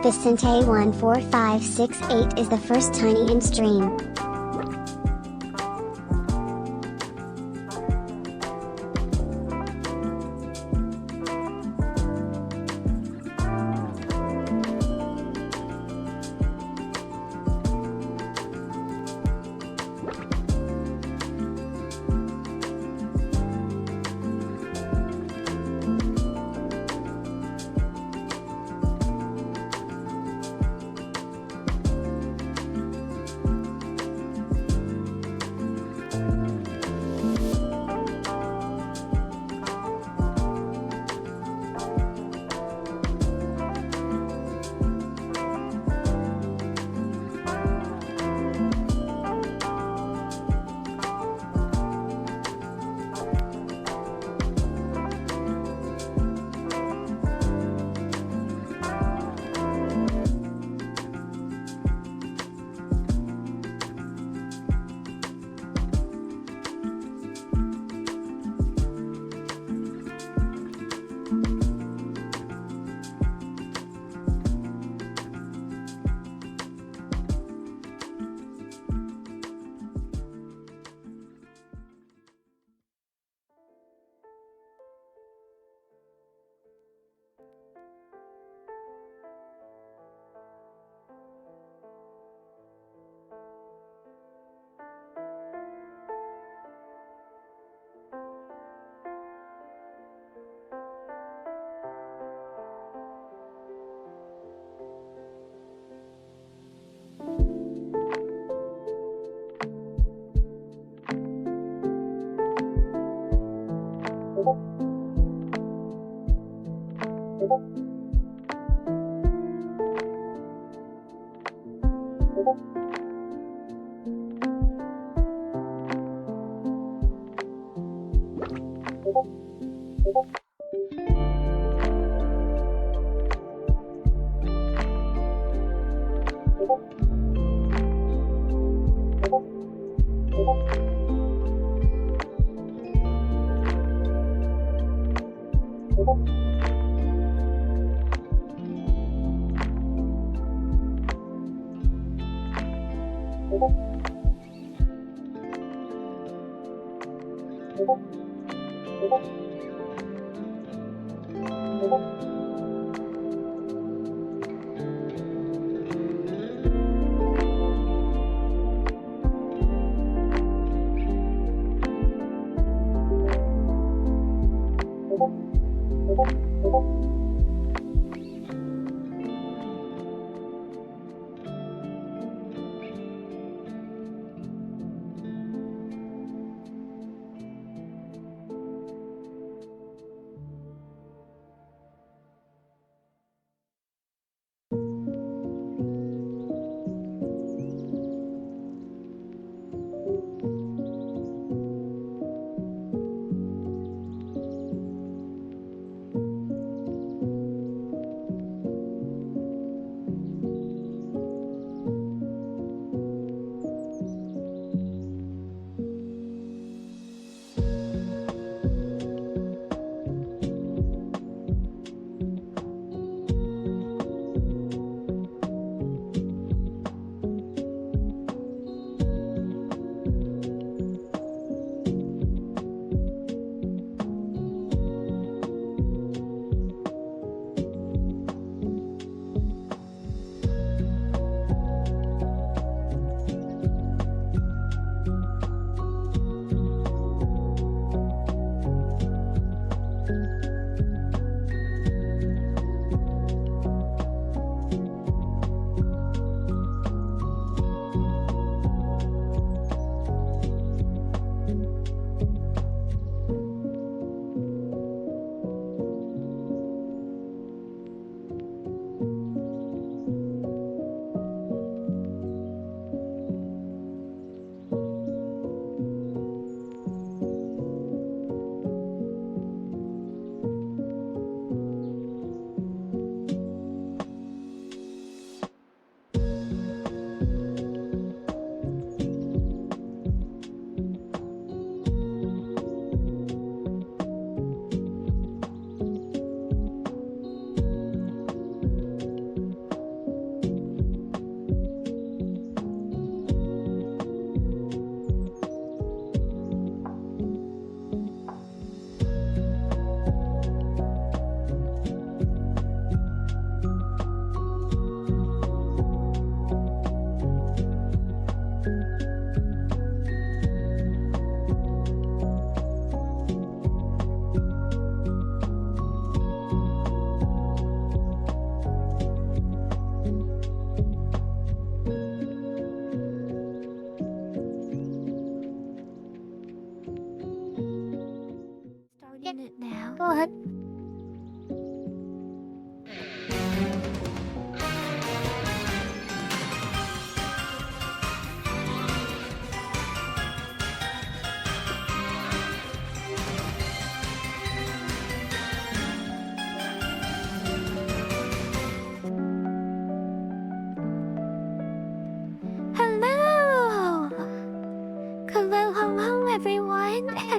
Vicente 14568 is the first tiny in stream.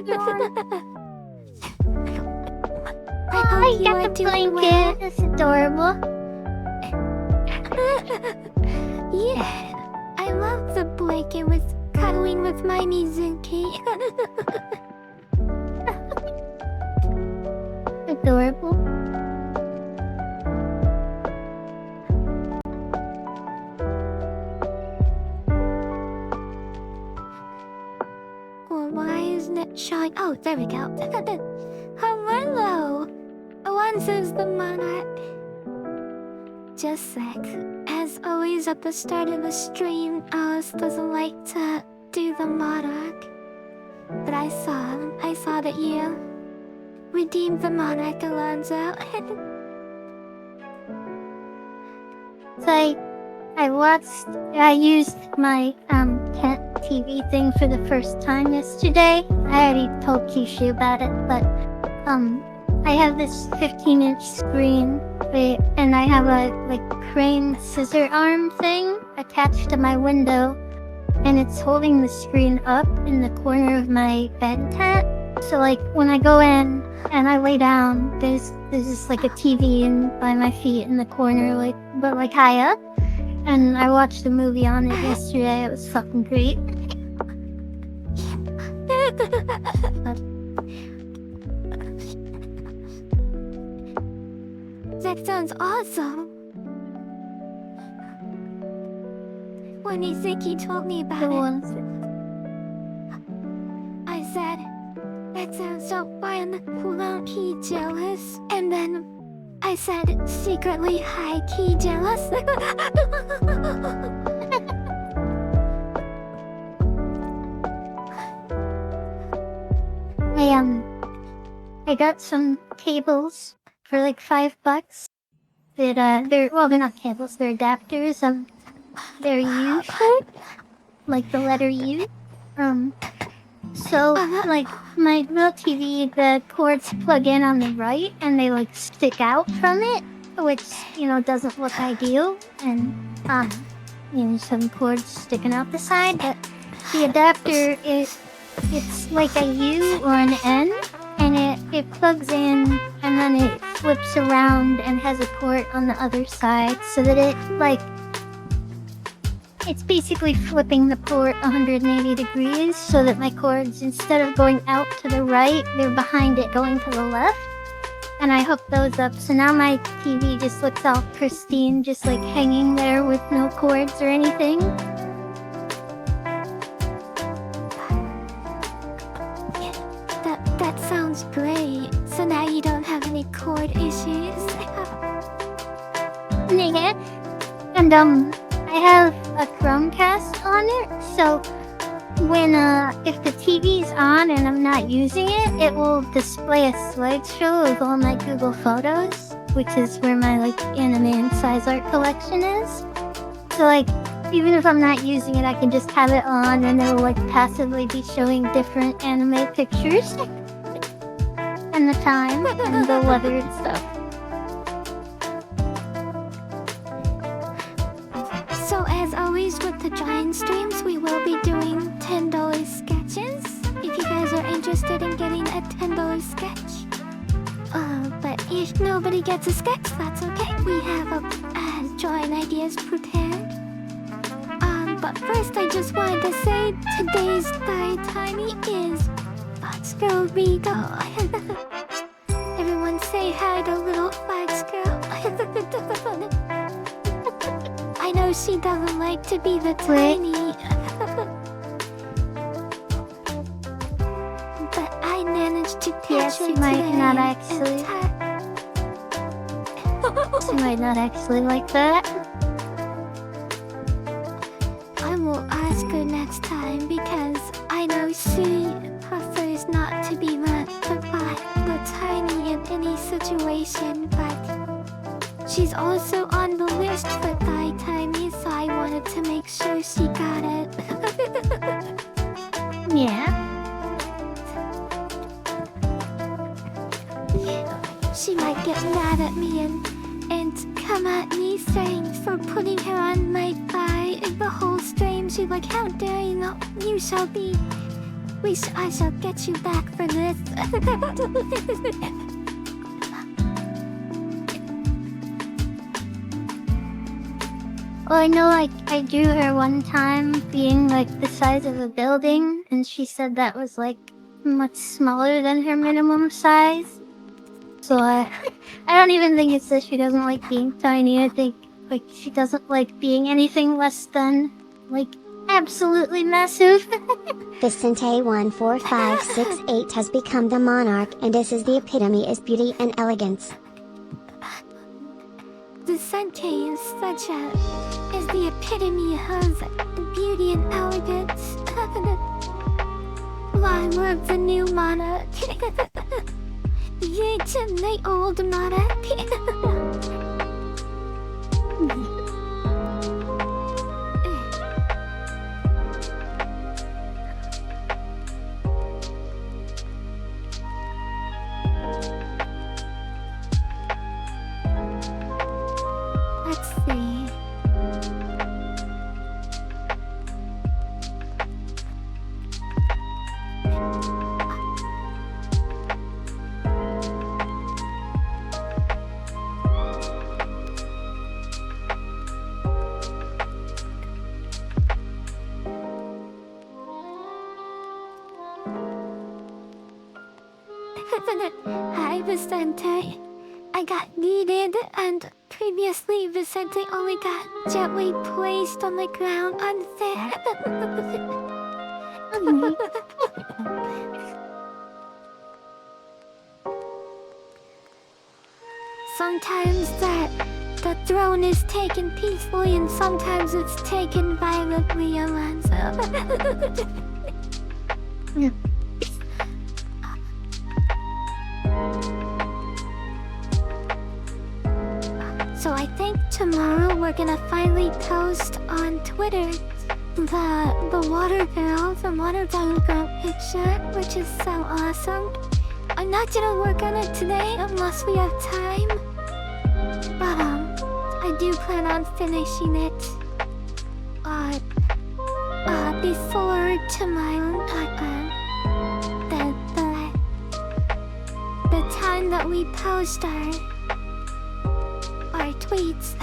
Oh, you got the blanket. It's adorable. Yeah, I love the blanket with cuddling with my Mizuki. Adorable. Well, why isn't it showing? Oh, there we go. Hello. One says the monarch. Just sec. As always at the start of a stream, Alice doesn't like to do the monarch. But I saw that you redeemed the monarch, Alonzo. So I used my tent TV thing for the first time yesterday. I already told Kyushu about it, but I have this 15-inch screen, and I have a crane scissor arm thing attached to my window, and it's holding the screen up in the corner of my bed tent. So when I go in and I lay down, there's just a TV by my feet in the corner, but high up. And I watched a movie on it yesterday. It was fucking great. That sounds awesome. When Mizuki told me about it, I said, that sounds so fun. Won't he jealous? And then I said, secretly high-key jealous. I got some cables for $5. They're not cables, they're adapters. They're U-shaped, like the letter U. So my little TV, the cords plug in on the right, and they stick out from it, which doesn't look ideal. And some cords sticking out the side. But the adapter it's like a U or an N, and it plugs in, and then it flips around and has a port on the other side, so that it's basically flipping the port 180 degrees, so that my cords, instead of going out to the right, they're behind it going to the left. And I hooked those up, so now my TV just looks all pristine, just hanging there with no cords or anything. That sounds great. So now you don't have any cord issues. Yeah. And I have a Chromecast on it, so when if the TV's on and I'm not using it, it will display a slideshow of all my Google Photos, which is where my anime and size art collection is. So even if I'm not using it, I can just have it on, and it'll passively be showing different anime pictures and the time and the weather and stuff. So as always with the giant streams, we will be doing $10 sketches. If you guys are interested in getting a $10 sketch. But if nobody gets a sketch, that's okay. We have a drawing ideas prepared. But first I just wanted to say today's Tiny is Fox Girl Rigo. Everyone say hi to little Fox Girl. I know she doesn't like to be the tiny. But I managed to catch her she might today not actually. She might not actually like that. I will ask her next time, because I know she prefers not to be the tiny in any situation, but she's also on the list for tiny, so I wanted to make sure she got it. Yeah. She might get mad at me and come at me saying for putting her on my thigh in the whole stream. She's like, how dare you, you shall be least I shall get you back for this. Well, I know, like, I drew her one time being, like, the size of a building, and she said that was, like, much smaller than her minimum size. So, I don't even think it's that she doesn't like being tiny. I think, like, she doesn't like being anything less than, like, absolutely massive. Vicente14568 has become the monarch, and this is the epitome is beauty and elegance. Vicente is the epitome of beauty and elegance. Long live the new monarch. Yay to the old monarch. Let's see. Hi, Vicente. I got needed, and previously Vicente only got gently placed on the ground unfair. Sometimes the throne is taken peacefully, and sometimes it's taken violently, Alonso. So I think tomorrow we're gonna finally post on Twitter the water girl picture, which is so awesome. I'm not gonna work on it today unless we have time, but I do plan on finishing it before tomorrow. The time that we post our tweets.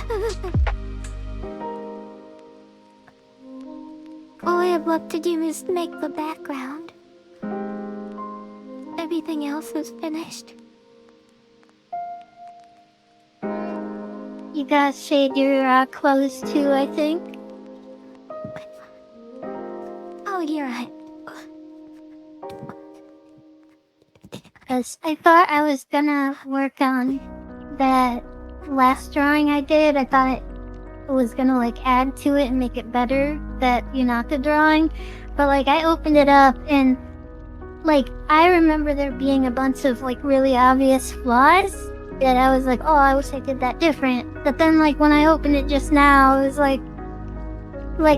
All I have left to do is make the background. Everything else is finished. You gotta shade your clothes too, I think. Oh, you're right. Because I thought I was gonna work on that last drawing I did. I thought it was gonna like add to it and make it better, that the drawing. But like I opened it up and like I remember there being a bunch of like really obvious flaws that I was like, oh, I wish I did that different. But then like when I opened it just now, it was like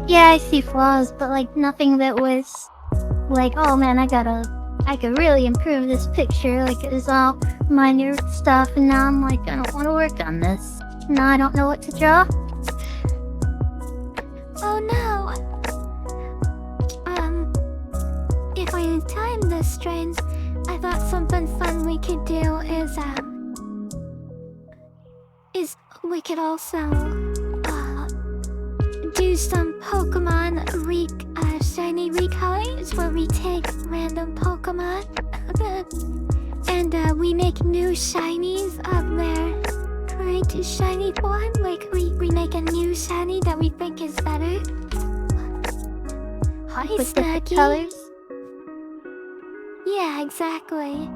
yeah, I see flaws, but like nothing that was like, oh man, I could really improve this picture. Like it was all minor stuff, and now I'm like, I don't want to work on this. Now I don't know what to draw. Oh no. If we time this strange, I thought something fun we could do is we could also do some Pokemon shiny recolors where we take random Pokemon and we make new shinies of their current shiny form. Like we make a new shiny that we think is better. Hi, With different Snuggy. colors. Yeah, exactly.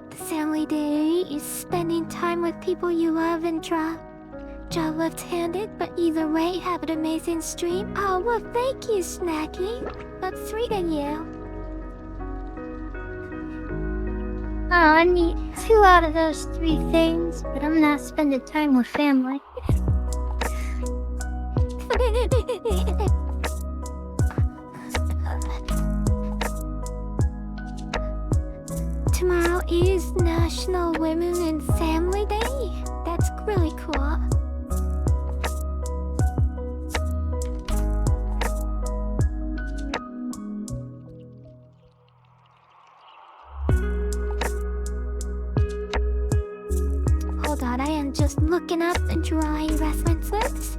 The family day is spending time with people you love and draw left-handed, but either way, have an amazing stream. Oh, well, thank you, Snacky. That's sweet of you. Oh, I need 2 out of those 3 things, but I'm not spending time with family. Tomorrow is National Women and Family Day. That's really cool. and just looking up and drawing references.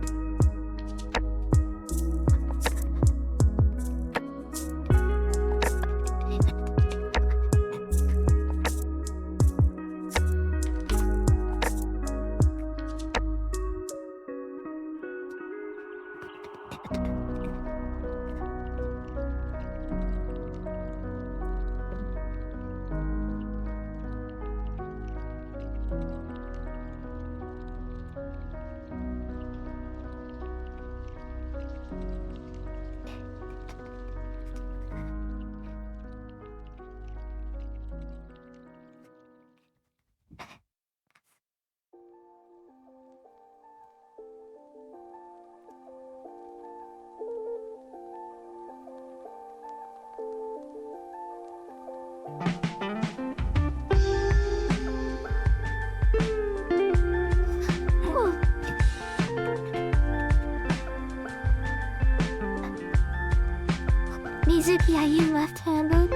Mizuki, are you left-handed?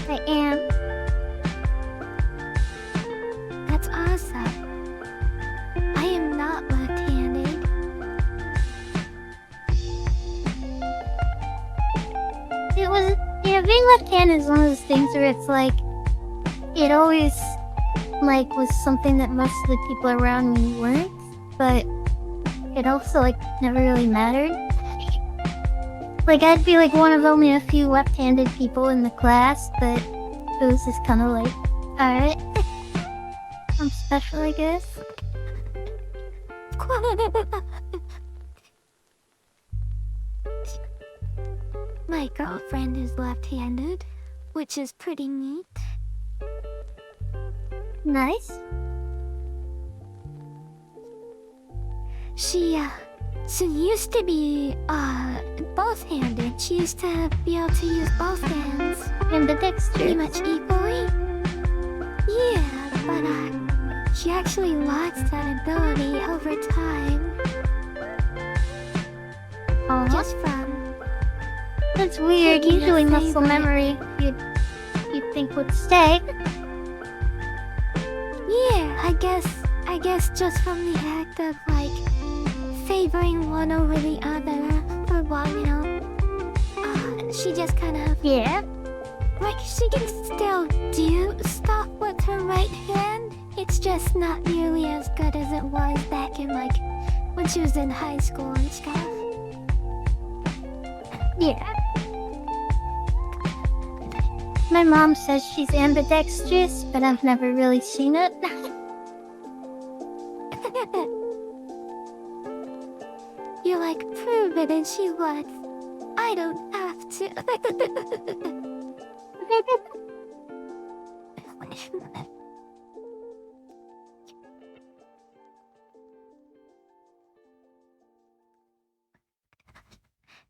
I am. That's awesome. I am not left-handed. Being left-handed is one of those things where it's like, it always, like, was something that most of the people around me weren't, but it also, like, never really mattered. Like, I'd be, like, one of only a few left-handed people in the class, but it was just kind of like, alright. I'm special, I guess. My girlfriend is left-handed, which is pretty neat. Nice. She used to be, both-handed. She used to be able to use both hands. Ambidextrous. Pretty much equally. Yeah, but, she actually lost that ability over time. Just from... That's weird. taking a Usually muscle favorite. memory you'd think would stay. Yeah, I guess just from the act of, like, favoring one over the other for a while, you know. She just kind of... Yeah. Like, she can still do stuff with her right hand. It's just not nearly as good as it was back in, like, when she was in high school and stuff. Yeah. My mom says she's ambidextrous, but I've never really seen it. You're like, prove it, and she was. I don't have to.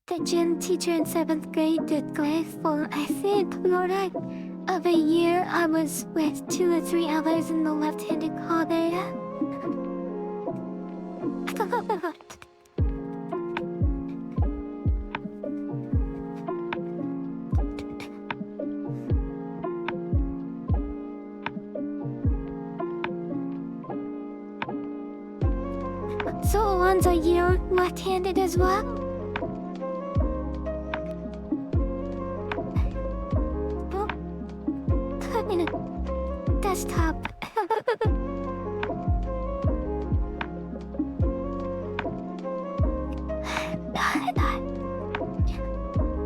The gym teacher in 7th grade did grateful. I think, Laura, of a year I was with 2 or 3 hours in the left-handed corner. So Alonzo, you're left-handed as well? Oh. Put in a desktop.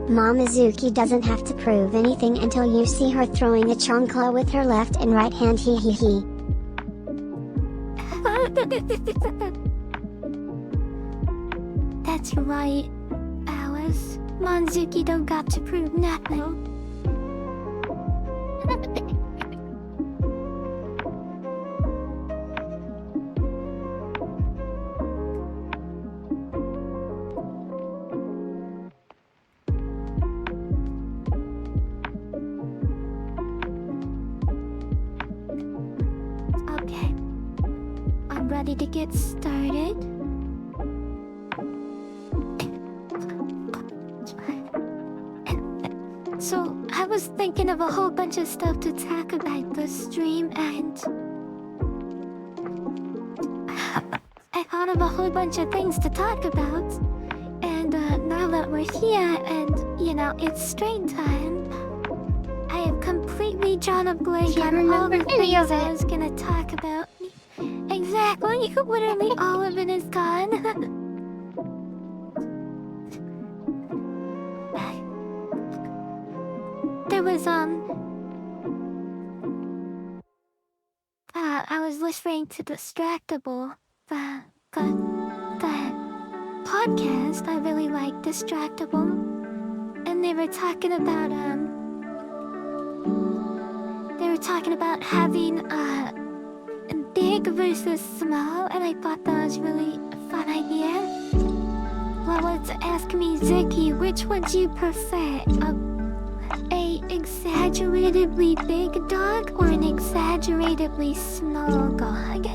Mom Mizuki doesn't have to prove anything until you see her throwing a chancla with her left and right hand, hee hee hee. That's right, Alice. Monzuki don't got to prove nothing. Okay. I'm ready to get started. So, I was thinking of a whole bunch of stuff to talk about the stream, and thought of a whole bunch of things to talk about. And now that we're here and, it's stream time, I have completely drawn a blank on all the things I was gonna talk about. Exactly, literally all of it is gone. There was, I was listening to Distractable, the podcast. I really like Distractable. And they were talking about having, big versus small, and I thought that was really a fun idea. Well, let's ask Mizuki, which would you prefer? A exaggeratedly big dog or an exaggeratedly small dog?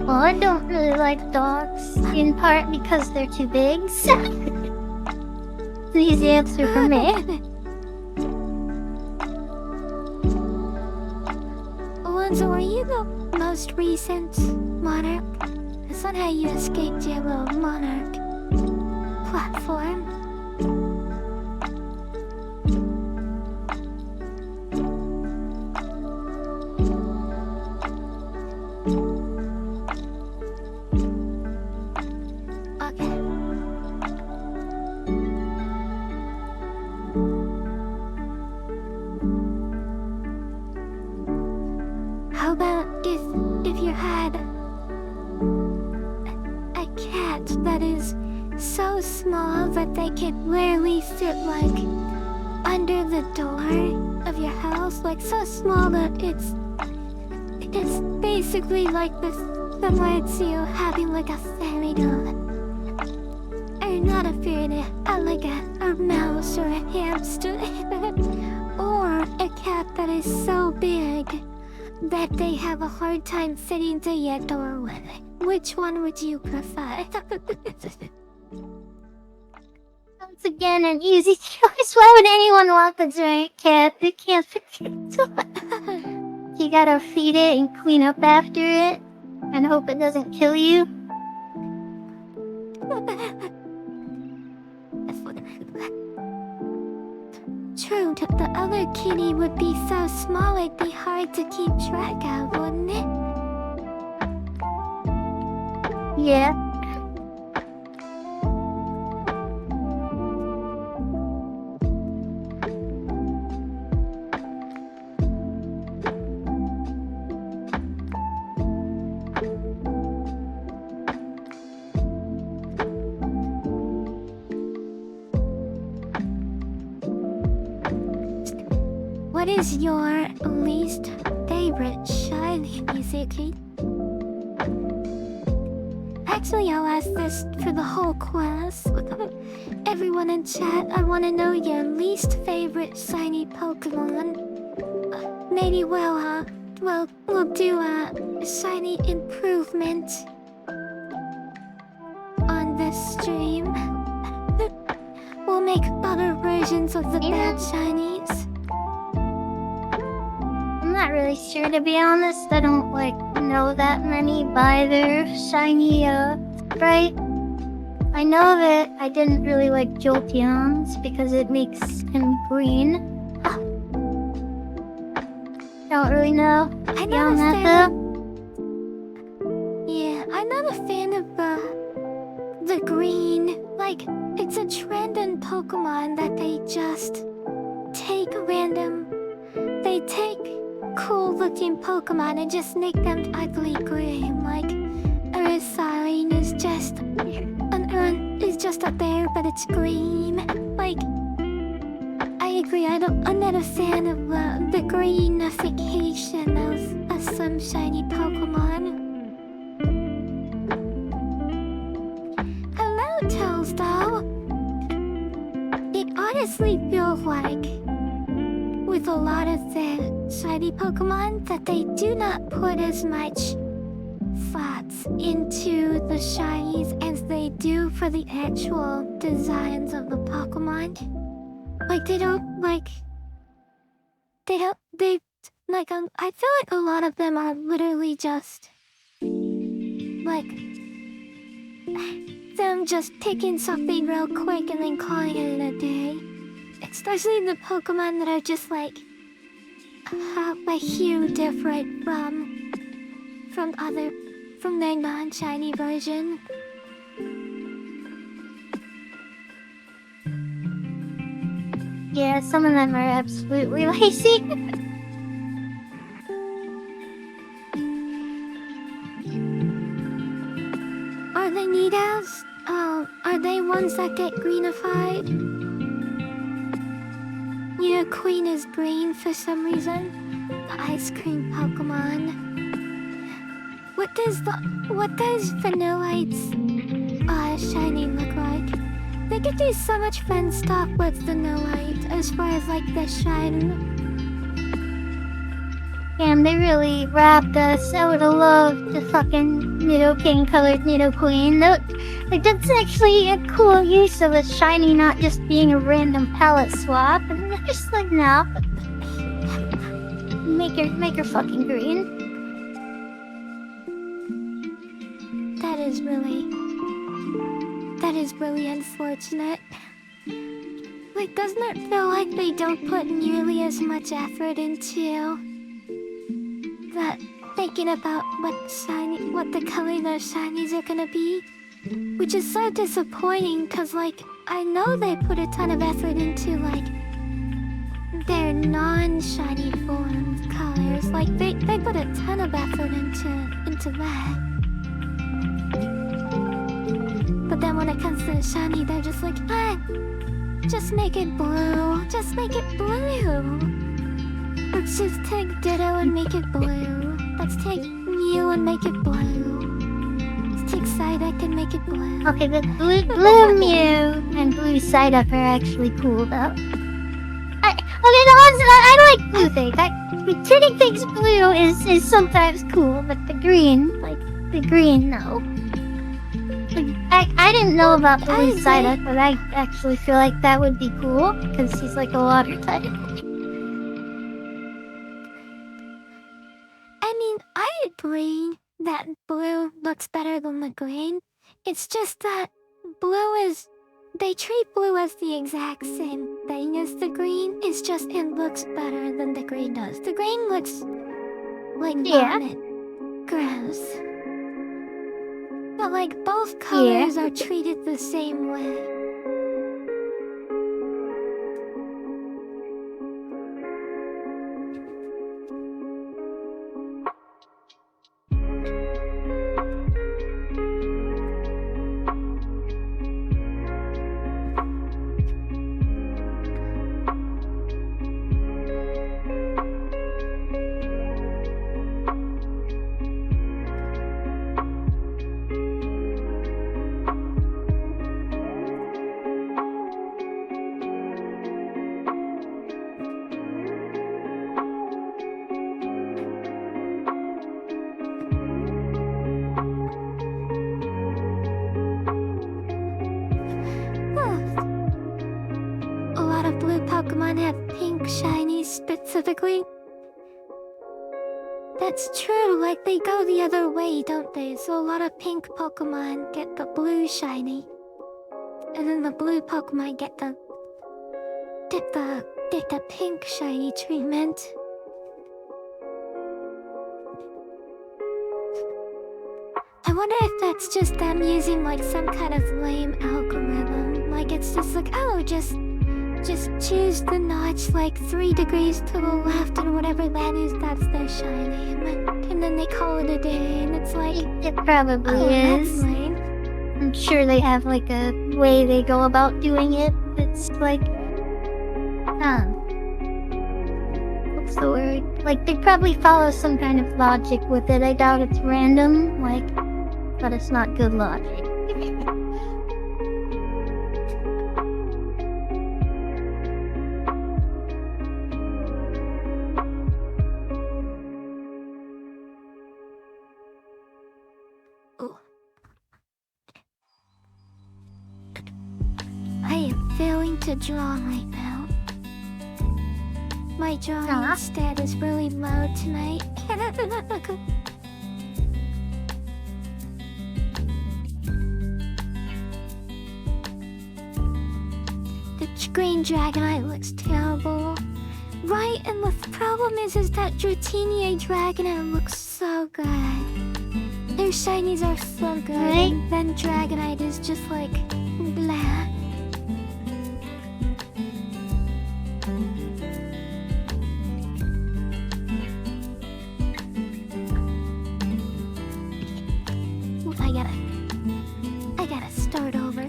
Well, I don't really like dogs, in part because they're too big, so... It's an easy answer for me. So are you the most recent monarch? Is that how you escaped your little monarch platform? How about if you had a cat that is so small that they could rarely fit like under the door of your house, like so small that it's basically like this similar to having like a fairy doll. Or not a fairy doll, like a mouse or a hamster. Or a cat that is so big that they have a hard time fitting through your doorway. Which one would you prefer? Once again, an easy choice. Why would anyone want the giant cat that can't fit your door? You gotta feed it and clean up after it, and hope it doesn't kill you. True, the other kitty would be so small it'd be hard to keep track of, wouldn't it? Yeah. What is your least favorite shiny Mizuki? Actually, I'll ask this for the whole class. Everyone in chat, I want to know your least favorite shiny Pokemon. Maybe we'll do a shiny improvement on this stream. We'll make other versions of the bad shinies. I'm not really sure, to be honest. I don't know that many by their shiny sprite. I know that I didn't really like Jolteon's because it makes him green. Don't really know beyond that though. Yeah, I'm not a fan of the green. It's a trend in Pokemon that they just take cool-looking Pokemon and just make them ugly green. Ursaring is just a bear, but it's green. I agree. I'm not a fan of the greenification of some shiny Pokemon. Hello, Toadstool. It honestly feels like, with a lot of the shiny Pokemon, that they do not put as much thoughts into the shinies as they do for the actual designs of the Pokemon. I feel like a lot of them are literally just like them just picking something real quick and then calling it a day. Especially the Pokemon that are just like half a hue different from their non-shiny version. Yeah, some of them are absolutely lazy. Are they Nidos? Are they ones that get greenified? You know, Queen is green for some reason. The ice cream Pokemon. What does Vanillite's shiny look like? They could do so much fun stuff with Vanillite as far as like the shine. Damn, they really wrapped us. I would've loved the fucking Nidoking colored Nidoqueen. Like, that's actually a cool use of a shiny not just being a random palette swap. And they're just like, no. Make her fucking green. That is really unfortunate. Like, doesn't it feel like they don't put nearly as much effort into that thinking about what the color their shinies are gonna be? Which is so disappointing, cause like, I know they put a ton of effort into like their non-shiny form colors. Like, they put a ton of effort into that. But then when it comes to the shiny, they're just like, just make it blue. Just make it blue. Let's just take Ditto and make it blue. Let's take Mew and make it blue. Let's take Psyduck and make it blue. Okay, the blue Mew and blue Psyduck are actually cool though. I like blue things. Turning things blue is sometimes cool, but the green, no. I didn't know about blue Psyduck, but I actually feel like that would be cool, because he's like a water type. I mean, I agree that blue looks better than the green. It's just that they treat blue as the exact same thing as the green. It's just it looks better than the green does. The green looks like vomit. Gross. But like, both colors are treated the same way. Pokemon have pink shinies specifically. That's true, like they go the other way, don't they? So a lot of pink Pokemon get the blue shiny. And then the blue Pokemon get the pink shiny treatment. I wonder if that's just them using like some kind of lame algorithm. Like it's just like, oh, just choose the notch like 3 degrees to the left and whatever that is, that's their shiny. And then they call it a day, and it's like... It probably is. That's lame. I'm sure they have like a way they go about doing it. It's like... what's the word? Like, they probably follow some kind of logic with it. I doubt it's random, like... But it's not good logic. To draw right now. My drawing stat is really low tonight. green Dragonite looks terrible. Right, and the problem is that Dratini Dragonite looks so good. Their shinies are so good, Right? and then Dragonite is just like, blah. I gotta start over.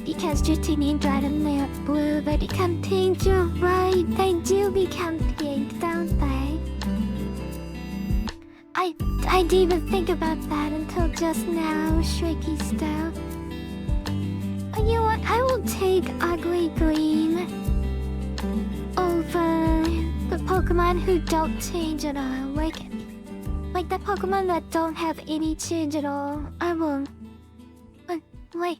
Because Dratini Dragonite blue, they become pink. You're right, they do become pink, don't they? I didn't even think about that until just now, Shrieky stuff. You know what? I will take Ugly Green over the Pokemon who don't change at all. Like the Pokemon that don't have any change at all. I will. Wait.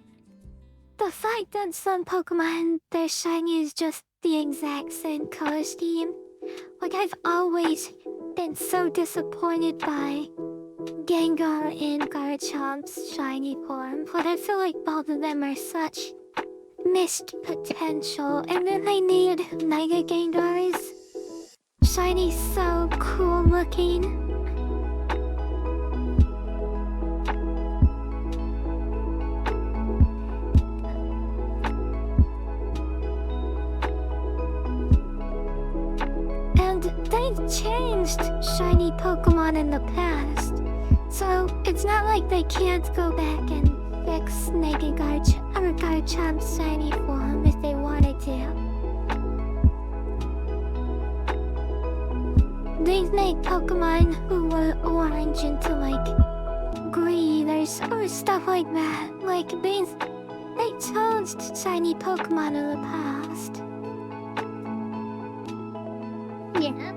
The fact that some Pokemon, their shiny is just the exact same color scheme. Like, I've always been so disappointed by Gengar and Garchomp's shiny form, but I feel like both of them are such missed potential. And then I need Mega Gengar's shiny, so cool looking. They've changed shiny Pokemon in the past, so it's not like they can't go back and fix Snake and Garchomp's shiny form if they wanted to. They make Pokemon who were orange into like green or stuff like that. Like they changed shiny Pokemon in the past. Yeah.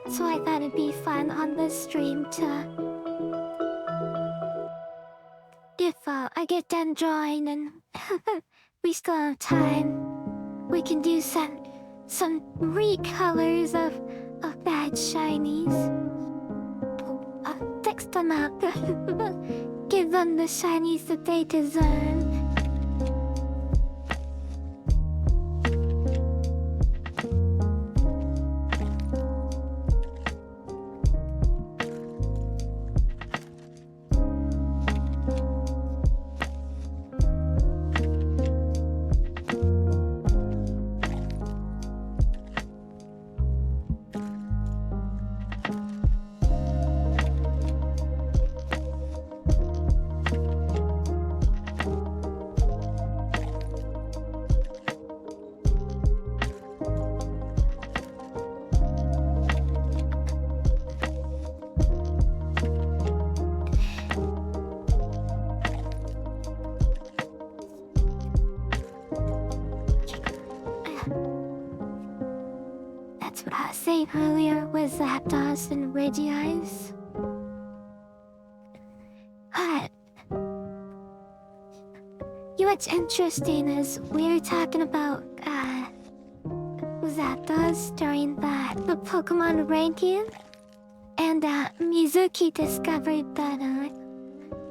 So I thought it'd be fun on this stream to... If I get done drawing and we still have time, we can do some recolors of bad shinies. Fix them up. Give them the shinies that they deserve. What I was saying earlier was Zapdos and Regice. what's interesting is we were talking about Zapdos during the Pokemon ranking, and Mizuki discovered that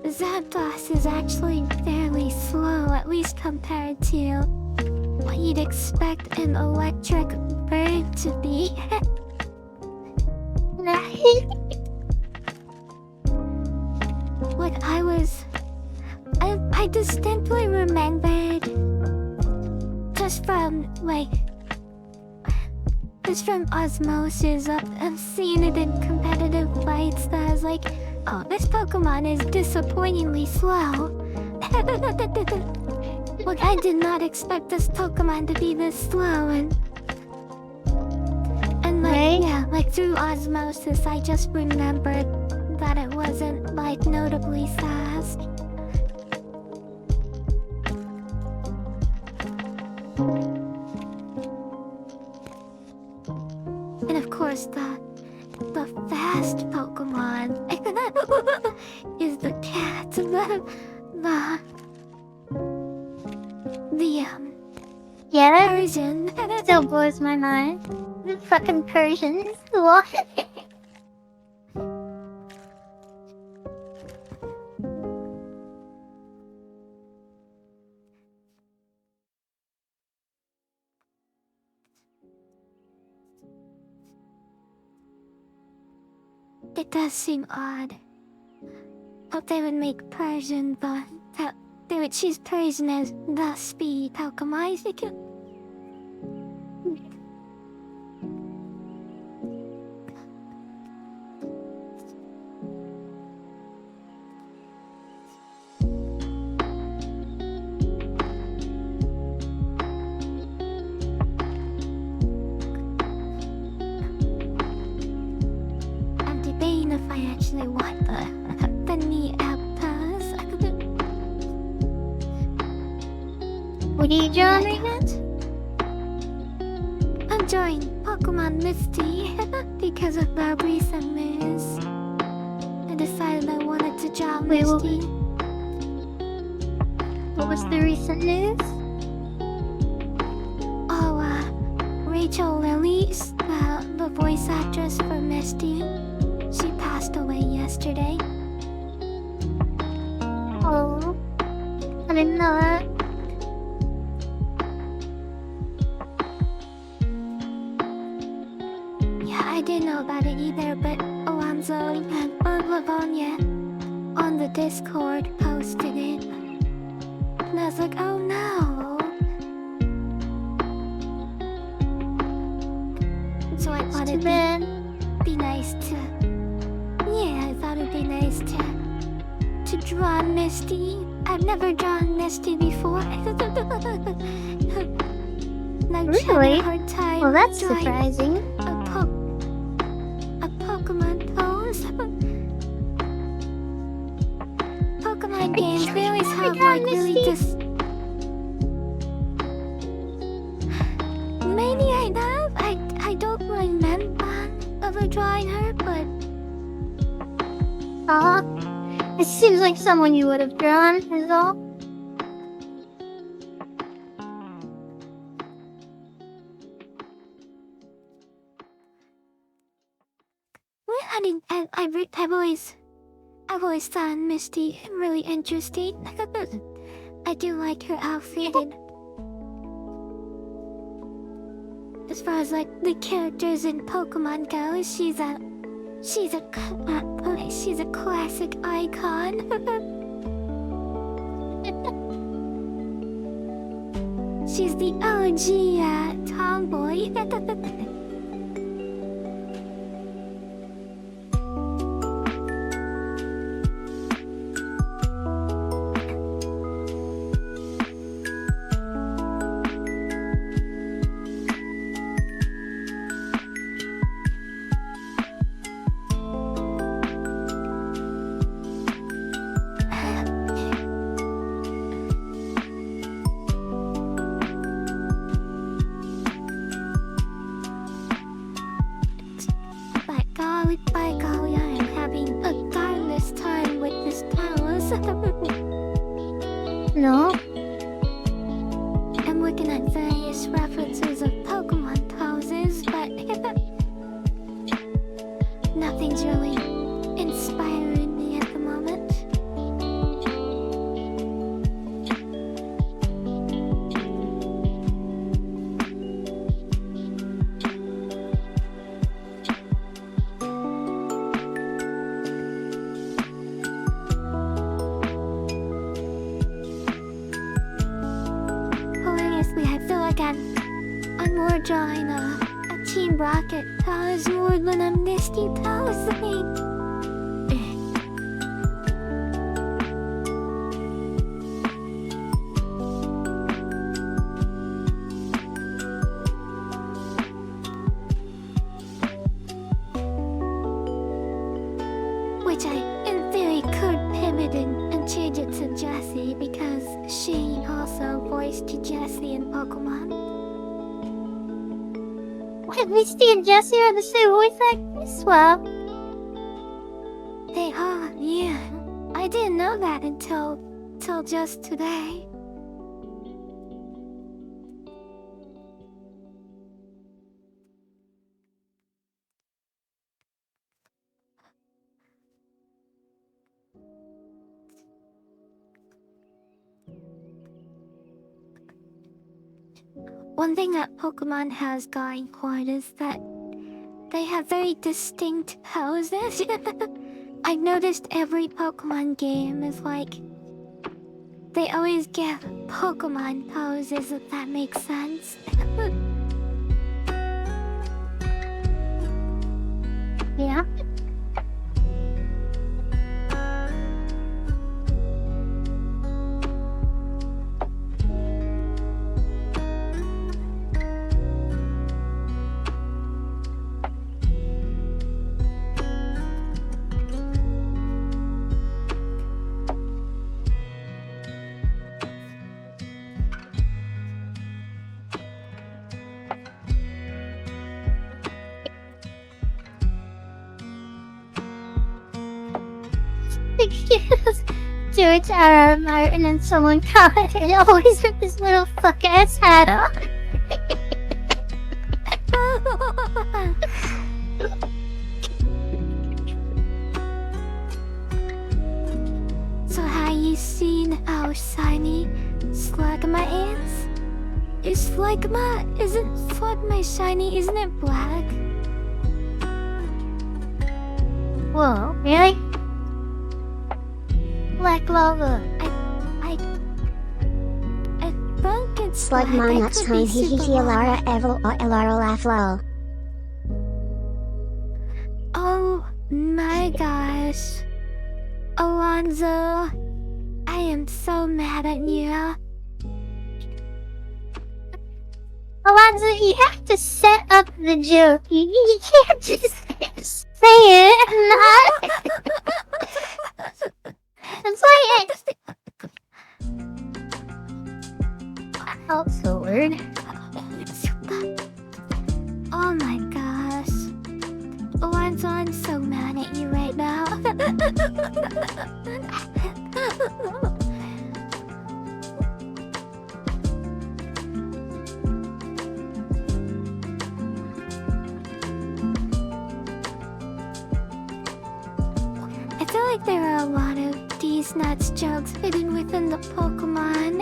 Zapdos is actually fairly slow, at least compared to what you'd expect an electric bird to be. Like I distinctly remembered just from osmosis of seeing it in competitive fights that I was like, oh, this Pokemon is disappointingly slow. Like, I did not expect this Pokemon to be this slow, and Right? yeah, through osmosis, I just remembered that it wasn't notably fast. And of course, the fast Pokemon is the cat. Yeah, that Persian. still blows my mind. The fucking Persians. What? It does seem odd. Hope they would make Persian they would choose Persian as the speed Pokemon. I'm debating if I actually want the knee apples. What are you drawing right now? I'm drawing Pokemon Misty because of the recent news. I decided I wanted to draw Wait, Misty. What was the recent news? Oh, Rachael Lillis, the voice actress for Misty, she passed away yesterday. Oh, I didn't know that. Yeah, I didn't know about it either, but Alonzo and Lavonia on the Discord posted it. And I was like, oh no. So I thought it'd be nice to... Yeah, I thought it'd be nice to draw Misty. I've never drawn Misty before. And I'm having Really? a hard time Well, that's drawing surprising. a Pokemon pose. Pokemon games, they always have really just... Maybe I have. I don't remember ever drawing her, but It seems like someone you would have drawn, is all. I've always found Misty really interesting. I do like her outfit, and as far as the characters in Pokemon go, she's a classic icon. She's the OG tomboy. By golly, I am having a godless time with this palace. No? I'm more drawing a Team Rocket. Tapos more than Amnesty. Tapos which I, in theory, could pivot and change it to Jessie because she also voiced Jessie in Pokemon. Wait, Misty and Jessie are the same voice actress? Well, They are, yeah. I didn't know that until just today. One thing that Pokemon has going for it is that they have very distinct poses. I've noticed every Pokemon game is like... They always give Pokemon poses, if that makes sense. yeah. George R.R. Martin and someone commented always with this little fuck ass hat on. So have you seen how shiny Slugma is? Isn't Slugma shiny, isn't it black? Whoa, really? Black lava. I think it's black. Slugma I nuts could home be he super Elara wrong. Evil or Elara laugh lol. Oh my gosh. Alonzo, I am so mad at you. Alonzo, you have to set up the joke. You can't just say it and not... That's why That's the word. Oh my gosh. Alonzo, I'm so mad at you right now. I feel like there are a lot of these nuts jokes hidden within the Pokemon.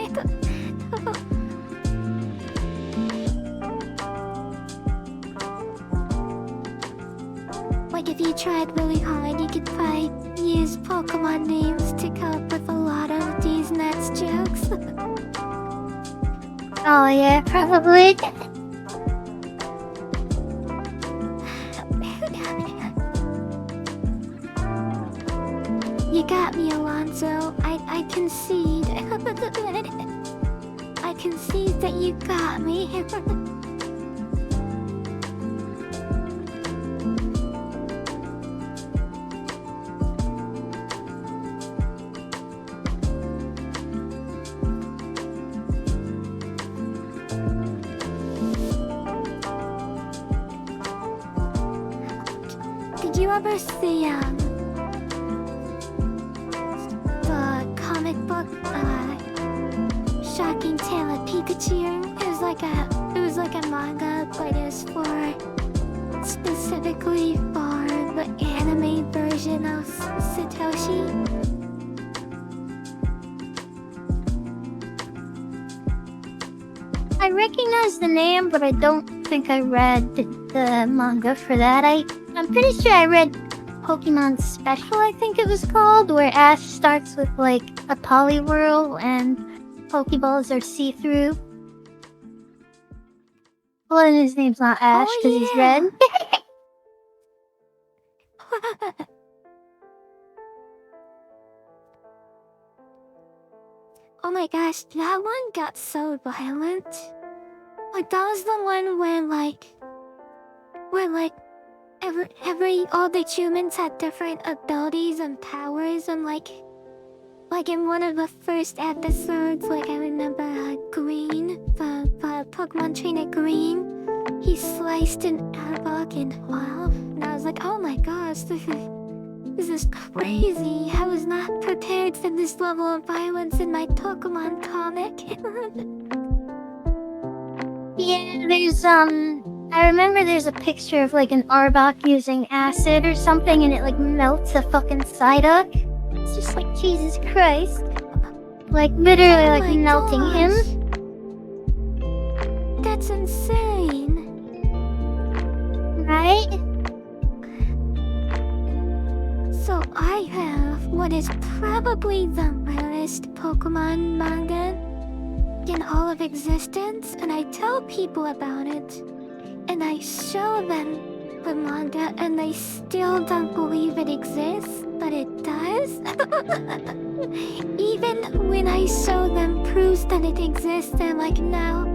Like if you tried really hard, you could probably use Pokemon names to come up with a lot of these nuts jokes. Oh yeah, probably. You got me, Alonzo. I concede. I concede that you got me. Did you ever see the comic book Shocking Tale of Pikachu? It was like a manga, but it was specifically for the anime version of Satoshi. I recognize the name, but I don't think I read the manga for that. I'm pretty sure I read Pokemon Special, I think it was called, where Ash starts with like a Poliwhirl and Pokeballs are see-through. Well, and his name's not Ash because he's red. Oh my gosh, that one got so violent. Like, that was the one where all the humans had different abilities and powers, and like in one of the first episodes, like I remember Green, the Pokemon trainer Green, he sliced an Arbok in half, and I was like, oh my gosh, this is crazy. I was not prepared for this level of violence in my Pokemon comic. Yeah, there's I remember there's a picture of like an Arbok using acid or something, and it like melts a fucking Psyduck. It's just like, Jesus Christ. Like literally Oh like my melting him. gosh. That's insane. Right? So I have what is probably the rarest Pokemon manga in all of existence, and I tell people about it, and I show them the manga, and they still don't believe it exists, but it does. Even when I show them proofs that it exists, they're like, no,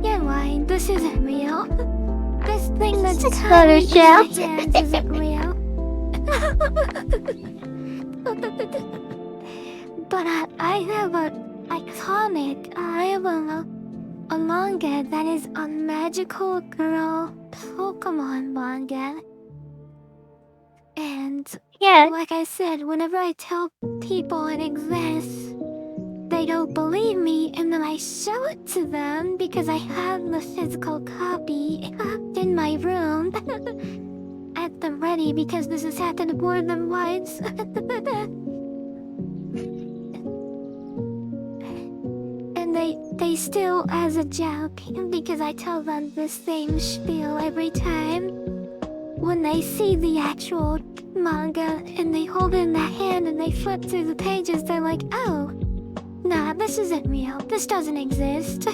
you're lying, this isn't real. This thing that's It's tiny in my Photoshop. hands isn't real. But I have a manga that is a magical girl Pokemon manga. And Yeah. like I said, whenever I tell people it exists, they don't believe me, and then I show it to them because I have the physical copy in my room at the ready, because this has happened more than once. And they still, as a joke, because I tell them the same spiel every time, when they see the actual manga and they hold it in their hand and they flip through the pages, they're like, oh, nah, this isn't real. This doesn't exist.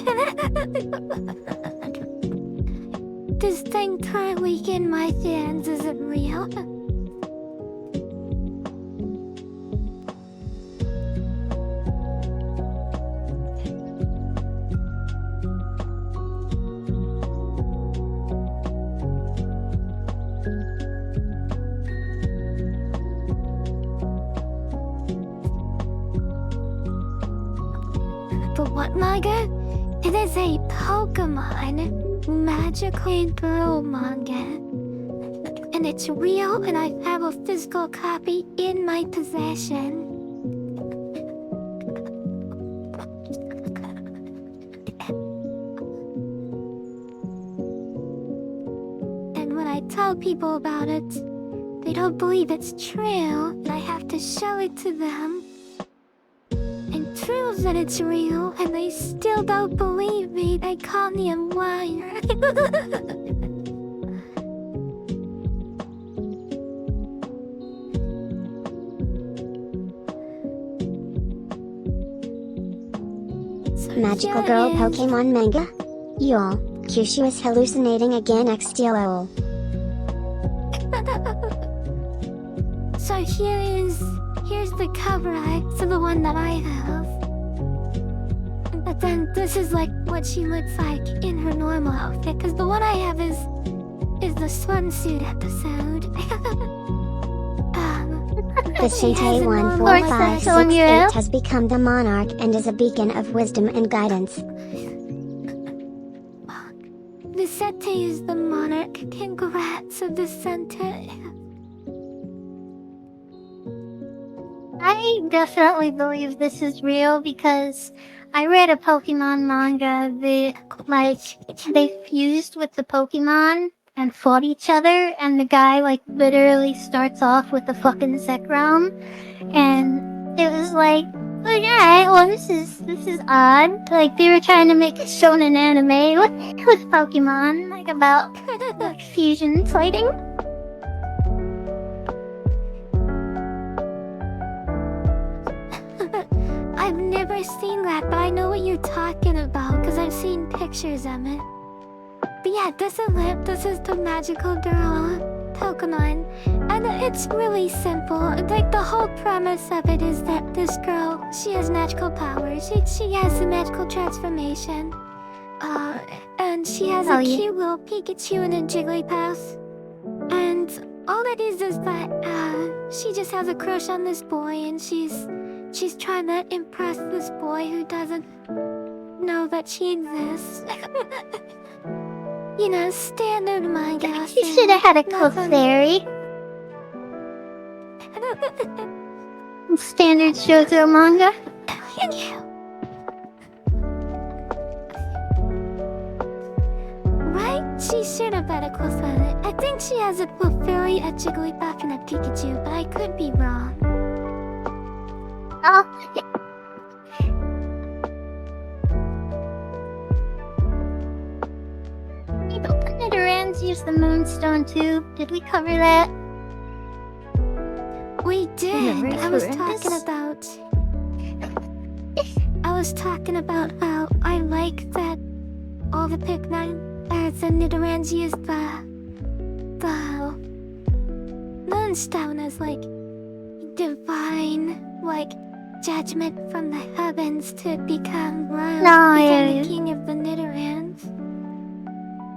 This thing currently in my hands isn't real. But what manga? It is a Pokemon magical girl manga. And it's real, and I have a physical copy in my possession. And when I tell people about it, they don't believe it's true, and I have to show it to them and prove that it's real, and they still don't believe me. They call me a liar. So Magical here Girl is- Pokemon manga? Y'all, Kyushu is hallucinating again XDLOL. So here's the cover art for the one that I have. But then this is like what she looks like in her normal outfit, because the one I have is the swimsuit episode. The she has Shintai a normal, Or is that showing you 14568 out? has become the monarch and is a beacon of wisdom and guidance. Vicente is the monarch. Congrats, Vicente. I definitely believe this is real because I read a Pokemon manga that they fused with the Pokemon and fought each other, and the guy like literally starts off with the fucking Zekrom, and it was like, alright, well this is odd. Like they were trying to make a shonen anime with Pokemon, like about like fusion fighting. I've never seen that, but I know what you're talking about because I've seen pictures of it. But yeah, this is the magical girl Pokemon. And it's really simple. Like, the whole premise of it is that this girl, she has magical powers. She has a magical transformation. And she has a cute little Pikachu and a Jigglypuff. And all it is that, she just has a crush on this boy, and she's trying to impress this boy who doesn't know that she exists. You know, standard manga. She should have had a co-fairy. Standard shoujo manga. Right? She should have had a co-fairy. I think she has a co-fairy, a Jigglypuff, and a Pikachu, but I could be wrong. Oh. Don't the Nidorans use the Moonstone too? Did we cover that? We did. I was talking about how I like that all the the Nidorans use the Moonstone as like divine, like, judgment from the heavens to become royal, the king of the Nidorans.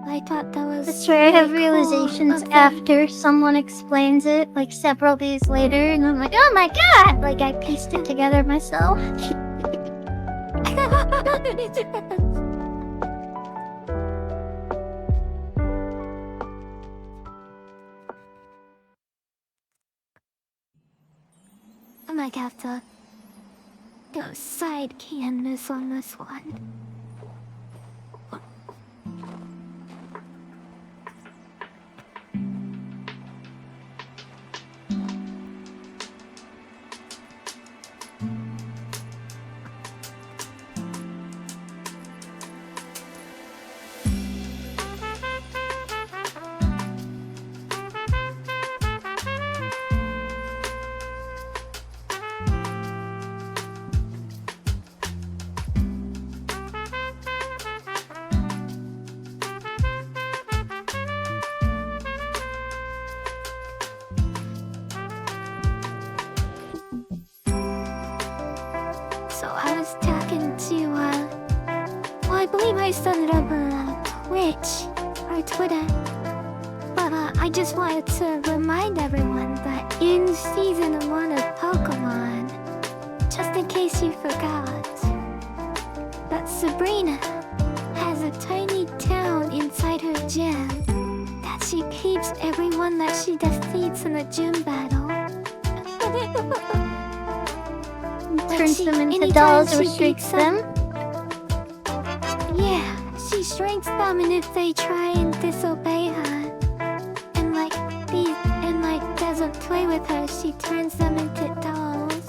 I thought that was That's where I have really realizations cool after someone explains it, like several days later, and I'm like, oh my god! Like, I pieced it together myself. I might have to go side canvas on this one. So I was talking to, well, I believe I sent it over Twitch or Twitter. But I just wanted to remind everyone that in Season 1 of Pokemon, just in case you forgot, that Sabrina has a tiny town inside her gym that she keeps everyone that she defeats in a gym battle. Turns them into dolls or shrinks them. Yeah, she shrinks them, and if they try and disobey her, and doesn't play with her, she turns them into dolls.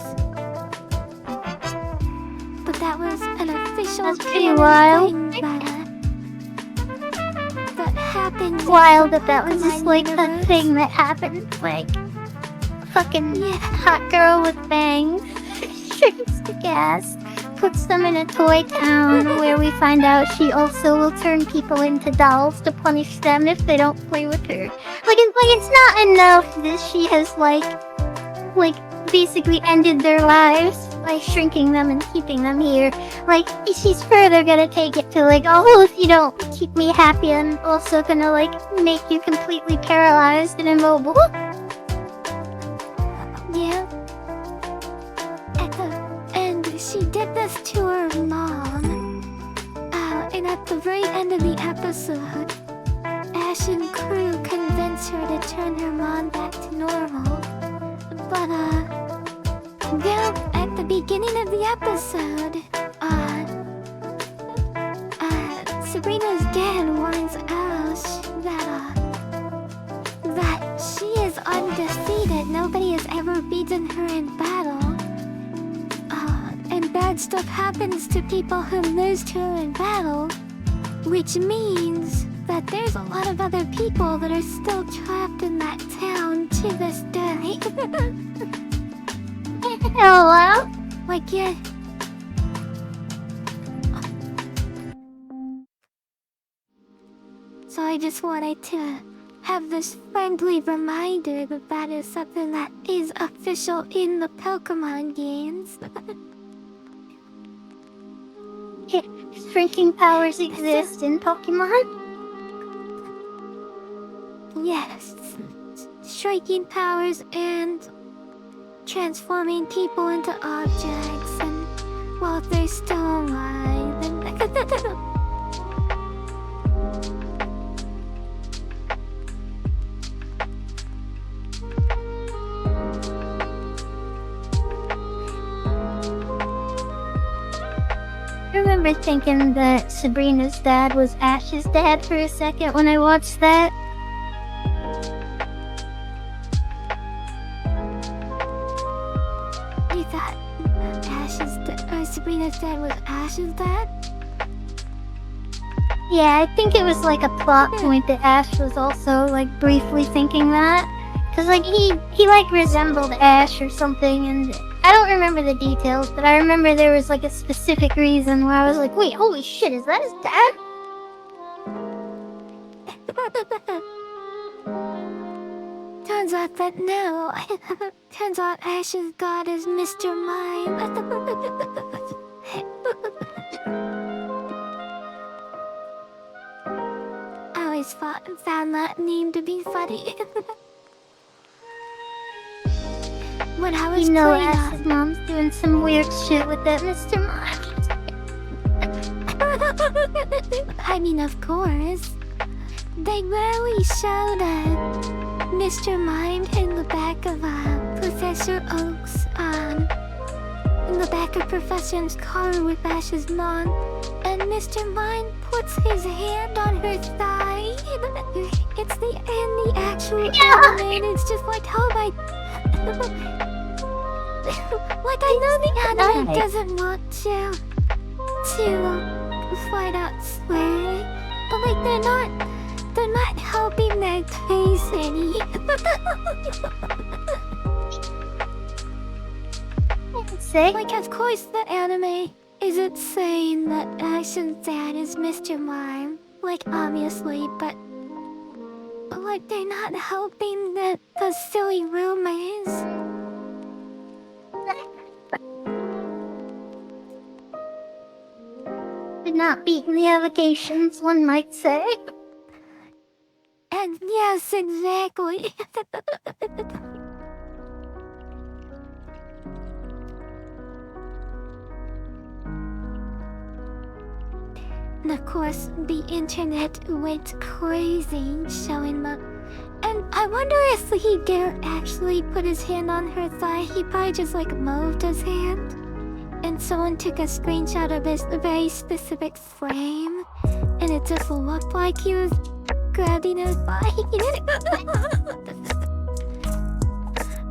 But that was an official That's pretty wild. thing that happened. Wild that was just like a thing that happened. Like, fucking hot girl with bangs. Shrinks the gas, puts them in a toy town where we find out she also will turn people into dolls to punish them if they don't play with her. Like it's not enough that she has like basically ended their lives by shrinking them and keeping them here. Like, she's further gonna take it to like, oh, if you don't keep me happy, I'm also gonna like make you completely paralyzed and immobile. Yeah. And she did this to her mom. And at the very end of the episode, Ash and crew convince her to turn her mom back to normal. But, then at the beginning of the episode, Sabrina's dad warns Ash that she is undefeated. Nobody has ever beaten her in battle. And bad stuff happens to people who lose to her in battle, which means that there's a lot of other people that are still trapped in that town to this day. Hello? Like, yeah. I just wanted to have this friendly reminder that that is something that is official in the Pokemon games. Shrinking powers exist in Pokemon? Yes. Shrinking powers and transforming people into objects, and while they're still alive, and I remember thinking that Sabrina's dad was Ash's dad for a second when I watched that. you thought Sabrina's dad was Ash's dad? Yeah, I think it was like a plot point that Ash was also like briefly thinking that. Cause like he like resembled Ash or something, and I don't remember the details, but I remember there was like a specific reason where I was like, wait, holy shit, is that his dad? Turns out that no. Turns out Ash's god is Mr. Mime. I always found that name to be funny. When I was You know playing Ash's mom's doing some weird shit with that Mr. Mime. I mean, of course. They rarely showed Mr. Mime in the back of Professor Oak's, in the back of Professor's car with Ash's mom, and Mr. Mime puts his hand on her thigh. It's the actual anime, and it's just like, oh my... like, I know the anime doesn't want to flat out swear, but like, they're not helping their case any. Sick? Like, of course the anime isn't saying that Ash's dad is Mr. Mime, like, obviously, but like, they're not helping the silly rumors. Did not beat the allegations, one might say. And yes, exactly. And of course, the internet went crazy showing them. And I wonder if he dare actually put his hand on her thigh. He probably just like moved his hand. And someone took a screenshot of his very specific frame. And it just looked like he was grabbing her thigh.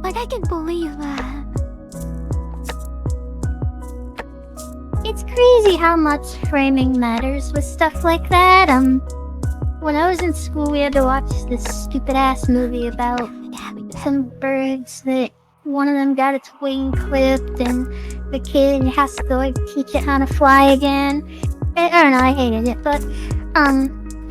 Like, I can't believe that. It's crazy how much framing matters with stuff like that. When I was in school, we had to watch this stupid-ass movie about some birds that one of them got its wing clipped, and the kid has to like teach it how to fly again. I don't know, I hated it, but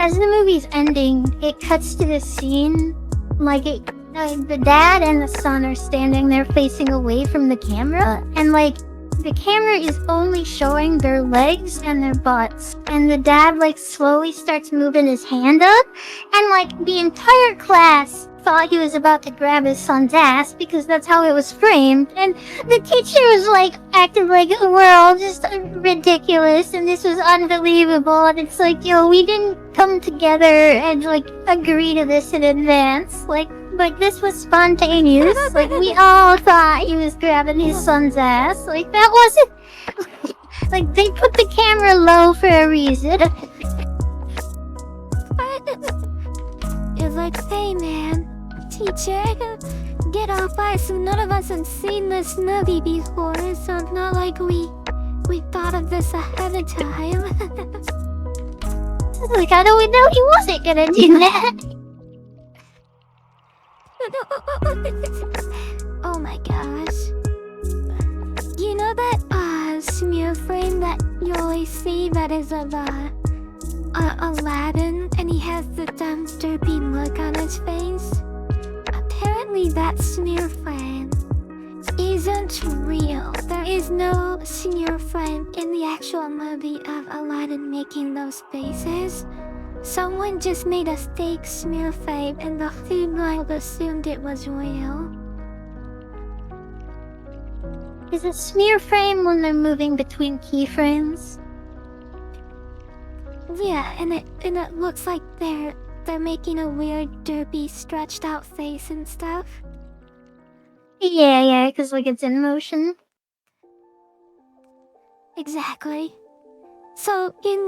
as the movie's ending, it cuts to this scene, like the dad and the son are standing there facing away from the camera, and like the camera is only showing their legs and their butts, and the dad like slowly starts moving his hand up, and like the entire class thought he was about to grab his son's ass because that's how it was framed, and the teacher was like acting like we're all just ridiculous and this was unbelievable, and it's like, yo, we didn't come together and like agree to this in advance, like this was spontaneous. Like, we all thought he was grabbing his son's ass. Like, that wasn't... like, they put the camera low for a reason. It's like, hey man, teacher, get off us. None of us have seen this movie before, so it's not like we thought of this ahead of time. Like, how do we know he wasn't gonna do that? Oh my gosh. You know that smear frame that you always see that is of Aladdin, and he has the dumb, derpy look on his face. Apparently that smear frame isn't real. There is no smear frame in the actual movie of Aladdin making those faces. Someone just made a fake smear frame and the film world assumed it was real. Is a smear frame when they're moving between keyframes? Yeah, and it looks like they're making a weird, derpy, stretched out face and stuff. Yeah, because like it's in motion. Exactly. So in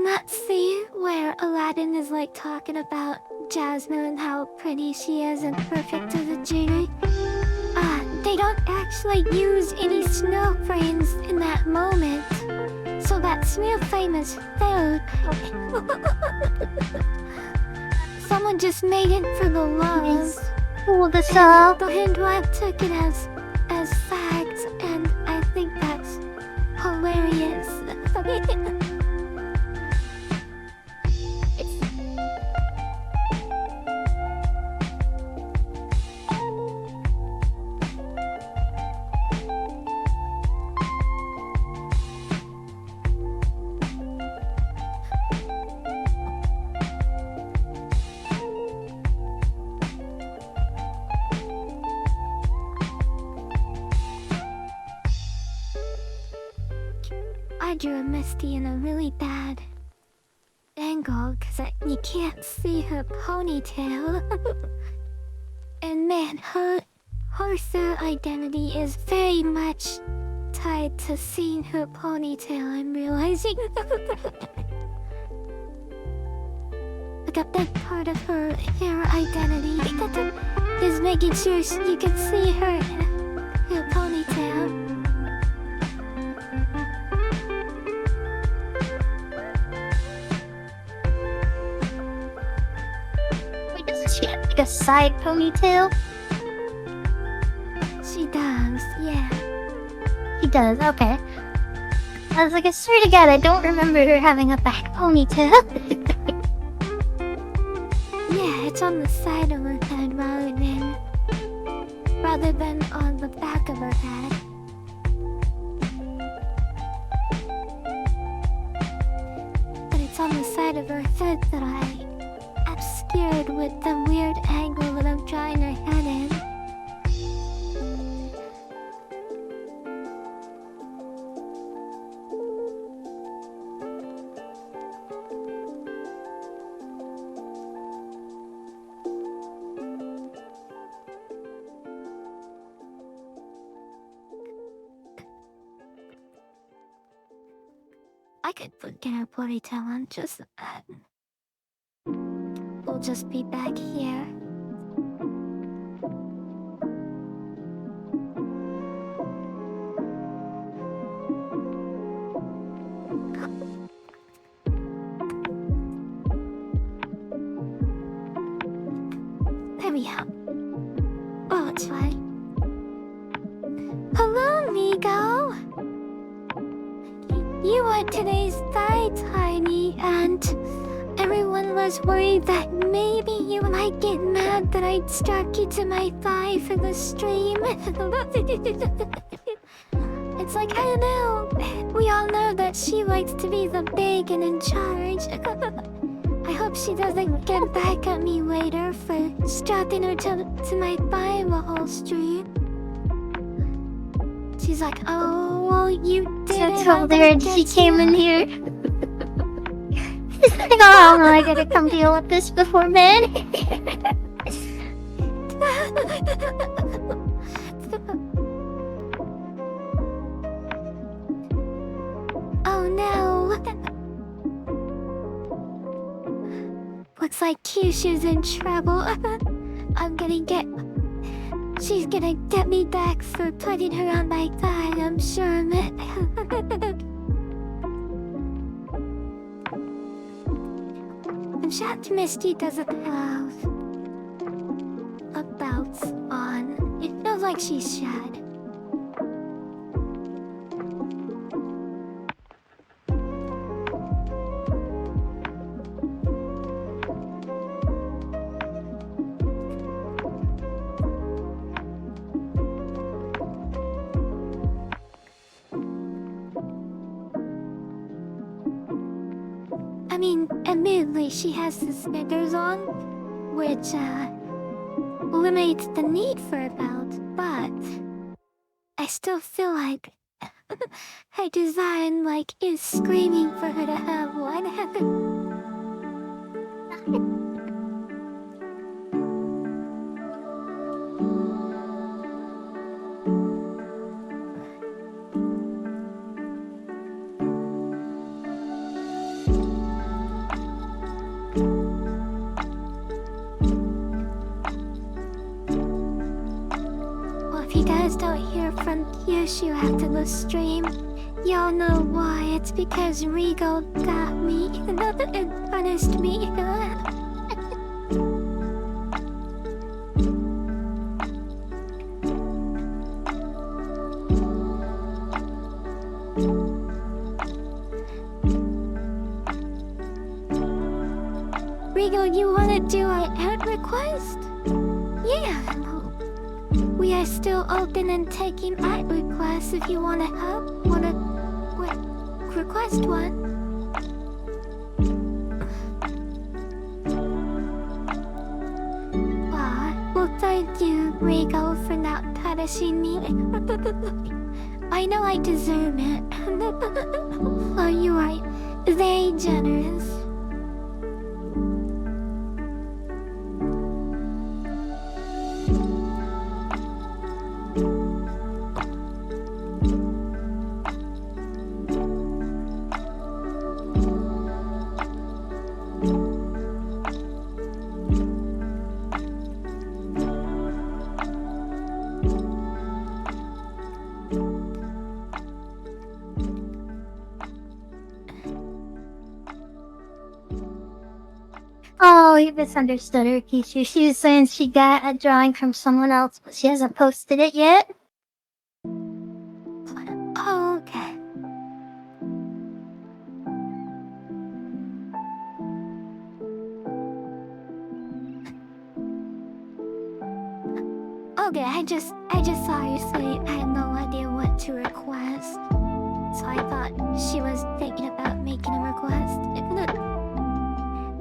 that scene where Aladdin is like talking about Jasmine and how pretty she is and perfect as a genie, they don't actually use any snow frames in that moment. So that smear frame is fake. Someone just made it for the love. Pull this up. The hindwife took it as fact, and I think that's hilarious. I drew a Misty in a really bad angle because you can't see her ponytail. And man, her third identity is very much tied to seeing her ponytail, I'm realizing. Like a big part of her hair identity is making sure you can see her ponytail. She got like a side ponytail? She does, yeah. She does, okay. I was like, I swear to God, I don't remember her having a back ponytail. Yeah, it's on the side of her head rather than on the back of her head. But it's on the side of her head that I obscured with the weird angle that I'm drawing her head in. I could get her ponytail on just that. We'll just be back here. There we go. Oh, it's fine. Hello, Migo! You were today's thigh, Tiny, and everyone was worried that maybe you might get mad that I'd stuck you to my thigh for the stream. It's like, I don't know. We all know that she likes to be the big and in charge. I hope she doesn't get back at me later for strapping her to my thigh the whole stream. She's like, oh, well, you did it. I told her she came in here. She's like, oh no, I gotta come deal with this before bed. Oh no. Looks like Kyushu's in trouble. She's gonna get me back for putting her on my thigh, I'm sure of it. I'm shocked Misty doesn't have a bounce on. It feels like she should. I mean, admittedly, she has the Snickers on, which, eliminates the need for a belt, but I still feel like her design, is screaming for her to have one. Well, if you guys don't hear from Kyushu after the stream, y'all know why. It's because Regal got me and punished me. Regal, you wanna do an ad request? Yeah. We are still open and taking ad requests if you wanna request one. Well, thank you, Regal, for not punishing me. I know I deserve it. Oh, you are very generous. Oh, you misunderstood her, Kishu. She was saying she got a drawing from someone else, but she hasn't posted it yet. Oh, okay. Okay, I just saw you say I had no idea what to request. So I thought she was thinking about making a request.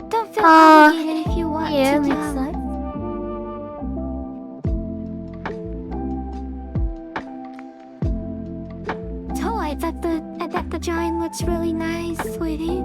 Don't feel obligated if you want yeah, to. makes sense. Oh, I thought the drawing looks really nice, sweetie.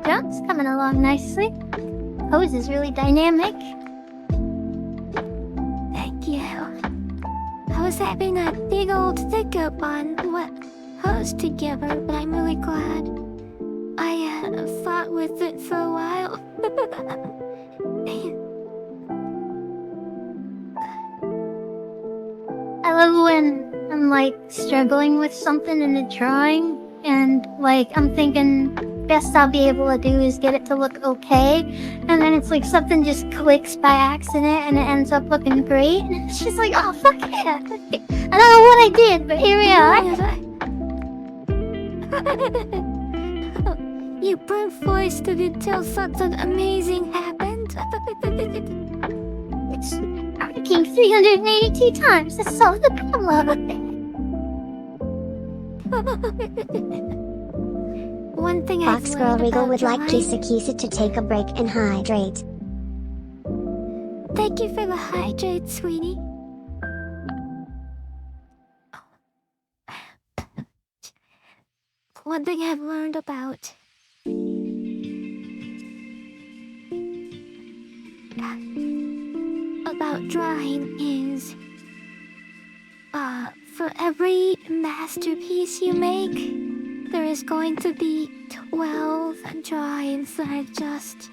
Jump's coming along nicely. Pose is really dynamic. Thank you. I was having a big old hiccup on what pose to give her, but I'm really glad. I fought with it for a while. I love when I'm struggling with something in a drawing, and I'm thinking best I'll be able to do is get it to look okay, and then it's something just clicks by accident and it ends up looking great, and it's just oh fuck yeah. I don't know what I did, but here we are. You brute forced it until something amazing happened. It's working 382 times. That's solved the problem. One thing I've Fox Girl learned Regal about would like drawing- KissuKissu to take a break and hydrate. Thank you for the hydrate, sweetie. One thing I've learned about drawing is for every masterpiece you make, there is going to be 12 giants that are just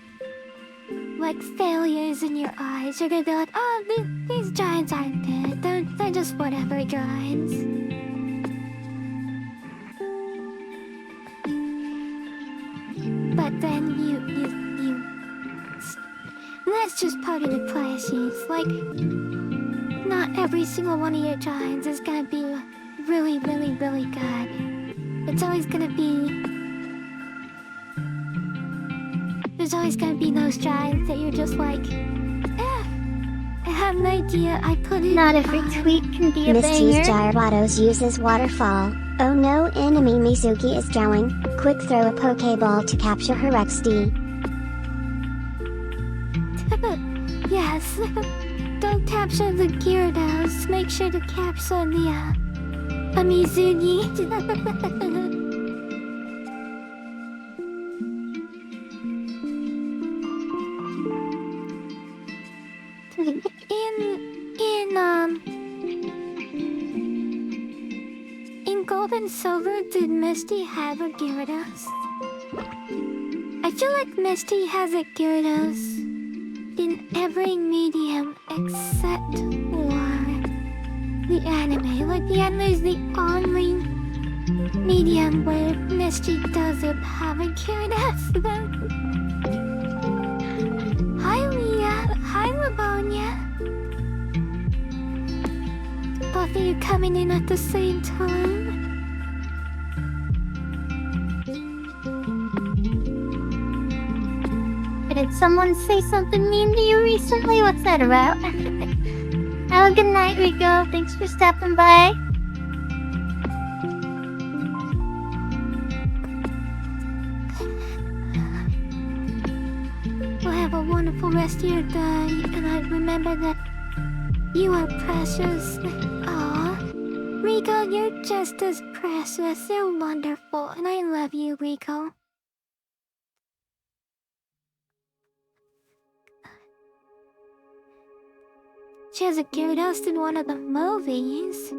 like failures in your eyes. You're gonna be like, oh, these giants aren't good. They're just whatever giants. But then you that's just part of the process. Like, not every single one of your giants is gonna be really, really, really good. It's always gonna be... There's always gonna be those giants that you're just like, I have an idea, I put it... Not every tweet can be a Misty's banger. Gyarados uses waterfall. Oh no, enemy Mizuki is drowning. Quick throw a Pokeball to capture her XD. Yes. Don't capture the Gyarados. Make sure to capture the Mizuki. In Gold and Silver, did Misty have a Gyarados? I feel like Misty has a Gyarados in every medium except for the anime. Like, the anime is the only medium where Misty doesn't have a Gyarados. Hi, Leah. Hi, Livonia. Both of you coming in at the same time. Did someone say something mean to you recently? What's that about? Have a good night, Rico. Thanks for stopping by. Well, have a wonderful rest of your day, and I remember that you are precious. Aw, Rico, you're just as precious. You're wonderful, and I love you, Rico. She has a Gyarados in one of the movies.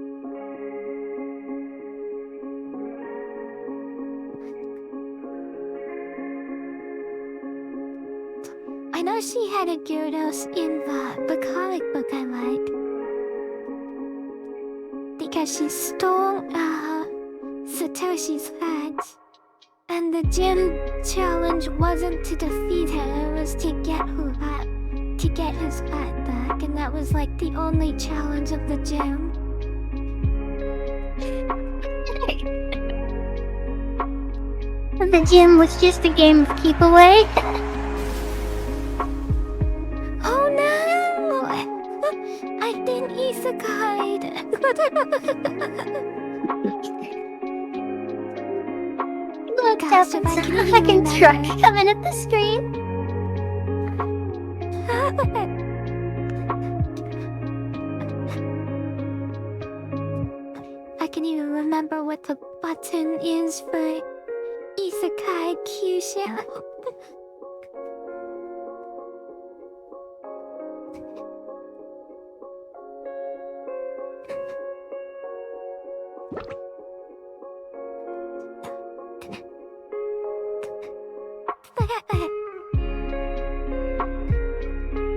I know she had a Gyarados in the comic book I liked. Because she stole Satoshi's hat. And the gym challenge wasn't to defeat her, it was to get her hat. To get his hat back, and that was like the only challenge of the gym. The gym was just a game of keep away. Oh no! I've been isekai'd. Look up, it's a fucking truck coming at the screen. I can even remember what the button is for Isekai Kyushu.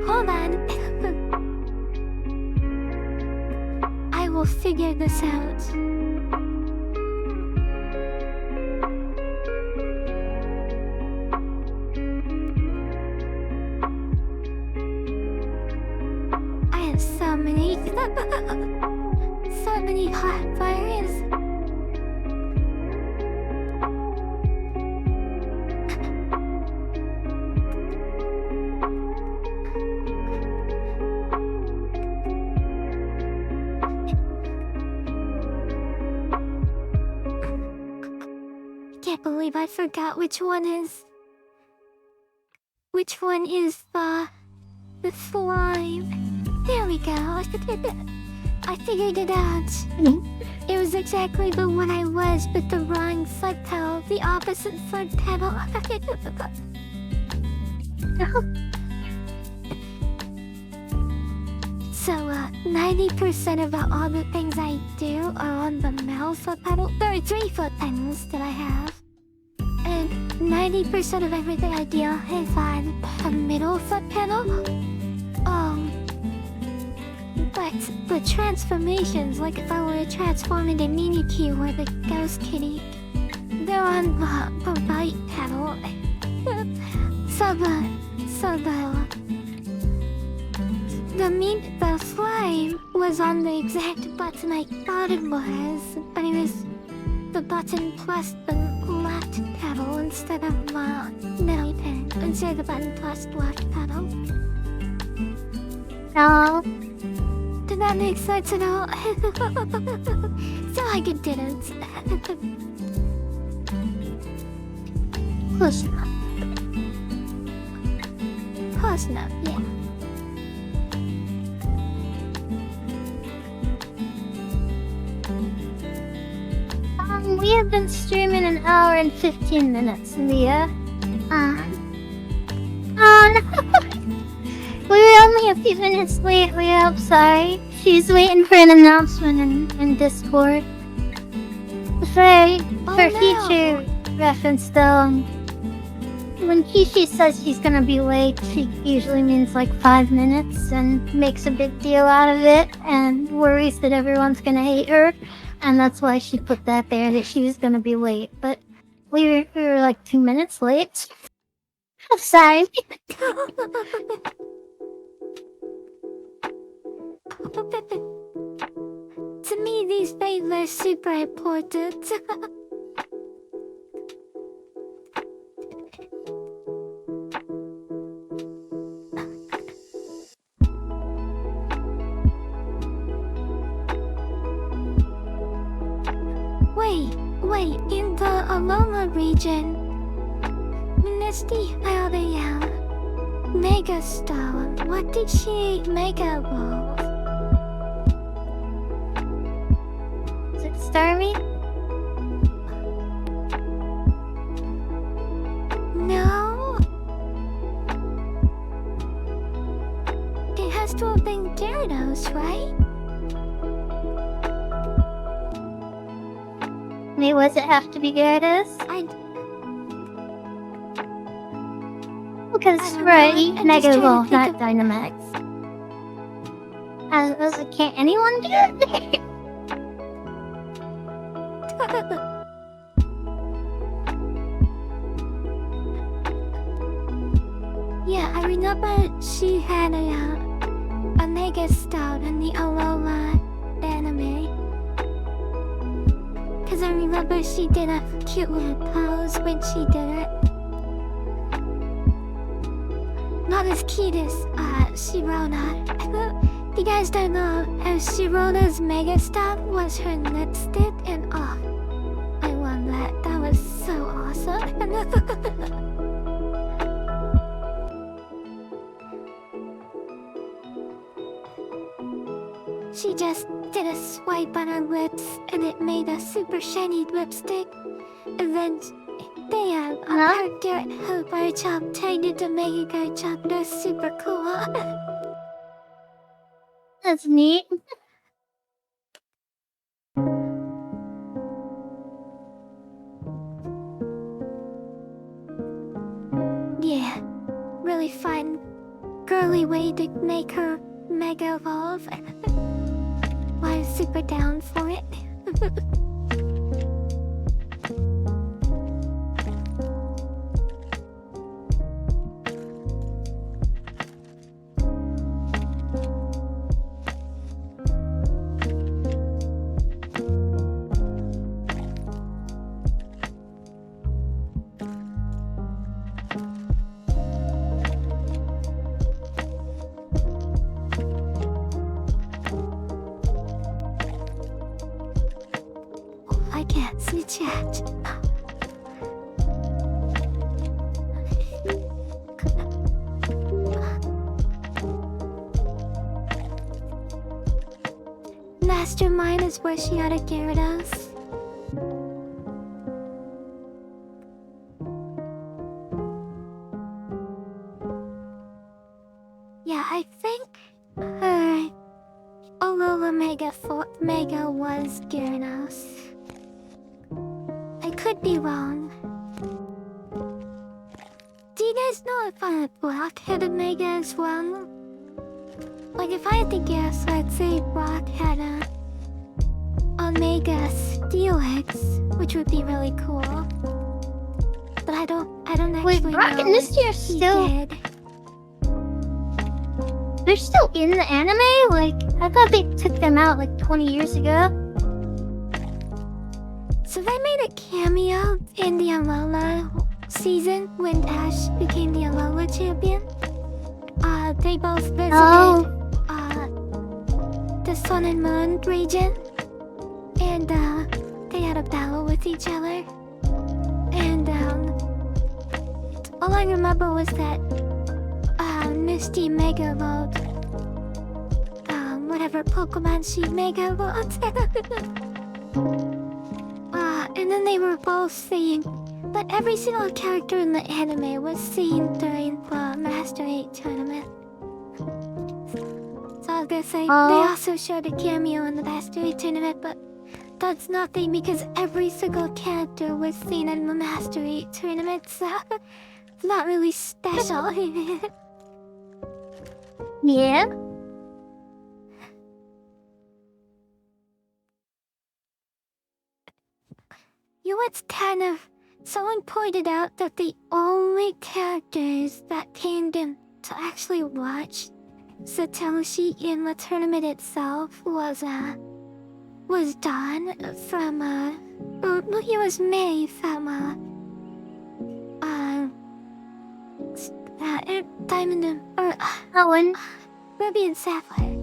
Hold on. I will figure this out. I have so many hot fires. Can't believe I forgot which one is the slime. There we go. I figured it out. It was exactly the one I was, but the wrong side pedal, the opposite side pedal. So, 90% of all the things I do are on the middle foot pedal. There are 3 foot pedals that I have. And 90% of everything I do is on a middle foot pedal. But the transformations, like if I were to transform into Minikyu or the Ghost Kitty, they're on the right pedal. The flame was on the exact button I thought it was, but it was the button plus the left pedal instead of the the button plus the left pedal. No. Did that make sense at all? Feel like it didn't. Close enough. Close enough, yeah. We have been streaming an hour and 15 minutes, Leah. Oh no! We were only a few minutes late, Leah. I'm sorry. She's waiting for an announcement in Discord. Sorry, for future reference though. When Kishi says she's gonna be late, she usually means like 5 minutes and makes a big deal out of it and worries that everyone's gonna hate her. And that's why she put that there, that she was gonna be late. But we were like 2 minutes late. I'm sorry. To me, these things are super important. Wait, in the Aloma region, Misty held a Mega Stone. What did she Mega Evolve? Is it Starmie? No. It has to have been Gyarados, right? Wait, does it have to be Gyarados? Because, right, Mega Evolve, not Dynamax. I was like, can't anyone do it? Yeah, I remember she had a Mega Stout in the Alola anime. Cause I remember she did a cute little pose when she did it. Not as cute as Sharona. You guys don't know, Sharona's Mega Stout was her lipstick, and I love that. That was so awesome. She just did a swipe on her lips and it made a super shiny lipstick. And then they her Garchomp turned into Mega Garchomp. That's super cool. That's neat. Yeah, really fun, girly way to make her Mega Evolve. I'm super down for it. I can't see chat. Mastermind is where she had a Gyarados. Yeah, I think her Mega was Gyarados. I could be wrong. Do you guys know if Brock had a Mega as well? Like, if I had to guess, I'd say Brock had a Omega Steelix, which would be really cool. But I don't actually Wait, Brock know and Misty are he still... did. They're still in the anime? Like, I thought they took them out like 20 years ago. So they made a cameo in the Alola season when Ash became the Alola champion. They both visited the Sun and Moon region, and they had a battle with each other. And all I remember was that Misty Mega Evolved whatever Pokemon she Mega Evolved. And then they were both seen, but every single character in the anime was seen during the Master 8 tournament. So I was gonna say, they also showed a cameo in the Master 8 tournament, but that's nothing because every single character was seen in the Master 8 tournament, so it's not really special. Yeah? You know what's kind of... Someone pointed out that the only characters that came to actually watch Satoshi in the tournament itself was Dawn from, well, he was May from, Diamond and... Owen. Ruby and Sapphire.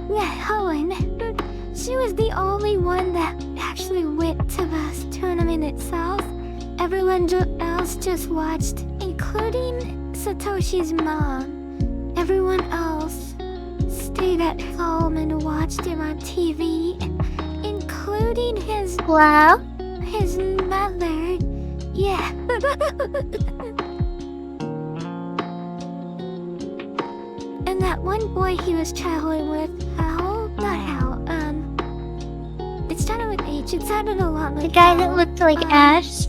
Yeah, Owen. She was the only one that actually went to the tournament itself. Everyone else just watched, including Satoshi's mom. Everyone else stayed at home and watched him on TV, including his Wow. his mother. Yeah. And that one boy he was traveling with, it started with H. It sounded a lot like The guy that looked like Ash.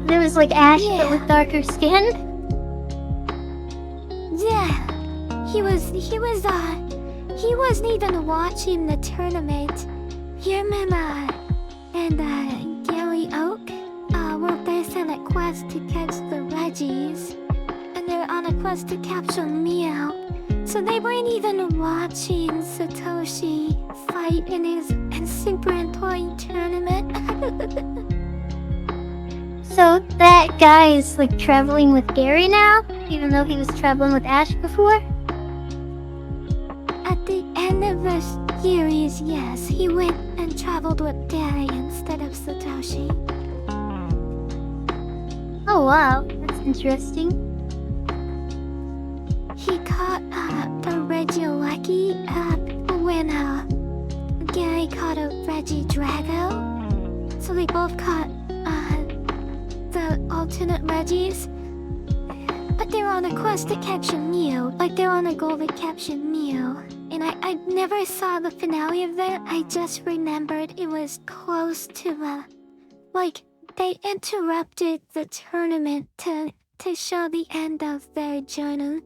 There was like Ash, Yeah. but with darker skin. Yeah, he wasn't even watching the tournament. Him and Gary Oak were both on a quest to catch the Reggies, and they're on a quest to capture Meow. So they weren't even watching Satoshi fight in his super important tournament. So that guy is like traveling with Gary now, even though he was traveling with Ash before? At the end of the series, yes, he went and traveled with Gary instead of Satoshi. Oh wow, that's interesting. He caught the Regieleki when Gary caught a Regidrago. So they both caught the alternate Reggies. But they're on a quest to capture Mew. Like they're on a goal to capture Mew. And I never saw the finale of that. I just remembered it was close to like they interrupted the tournament to show the end of their journey.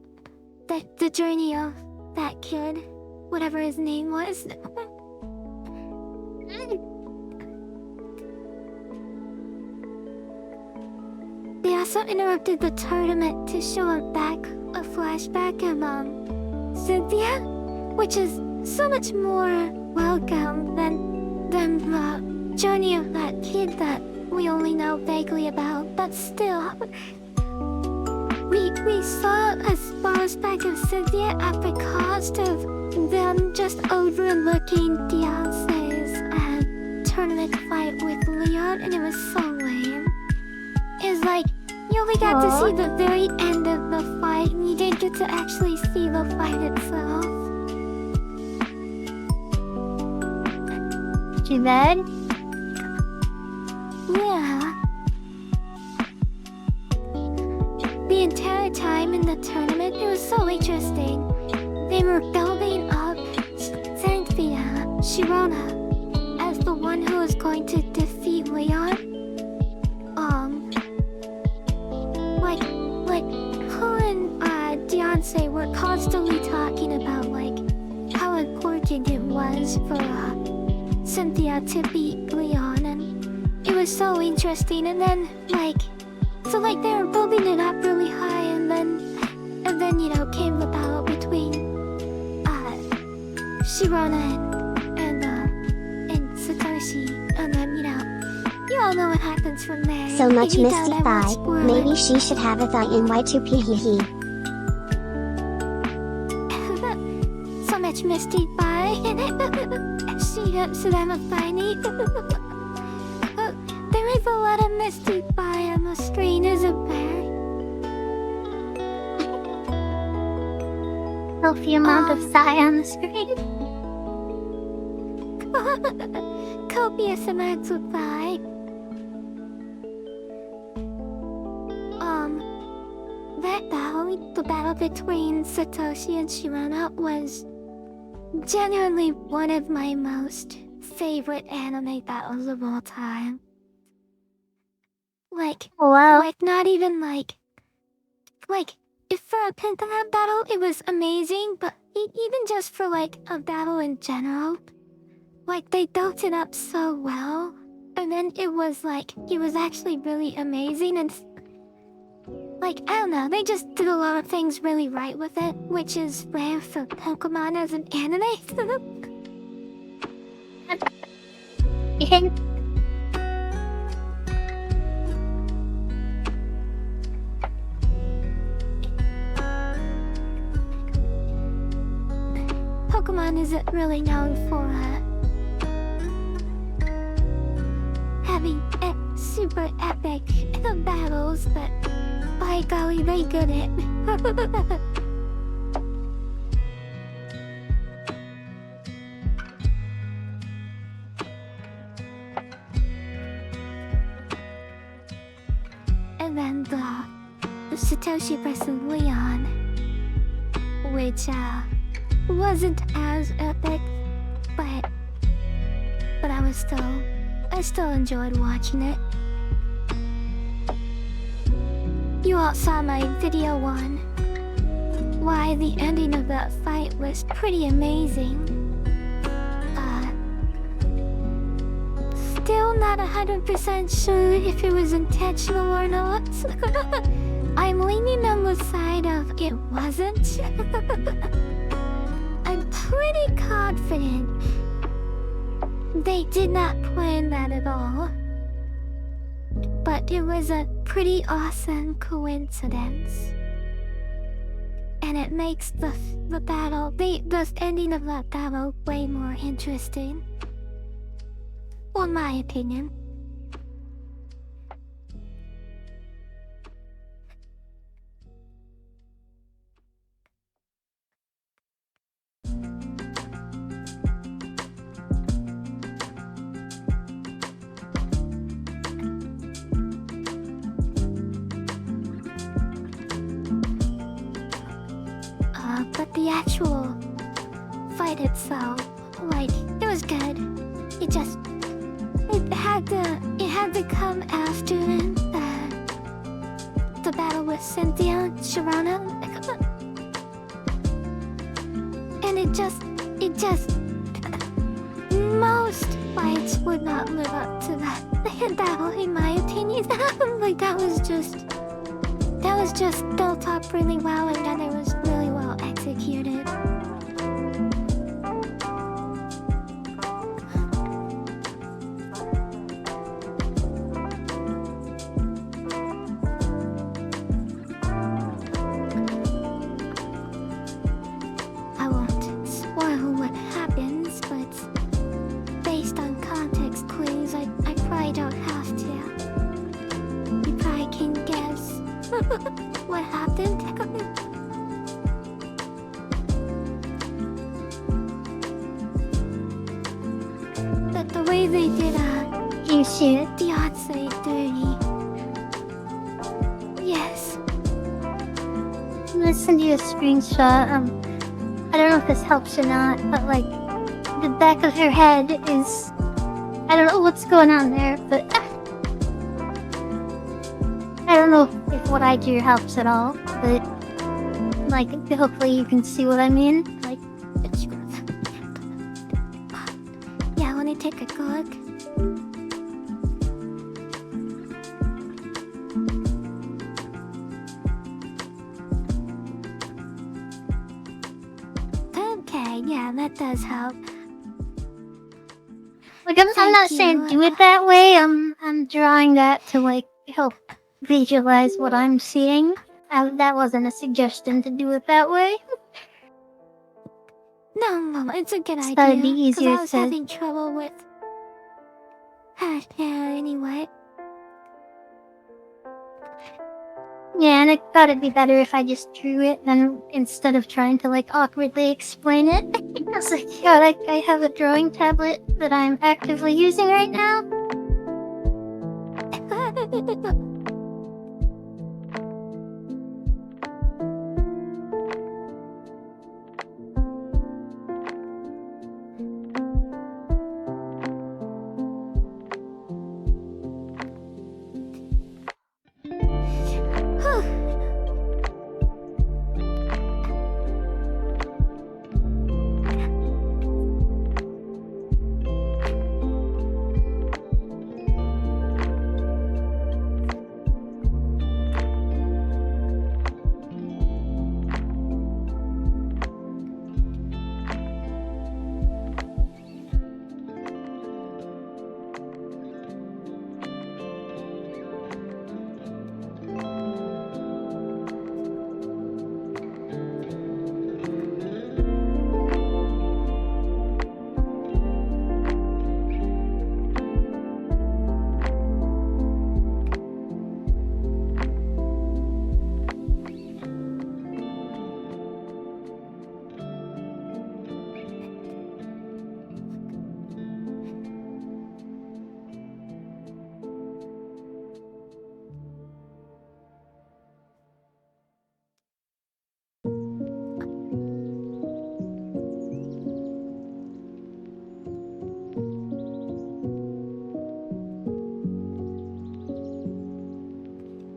The journey of that kid, whatever his name was. They also interrupted the tournament to show back a flashback of Cynthia, which is so much more welcome than the journey of that kid that we only know vaguely about, but still. We saw a flashback of Cynthia at the cost of them just overlooking Beyonce's tournament fight with Leon, and it was so lame. It was like, you only got to see the very end of the fight, and you didn't get to actually see the fight itself. Too bad. Yeah. The entire time in the tournament, it was so interesting. They were building up Sharona as the one who was going to defeat Leon. Like her and Beyonce were constantly talking about like how important it was for Cynthia to beat Leon, and it was so interesting. And then like they were building it up really high, and then you know came the battle between Sharona and Satoshi, and then you all know what happens from there. So much If you Misty don't, I won't Thigh. spoil Maybe it. she should have a thigh in Y2P hee. So much Misty Thigh. She should have a tiny. There is a lot of Misty Thigh on the screen, isn't there? Healthy amount of sigh on the screen. Copious amounts of thigh. That battle, the battle between Satoshi and Sharona, was genuinely one of my most favorite anime battles of all time. Wow. Like not even like if for a pentagon battle it was amazing, but even just for like a battle in general, like they built it up so well, and then it was actually really amazing, and like I don't know, they just did a lot of things really right with it, which is rare for Pokemon as an anime. Pokemon isn't really known for having super epic battles, but by golly, they good at. And then the Satoshi versus Leon, which wasn't as epic, but I still enjoyed watching it. You all saw my video on why the ending of that fight was pretty amazing. Still not 100% sure if it was intentional or not. I'm leaning on the side of it wasn't. I'm pretty confident they did not plan that at all. But it was a pretty awesome coincidence. And it makes the battle, the ending of that battle way more interesting. Well, in my opinion. But the actual fight itself, like, it was good. It had to come after the battle with Cynthia and Sharona. And it just most fights would not live up to that battle, in my opinion. Like that was just built up really well, and then it was really well executed. I won't spoil what happens, but based on context clues, I probably don't have to. You probably can guess what happened. But the way they did Kyushu. Beyonce dirty. Yes. I'm gonna send you a screenshot. I don't know if this helps or not, but like the back of her head is... I don't know what's going on there, but... I don't know if what I do helps at all, but... Like, hopefully you can see what I mean. Like... Yeah, let me take a look. Okay, yeah, that does help. Like, I'm not saying do it that way. I'm drawing that to, like, help visualize what I'm seeing. That wasn't a suggestion to do it that way. No, it's a good idea. That'd be Because I easier was said. having trouble with... Yeah, anyway. Yeah, and I thought it'd be better if I just drew it than instead of trying to, like, awkwardly explain it. I was like, God, I have a drawing tablet that I'm actively using right now.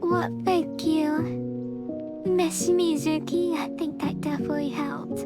Well, thank you, Miss Mizuki. I think that definitely helped.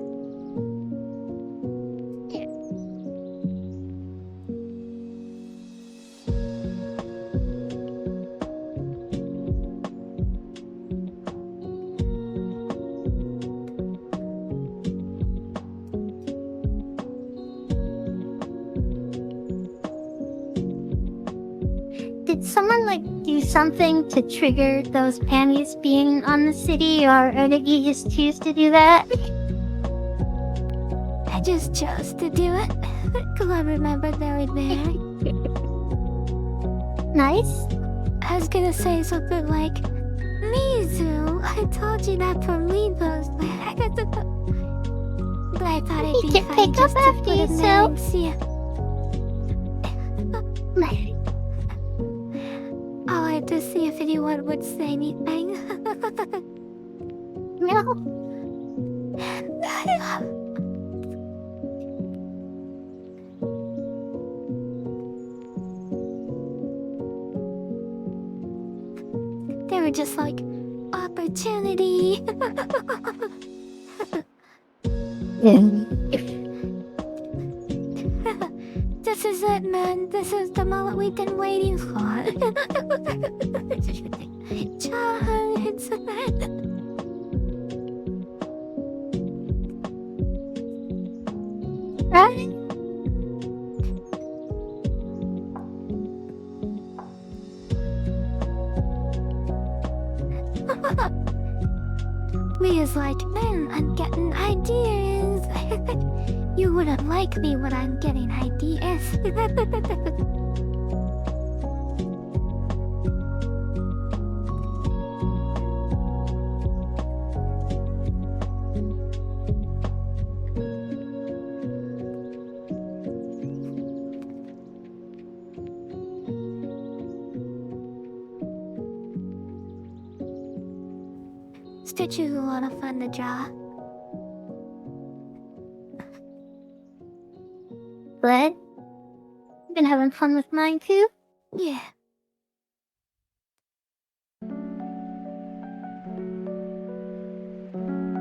Did someone, like, do something to trigger those panties being on the city, or did you just choose to do that? I just chose to do it. Because I remember they were there. Nice. I was gonna say something like, Mizu, I told you not to leave those there. But I thought it'd You be can fun pick just up to after put them there yourself. and see it. I wanted to see if anyone would say anything. No. They were just like, opportunity. This is it, man. This is the moment we've been waiting for. John, it's a man. Right? Leah's like, man, I'm getting ideas. You wouldn't like me when I'm getting ideas. Stitch is a lot of fun to draw. glad. You've been having fun with mine too? Yeah.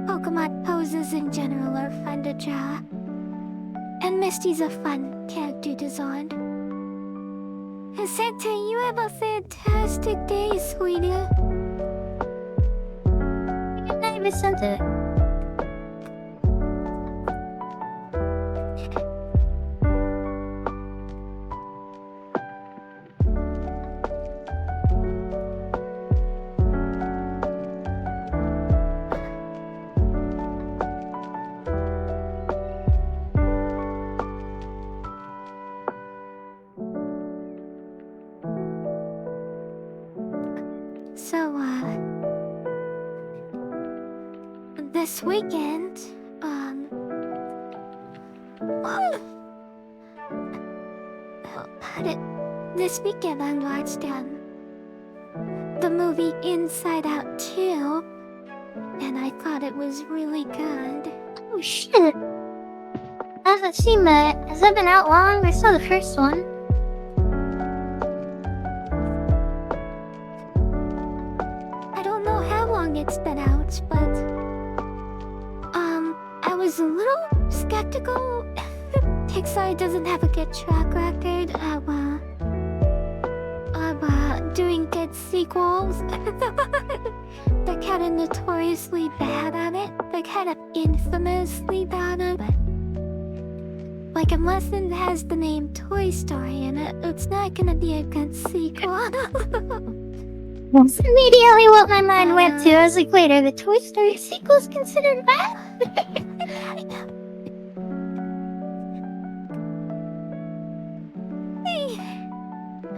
Pokemon poses in general are fun to draw. And Misty's a fun character design. Santa, you have a fantastic day, sweetie. Good night, Miss Santa. So, this weekend, this weekend I watched, the movie Inside Out 2, and I thought it was really good. Oh shit. I haven't seen that. Has that been out long? I saw the first one. I don't know how long it's been out, but, I was a little skeptical. Pixar doesn't have a good track record of doing good sequels. They're kind of notoriously bad at it. They're kind of infamously bad at it. Like, unless it has the name Toy Story in it, it's not gonna be a good sequel. That's immediately what my mind went to. I was like, wait, are the Toy Story sequels considered bad?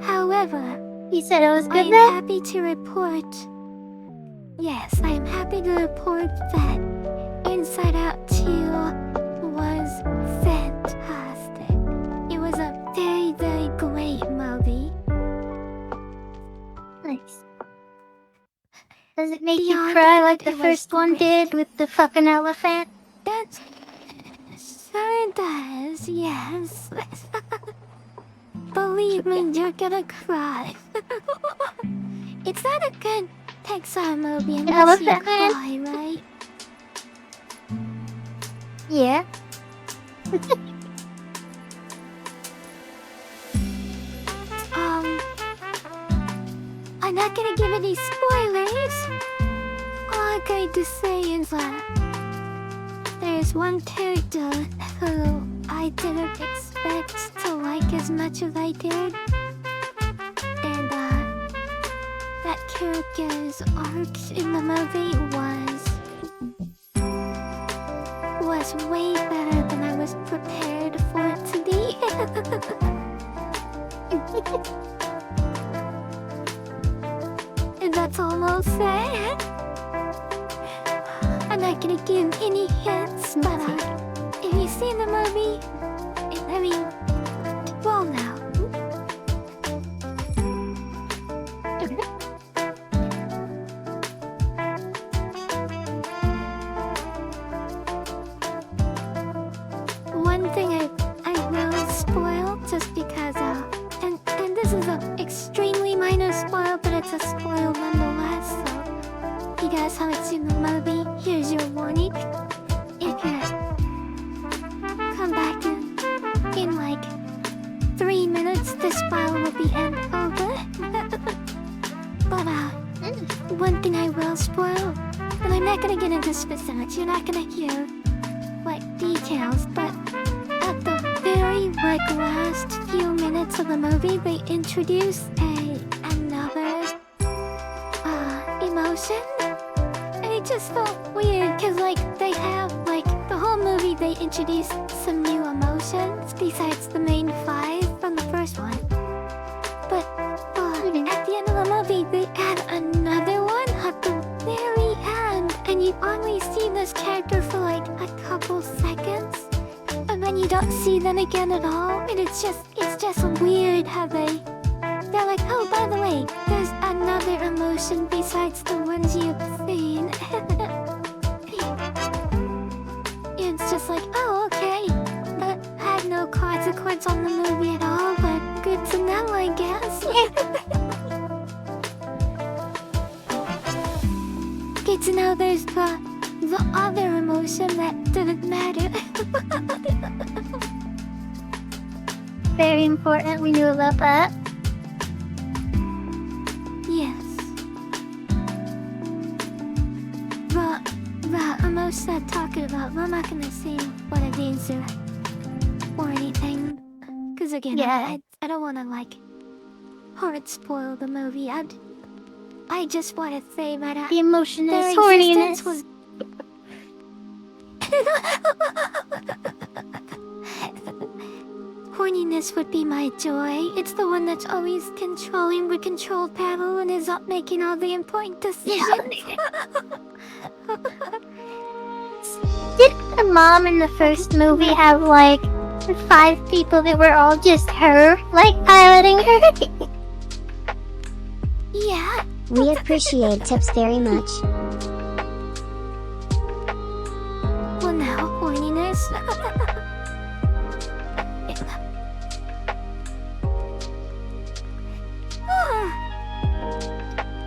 However, You said it was I good am though? happy to report... Yes, I am happy to report that Inside Out 2 was fantastic. It was a very, very great movie. Nice. Does it make Beyond you cry like the it was first one great. did with the fucking elephant? That sure does, yes. Believe me, you're gonna cry. It's not a good Pixar movie unless you Elephant Man? cry, right? Yeah. I'm not gonna give any spoilers. All I'm going to say is that there's one character who I didn't expect to like as much as I did. And that character's arc in the movie was way better than I was prepared for it to be. And that's all I'll say. I'm not gonna give any hints, but if you've seen the movie, I mean, well now. One thing I will spoil just because, and this is an extremely minor spoil, but it's a spoil nonetheless, so if you guys haven't seen the movie, here's your warning. If you come back in like 3 minutes, the spoil will be end over. But one thing I will spoil, and I'm not gonna get into specifics, you're not gonna hear like details, but at the very last few minutes of the movie, they introduce another emotion, and it just felt weird because they have the whole movie they introduced some new emotions besides the main 5 from the first one, but at the end of the movie they add another one at the very end, and you only see this character for a couple seconds, and then you don't see them again at all, and it's just weird how they're like, oh, by the way, there's another emotion besides the ones you've seen. It's just like, oh, okay, that had no consequence on the movie at all, but good to know, I guess. Good to know there's the other emotion that didn't matter. Very important, we knew about that. Yes. The emotion I'm talking about, I'm not gonna say what it is or anything. Cause again, Yeah. I don't wanna like hard spoil the movie. I just wanna say that The emotion their is horniness. existence was horniness would be my joy. It's the one that's always controlling the control panel and is up making all the important decisions. Did the mom in the first movie have like 5 people that were all just her, like piloting her? Yeah. We appreciate tips very much. Well, now horniness.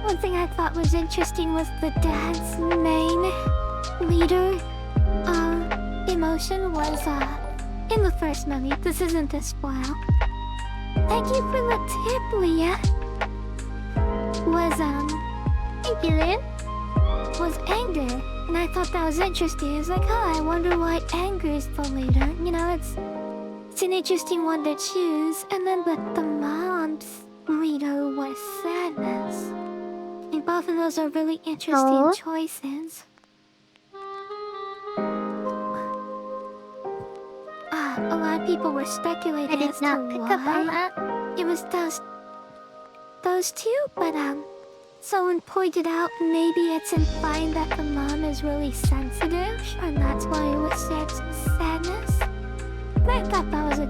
One thing I thought was interesting was the dad's main leader emotion was in the first movie. This isn't a spoil. Thank you for the tip, Leah. Was Thank you, Lynn. was anger, and I thought that was interesting. It's like, oh, I wonder why anger is the leader. You know, it's an interesting one to choose. And then, but the mom's leader was sadness. And both of those are really interesting Oh. choices. A lot of people were I speculating did as not to pick why up on that. it was those two, but someone pointed out maybe it's implying that the mom is really sensitive, and that's why it was sadness. I thought that was a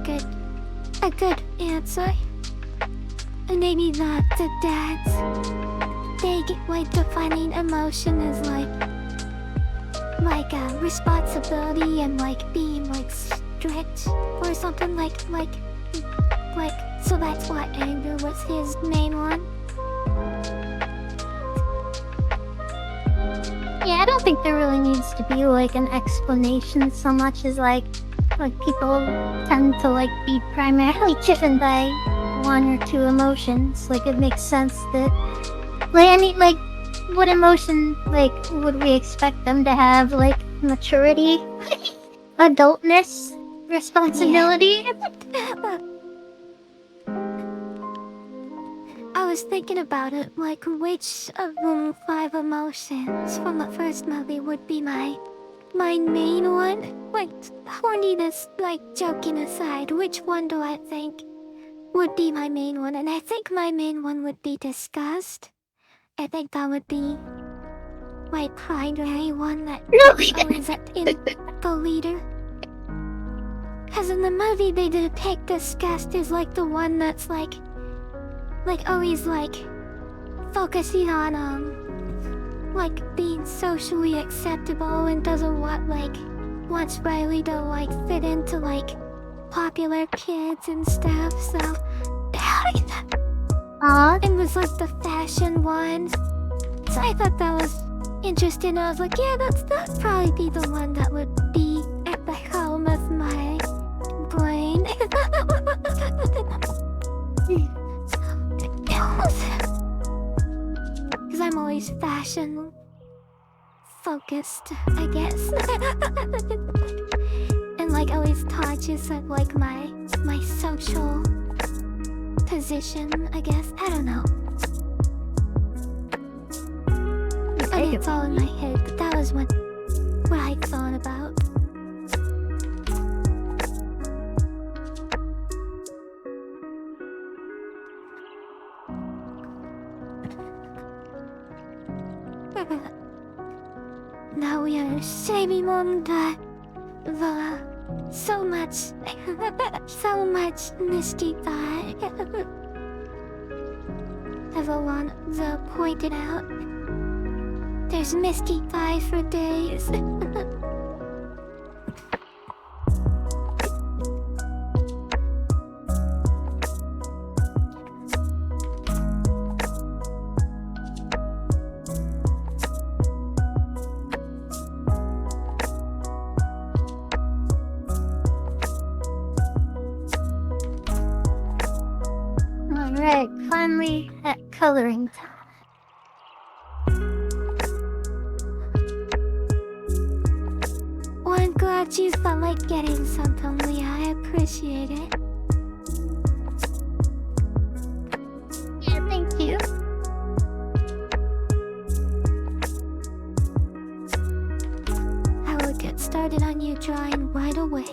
good answer. And maybe the dad's big like defining emotion is like responsibility and like being like strict or something like so that's why anger was his main one. Yeah, I don't think there really needs to be like an explanation so much as like people tend to like be primarily driven by 1 or 2 emotions. Like it makes sense that like what emotion like would we expect them to have? Like maturity, adultness, responsibility. I was thinking about it, like which of the 5 emotions from the first movie would be my main one? Like, horniness, like, joking aside, which one do I think would be my main one? And I think my main one would be disgust. I think that would be my primary one that always in the leader. Because in the movie they depict disgust as like the one that's like always like focusing on like being socially acceptable and doesn't wants Riley to like fit into like popular kids and stuff, so and was like the fashion one. So I thought that was interesting. I was like, yeah, that'd probably be the one that would be at the helm of my brain. Because I'm always fashion focused, I guess. And like always conscious of like my social position, I guess. I don't know. And it's all in my head, but that was what I thought about. Now we are saving on the so much misty thigh. As Alonzo pointed out, there's misty thigh for days. me at coloring time. Well, I'm glad you felt like getting something, Leah. I appreciate it. Yeah, thank you. I will get started on your drawing right away.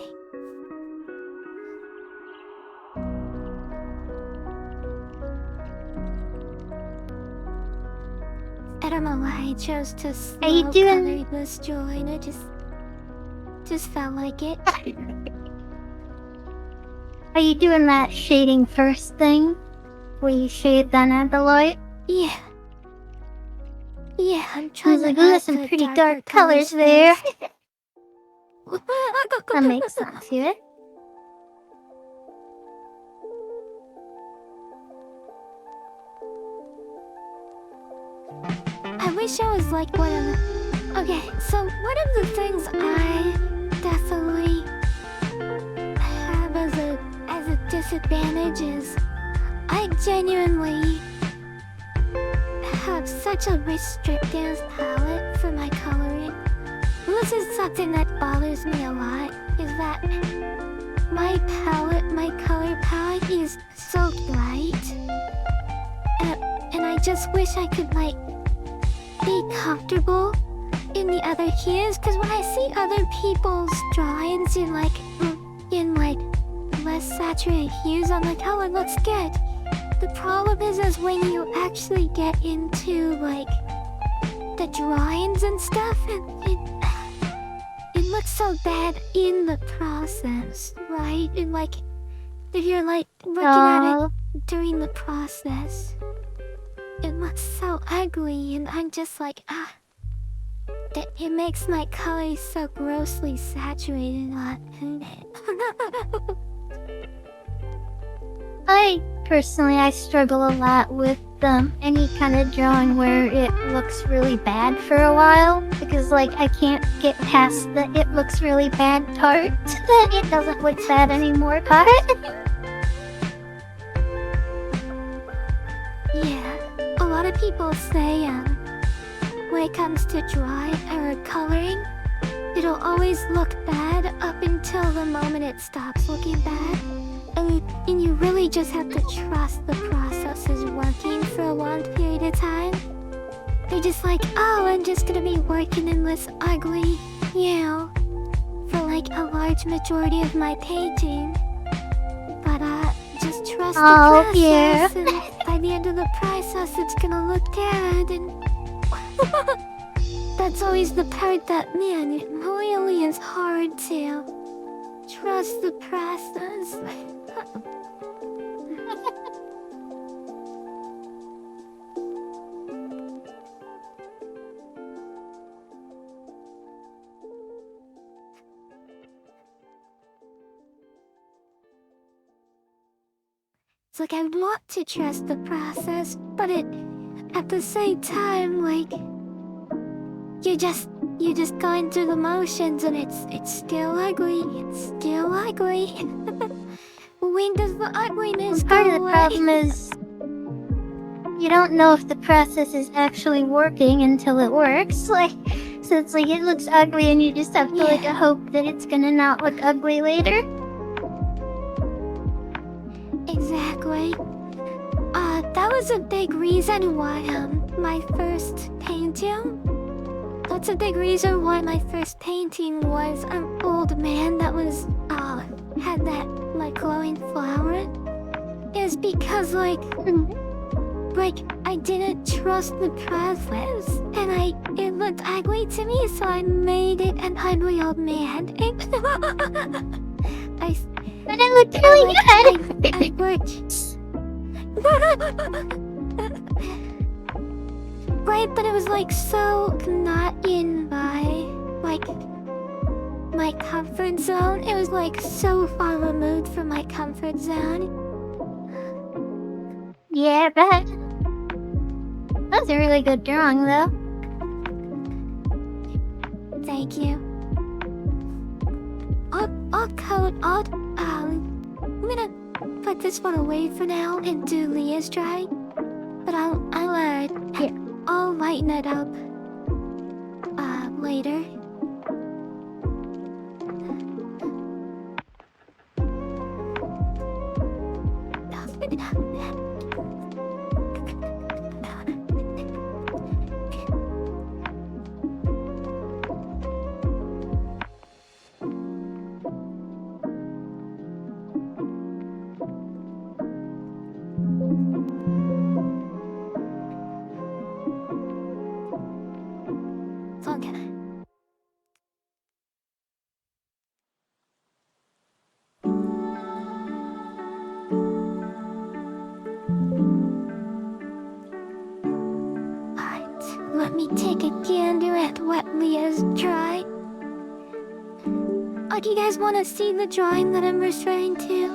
I don't know why I chose to Are you slow doing- color this drawing. I just felt like it. Are you doing that shading first thing? Where you shade then add the light? Yeah. Yeah, I'm I trying was to like, add ooh, that's some the pretty darker dark colors colors there. first. That makes sense here. I wish I was like one of the... Okay, so one of the things I definitely have as a disadvantage is I genuinely have such a restrictive palette for my coloring. This is something that bothers me a lot, is that my color palette is so bright. And I just wish I could, like, be comfortable in the other hues, because when I see other people's drawings in less saturated hues, I'm like, oh, it looks good. The problem is when you actually get into, like, the drawings and stuff, it looks so bad in the process, right? And, like, if you're, like, looking at it during the process, it looks so ugly, and I'm just like, it makes my colors so grossly saturated. I struggle a lot with any kind of drawing where it looks really bad for a while, because like I can't get past the it looks really bad part. It doesn't look bad anymore part. Yeah, a lot of people say, when it comes to drawing or coloring, it'll always look bad up until the moment it stops looking bad. And you really just have to trust the process is working for a long period of time. You're just like, oh, I'm just gonna be working in this ugly, for like a large majority of my painting. But just trust the process, Yeah. and by the end of the process, it's gonna look good. And that's always the part that, man, it really is hard to trust the process. It's like I want to trust the process, but at the same time, like, you're just going through the motions, and it's still ugly. It's still ugly. When does the ugliness Part go of the away? problem is you don't know if the process is actually working until it works. Like, so it's like it looks ugly, and you just have to like hope that it's gonna not look ugly later. Exactly. That was a big reason why my first painting. That's a big reason why my first painting was an old man that was had that like glowing flower. Is because like I didn't trust the process, and it looked ugly to me, so I made it an ugly old man. But it looked really good. I worked. Right, but it was like so not in my comfort zone. It was like so far removed from my comfort zone. Yeah, but that was a really good drawing, though. Thank you. I'm gonna put this one away for now and do Leah's drawing. But I'll lighten it up later. It's okay. Alright, let me take a gander at what Leah's tried. Oh, do you guys want to see the drawing that I'm referring to?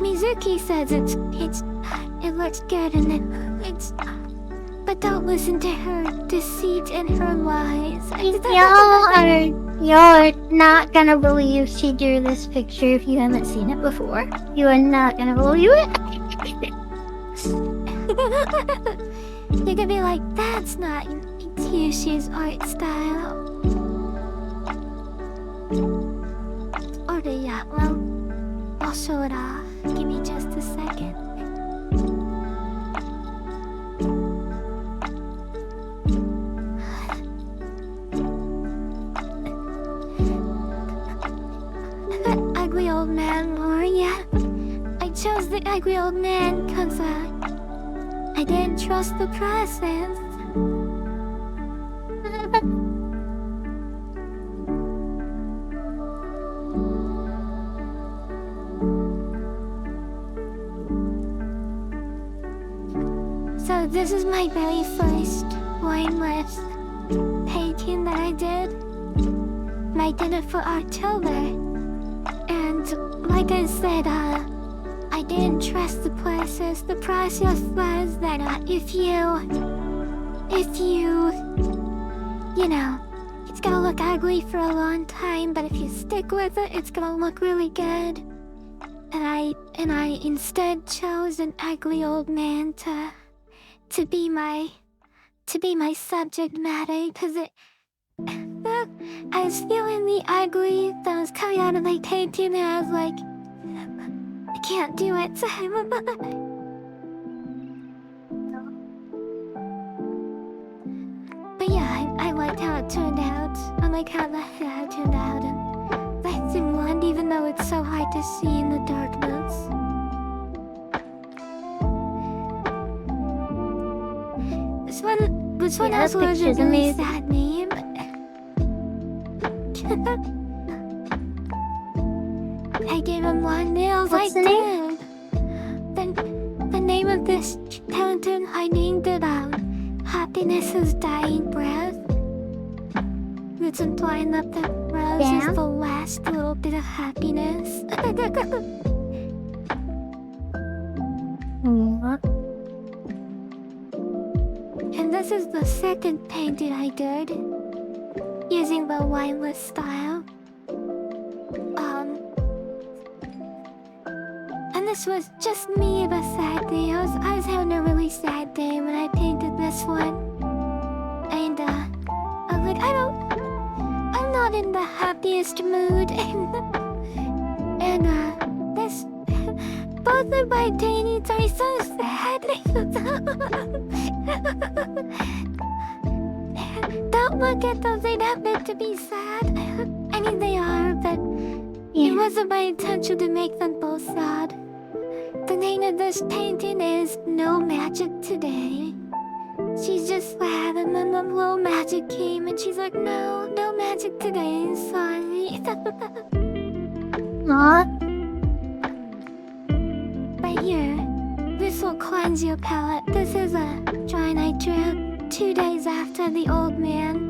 Mizuki says it looks good and it's... But don't listen to her deceit and her lies. Y'all are not gonna believe she drew this picture if you haven't seen it before. You are not gonna believe it. You could be like, that's not Kyushu's art style. Or yeah, well, I'll show it off. Give me just a second. Ugly old man lore, yeah. I chose the ugly old man cause I didn't trust the process. So this is my very first wineless painting that I did. And I did it for October. And like I said, I didn't trust the process. The process was that if you, you know, it's gonna look ugly for a long time, but if you stick with it, it's gonna look really good. And I instead chose an ugly old man to be my subject matter, because I was feeling the ugly that was coming out of my painting, and I was like, I can't do it. But yeah, I liked how it turned out. I like how the hair turned out, and that's in blonde, even though it's so hard to see in the darkness. This one also has a really sad name. I gave him long nails. What's I the name? did. The name of this fountain, I named it Happiness is Dying Breath. It's implying that the rose is the last little bit of happiness. And this is the second painting I did, using the wineless style. And this was just me of a sad day. I was having a really sad day when I painted this one. And I was like, I'm not in the happiest mood. And this, both of my paintings are so sad. Don't look at those, they're not meant to be sad. I mean, they are, but it wasn't my intention to make them both sad. The name of this painting is No Magic Today. She's just sad, and then the little magic came, and she's like, no magic today, sorry. Aw. But here, this will cleanse your palette. This is a drawing I drew 2 days after the old man.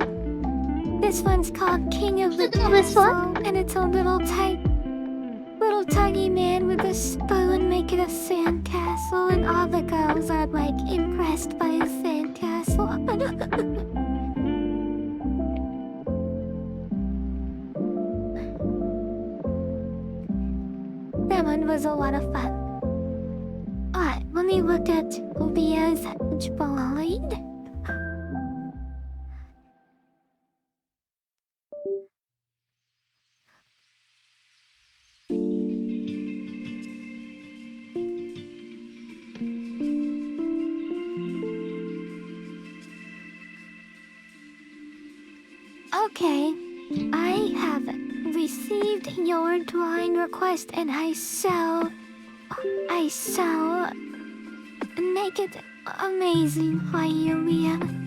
This one's called King of the Castle, and it's a little tiny man with a spoon making a sandcastle, and all the girls are like impressed by his sandcastle. That one was a lot of fun. Alright, let me look at Obia's drawing. Okay, I have received your drawing request and I shall make it amazing for you, Liam.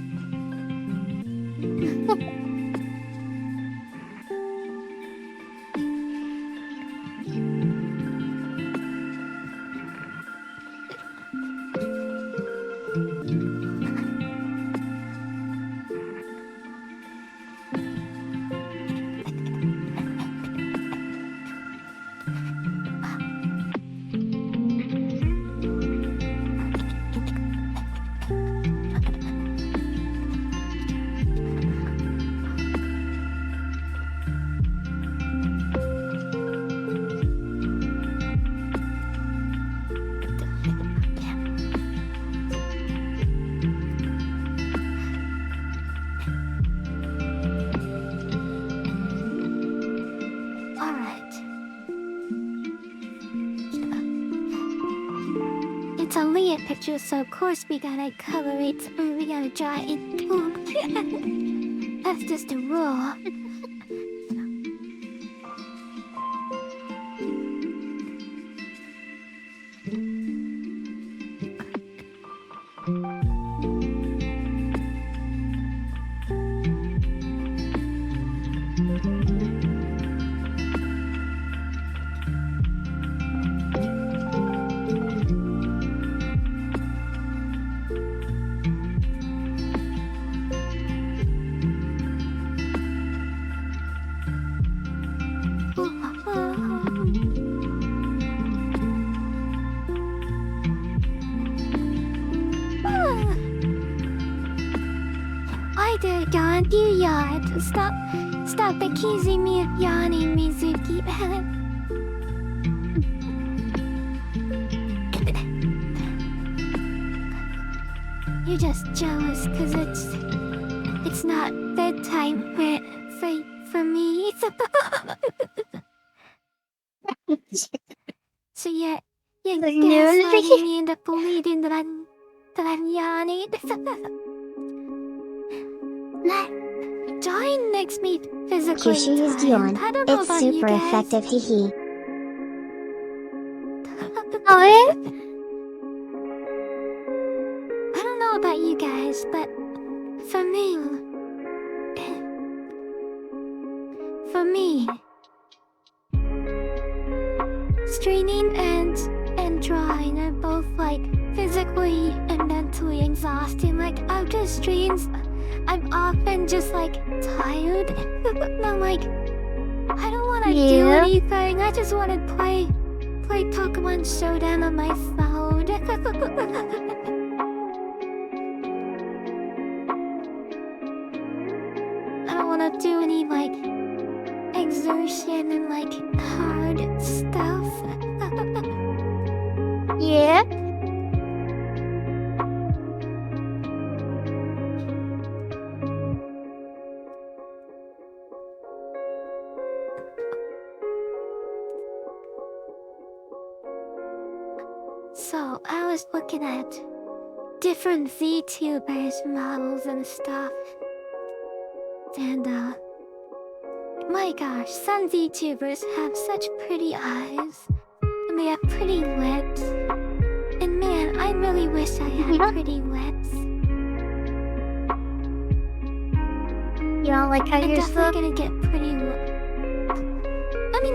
It's only a picture, so of course we gotta color it and we gotta draw it too. That's just a rule. Why did God do yawn? Stop accusing me of yawning, Mizuki. You're just jealous because it's not bedtime for me. So you're gaslighting me into believing that I'm yawning. Drawing makes me physically Kyushu is tired. yawn. I don't know It's about you super guys. effective, hee. Oh, yeah? I don't know about you guys, but for me, streaming and drawing are both like physically and mentally exhausting. Like after streams, I'm often just like tired. I'm like, I don't want to do anything. I just want to play Pokemon Showdown on my phone. I don't want to do any like exertion and like hard stuff. Yeah? So I was looking at different VTubers models and stuff. And my gosh, some VTubers have such pretty eyes. And they have pretty lips. And man, I really wish I had pretty lips. You don't like how I'm yours definitely look? gonna get pretty I mean,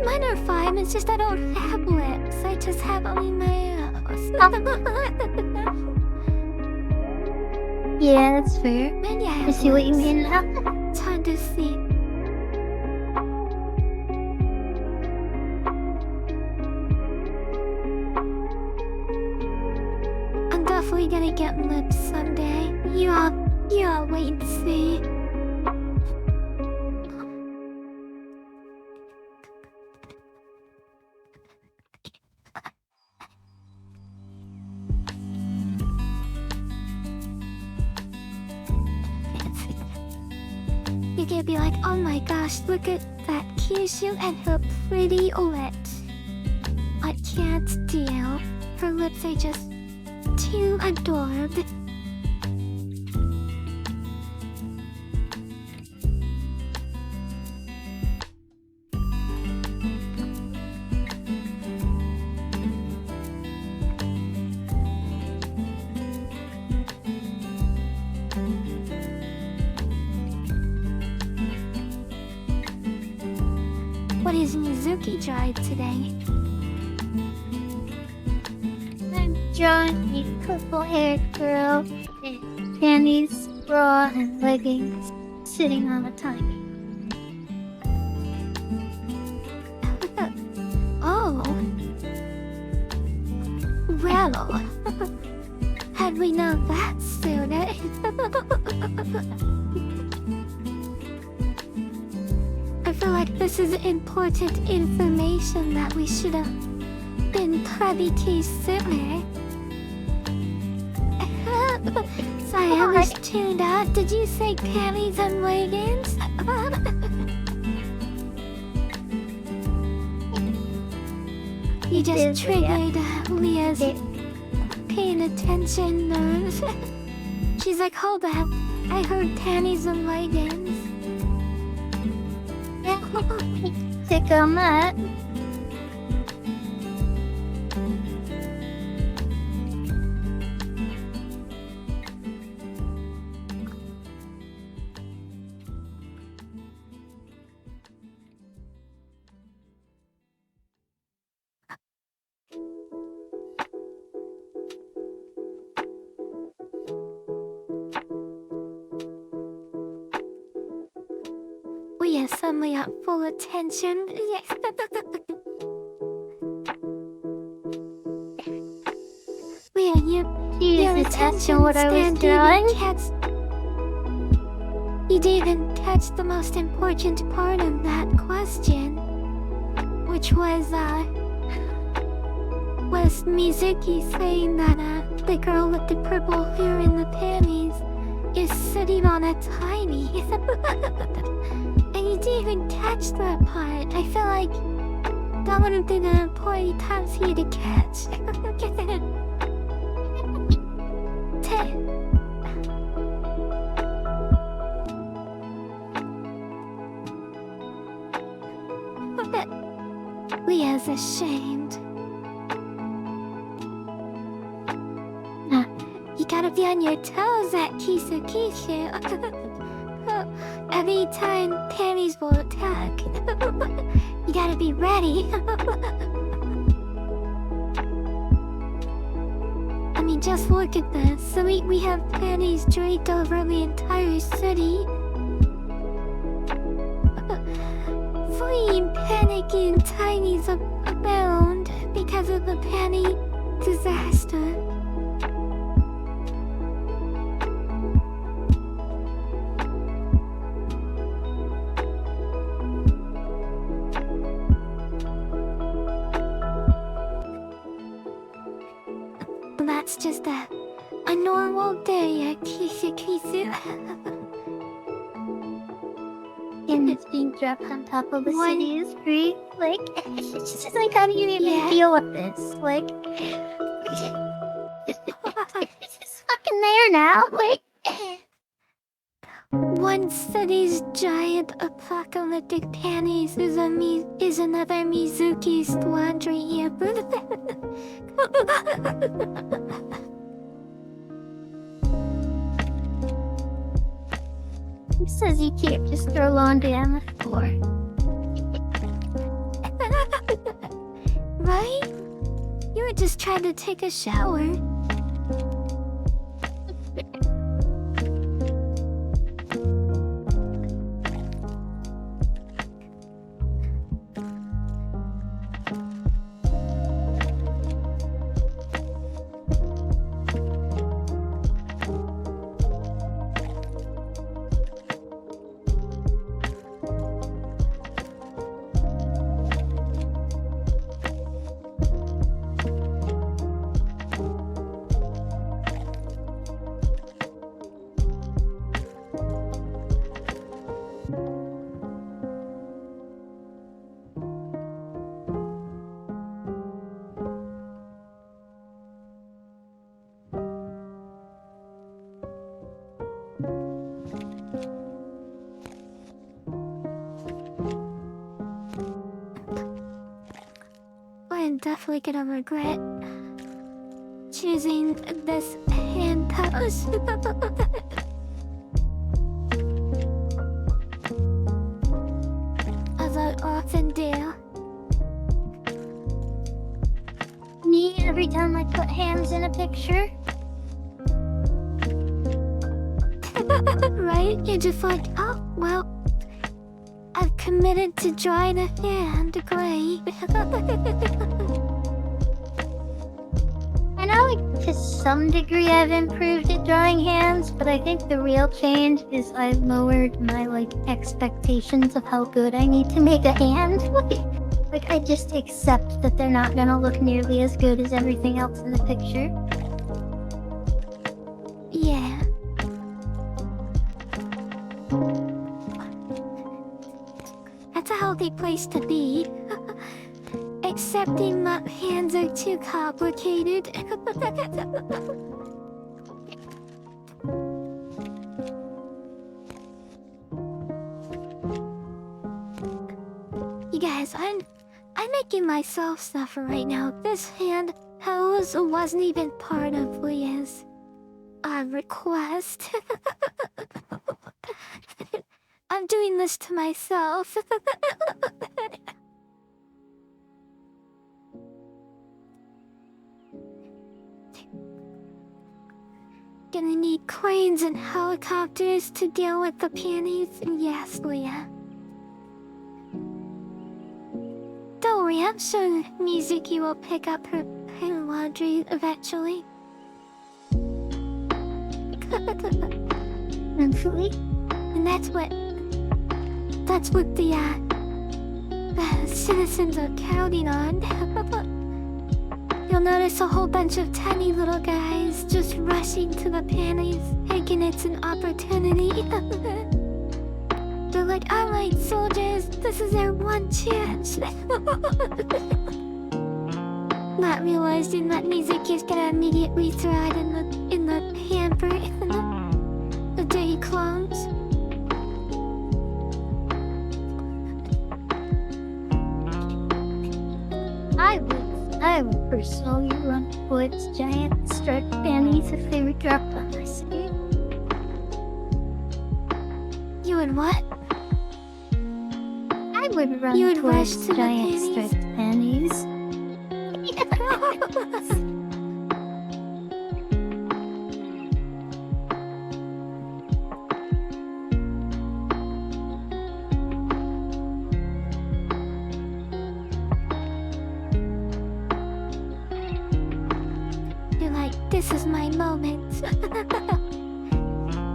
mine are fine, it's just I don't have lips. I just have only my Yeah, that's fair. Man, yeah, I see what you mean now. it's hard to see. I'm definitely gonna get lips someday. You all wait and see. you'd be like, oh my gosh, look at that Kyushu and her pretty duet. I can't deal. Her lips are just too adorable. What is Mizuki tried today? I'm drawing a purple-haired girl in panties, bra, and leggings, sitting on a tiny. Oh. Well, had we known that sooner. I feel like this is important information that we should have been privy to sooner. Sorry, I was tuned out. Did you say panties and leggings? You just triggered Leah's paying attention nerves. She's like, hold up, I heard panties and leggings. Take on that. We are suddenly at full attention. Yes. Leah, your Jesus, attention asking what I was span didn't drawing? catch. You didn't catch the most important part of that question, which was Mizuki saying that the girl with the purple hair in the panties is sitting on a tiny. And you didn't even catch that part. I feel like that would have been an important time for you to catch. Leah's ashamed. You gotta be on your toes at KissuKissu. Every time panties will attack. You gotta be ready. I mean, just look at this. So we have panties draped over the entire city. Fleeing, panicking tinies abound because of the panty disaster. That's just a normal day at KissuKissu. And it's being dropped on top of the city street. Like, it's just like, how do you even deal with this? Like, it's just fucking there now. Like, One city's giant apocalyptic panties is another Mizuki's laundry. who says you can't just throw laundry on the floor? Right? You were just trying to take a shower. definitely gonna regret choosing this hand pose. As I often do. Me, every time I put hands in a picture. Right? You're just like, oh, well, I've committed to drawing a hand, great. I know, like, to some degree I've improved at drawing hands, but I think the real change is I've lowered my, like, expectations of how good I need to make a hand. Like, I just accept that they're not gonna look nearly as good as everything else in the picture. Yeah. That's a healthy place to be. Accepting that hands are too complicated. You guys, I'm making myself suffer right now. This hand pose wasn't even part of Leah's request. I'm doing this to myself. Gonna need cranes and helicopters to deal with the panties. Yes, Leah. Don't worry, I'm sure Mizuki will pick up her laundry eventually. Eventually? And that's what the citizens are counting on. You'll notice a whole bunch of tiny little guys just rushing to the panties, thinking it's an opportunity. They're like, alright soldiers, this is our one chance. Not realizing that Mizuki's gonna immediately throw it in the hamper, the dirty clones. I would personally run towards giant striped panties if they were dropped on my skin. You would what? I would run You would rush towards to the giant panties? striped panties. You're like, this is my moment.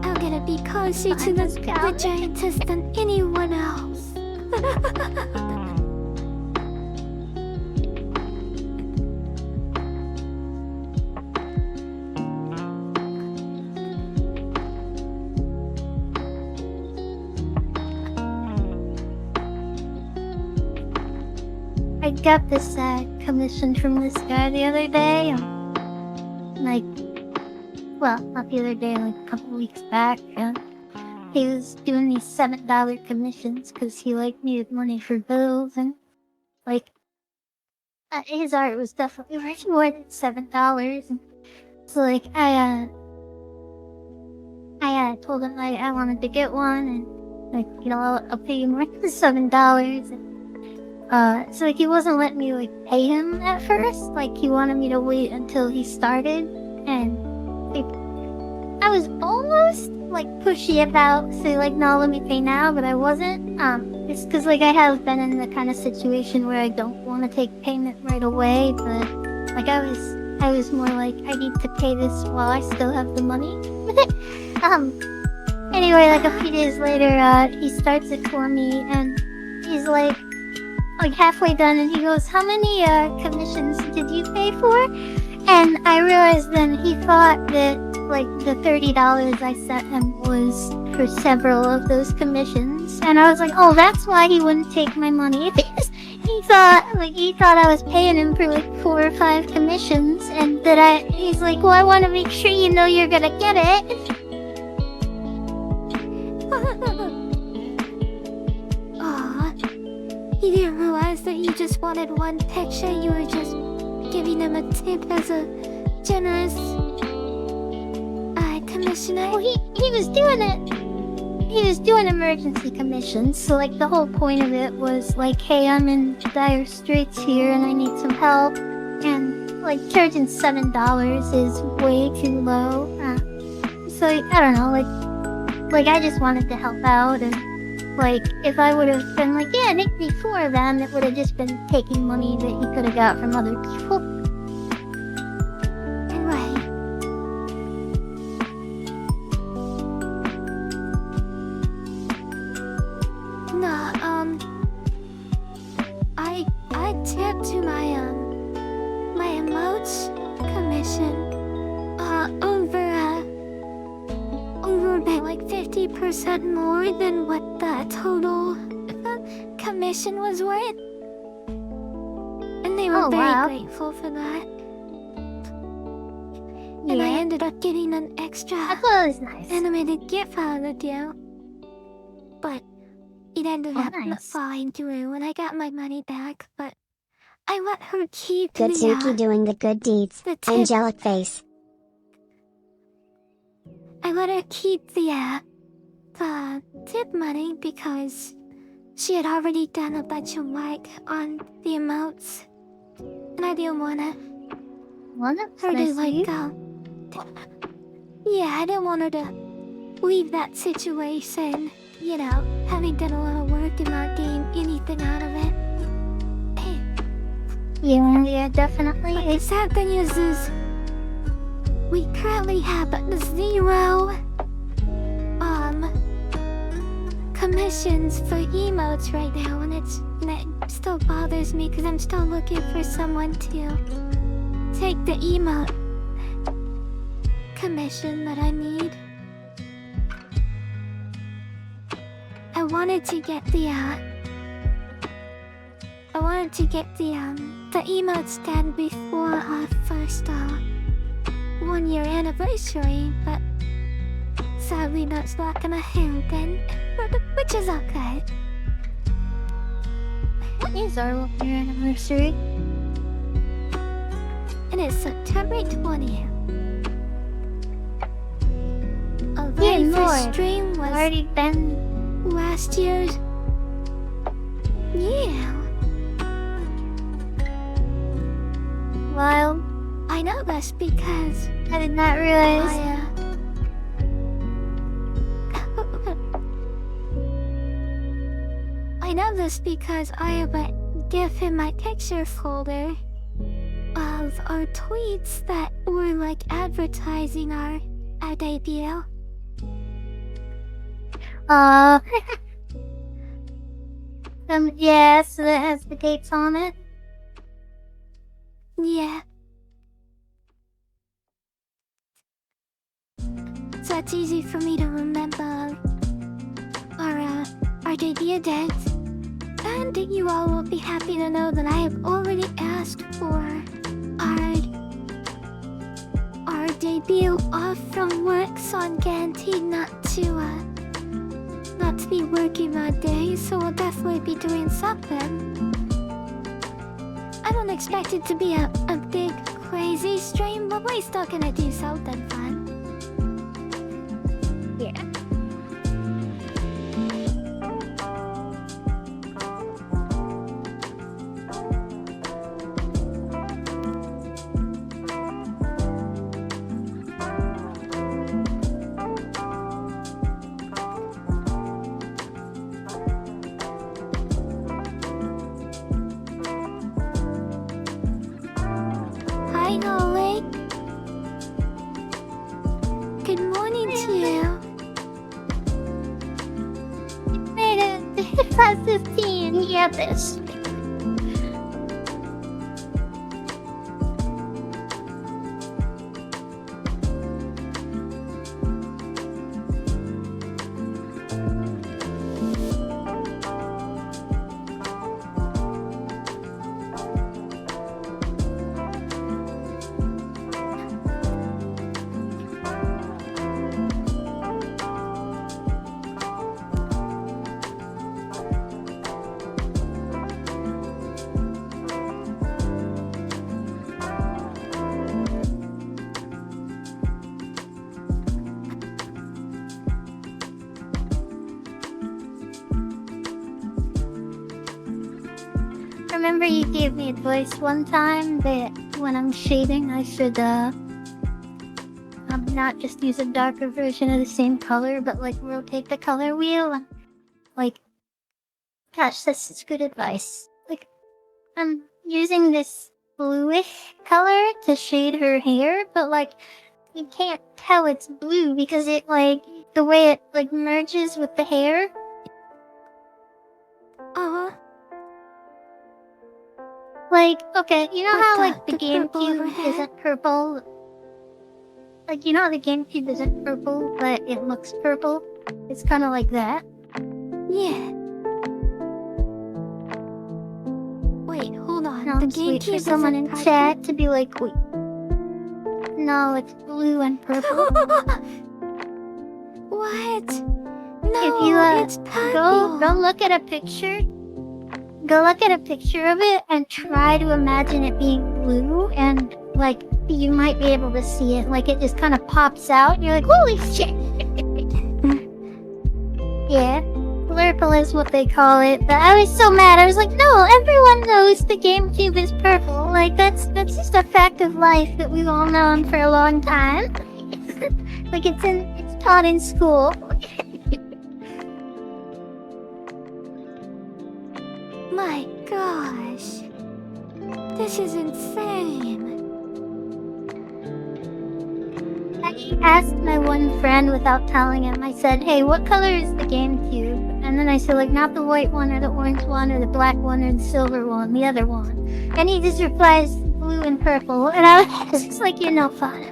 I'm gonna be closer to the giantess than anyone else. I got this commission from this guy the other day. Like, well, not the other day, like a couple weeks back. He was doing these $7 commissions because he like needed money for bills, and like his art was definitely worth more than $7. And so like I told him like I wanted to get one, and like, you know, I'll pay you more than $7. And so like he wasn't letting me like pay him at first. Like he wanted me to wait until he started, and like I was almost like pushy about say like no, let me pay now, but I wasn't. It's because like I have been in the kind of situation where I don't want to take payment right away, but like I was more like I need to pay this while I still have the money. Anyway, like a few days later, he starts it for me, and he's like halfway done, and he goes, how many commissions did you pay for? And I realized then he thought that like the $30 I sent him was for several of those commissions, and I was like, oh, that's why he wouldn't take my money. Because he thought I was paying him for like 4 or 5 commissions, and that he's like, well, I want to make sure you know you're gonna get it. Aw, he didn't realize was that you just wanted one picture, you were just giving him a tip as a generous commissioner? Well, he was doing it. He was doing emergency commissions, so like the whole point of it was like, hey, I'm in dire straits here and I need some help, and like charging $7 is way too low. So I don't know, like I just wanted to help out, and like if I would have been like, yeah, Nick before then, it would have just been taking money that he could have got from other people. I tipped to my emotes commission over about like 50% more than what the total commission was worth, and they were very grateful for that. And I ended up getting an extra nice animated GIF out of the deal, but it ended up not falling through, and I got my money back, but I let her keep Gutsuki doing the good deeds. Angelic face. I let her keep the tip money because she had already done a bunch of work on the emotes, and I didn't want her to I didn't want her to leave that situation, you know, having done a lot of work and not getting anything out of it. Yeah, definitely. But the sad thing is we currently have 0 commissions for emotes right now, and it still bothers me because I'm still looking for someone to take the emote commission that I need. I wanted to get the emotes done before our first 1-year anniversary, but sadly that's not gonna happen, which is okay. What is our 1-year anniversary? And it's September 20th. Our very first stream was already been last year's. Yeah. Well, I know this because I did not realize. I know this because I have a GIF in my picture folder of our tweets that were like advertising our debut. Yeah, so that has the dates on it. Yeah. So it's easy for me to remember our debut date. And you all will be happy to know that I have already asked for our debut off from work, so I'm guaranteed not to be working that day, so we'll definitely be doing something. I don't expect it to be a big, crazy stream, but we're still gonna do something fun. Yeah. Hi, Nolly. Good morning to you. Made it past 15. Yeah, this. remember you gave me advice one time that when I'm shading, I should not just use a darker version of the same color, but like rotate the color wheel. Like, gosh, that's such good advice. Like, I'm using this bluish color to shade her hair, but like, you can't tell it's blue because it like the way it like merges with the hair. Like, okay, you know What how the- like the the purple GameCube overhead? isn't purple? Like, you know how the GameCube isn't purple, but it looks purple? It's kind of like that. Yeah. Wait, hold on. Now The I'm just wait for GameCube someone isn't in purple? chat to be like, wait. No, it's blue and purple. What? If No, you it's purple. go look at a picture. Go look at a picture of it and try to imagine it being blue, and like you might be able to see it. Like it just kind of pops out, and you're like, holy shit! Yeah, blurple is what they call it. But I was so mad. I was like, no, everyone knows the GameCube is purple. Like that's just a fact of life that we've all known for a long time. Like it's taught in school. My gosh. This is insane. I asked my one friend without telling him. I said, hey, what color is the GameCube? And then I said, like, not the white one or the orange one or the black one or the silver one, the other one. And he just replies, blue and purple. And I was just like, you're no fun.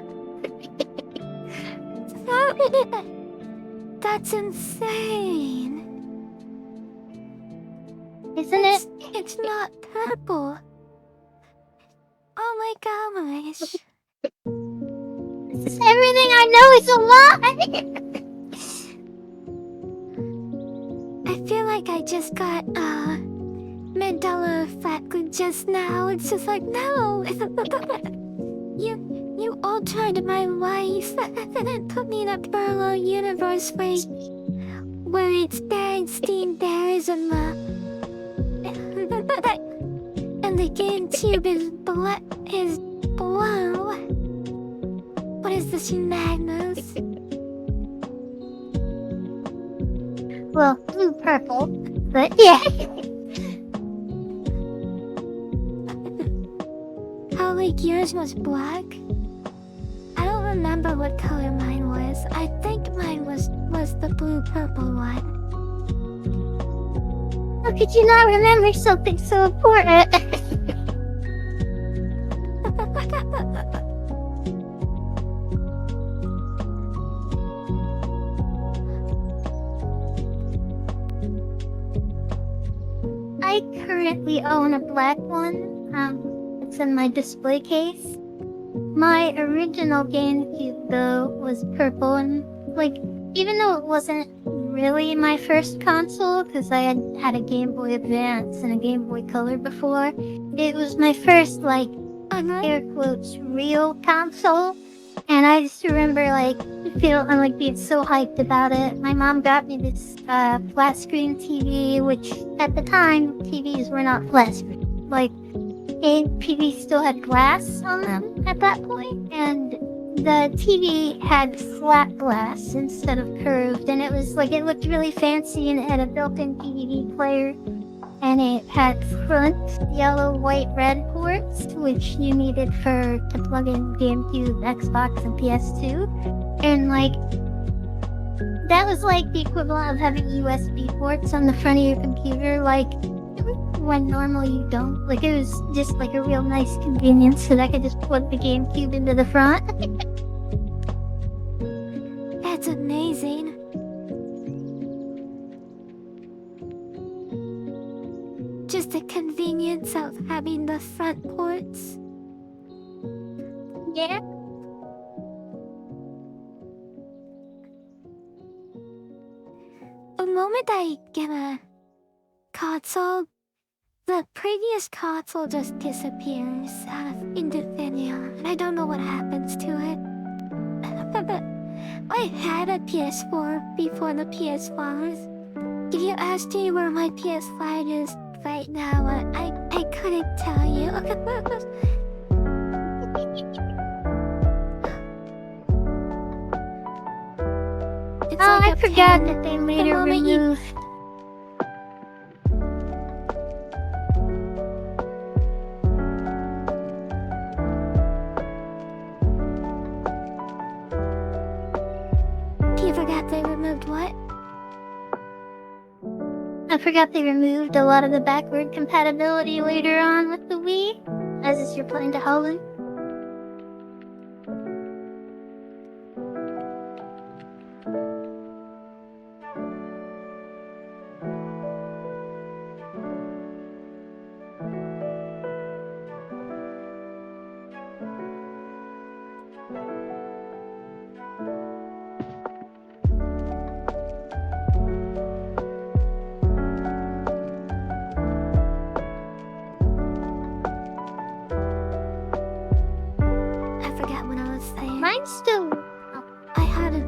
That's insane. Isn't it? It's not purple. Oh my gosh. Everything I know is a lie. I feel like I just got Mandela effect just now. It's just like no. You altered my life and put me in a parallel universe where it's Bernstein Bears and the GameCube is blue. What is this madness? Well, blue purple. But yeah. How like yours was black? I don't remember what color mine was. I think mine was the blue purple one. How could you not remember something so important? I currently own a black one. It's in my display case. My original GameCube, though, was purple, and like, even though it wasn't really my first console, because I had a Game Boy Advance and a Game Boy Color before, it was my first, like, air quotes, real console. And I just remember, like, being so hyped about it. My mom got me this flat screen TV, which at the time, TVs were not flat screen. Like, TVs still had glass on them at that point, and the TV had flat glass instead of curved, and it was like, it looked really fancy, and it had a built-in DVD player, and it had front yellow, white, red ports, which you needed to plug in GameCube, Xbox, and PS2, and like, that was like the equivalent of having USB ports on the front of your computer, like, when normally you don't. Like, it was just like a real nice convenience that I could just plug the GameCube into the front. That's amazing. Just the convenience of having the front ports. Yeah. The moment I get a console, the previous console just disappears out of into thin air, and I don't know what happens to it. I had a PS4 before the PS5. If you asked me where my PS5 is right now, I couldn't tell you. It's Oh, like I a forgot pen. that they The later moment you- removed. You forgot they removed what? I forgot they removed a lot of the backward compatibility later on with the Wii, as you're playing to Howlin'. I forgot what I was saying. Mine's still. I had a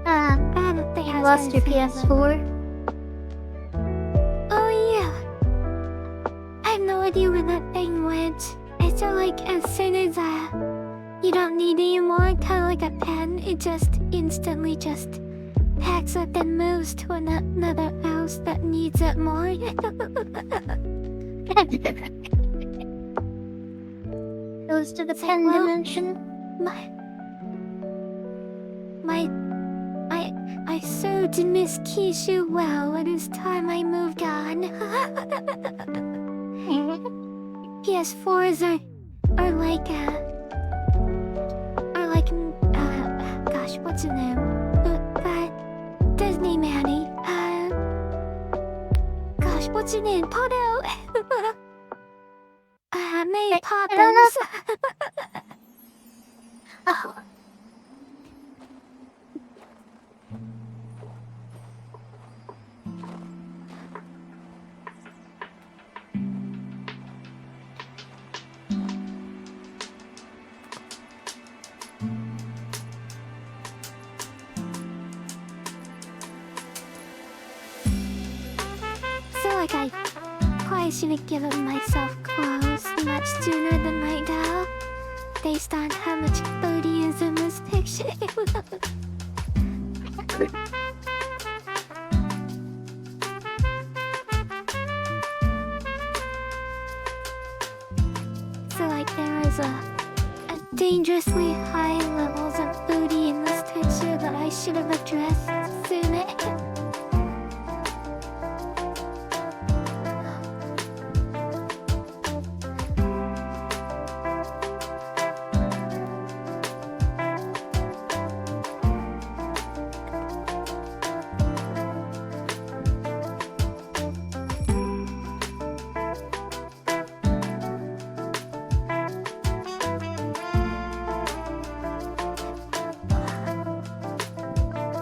bad thing. You lost your PS4. Oh yeah. I have no idea where that thing went. It's just like as soon as you don't need it anymore, kind of like a pen, it just instantly just packs up and moves to another house that needs it more. Goes to the So, pen well, dimension. I served Miss Kyushu well. It is time I moved on. PS4s are like gosh, what's her name? Disney Manny. Gosh, what's her name? Poto. Mary I don't know. Poppins. Oh. So like I probably should have given myself clothes much sooner than right now, based on how much booty is in this picture. So like there is a dangerously high levels of booty in this picture that I should have addressed sooner.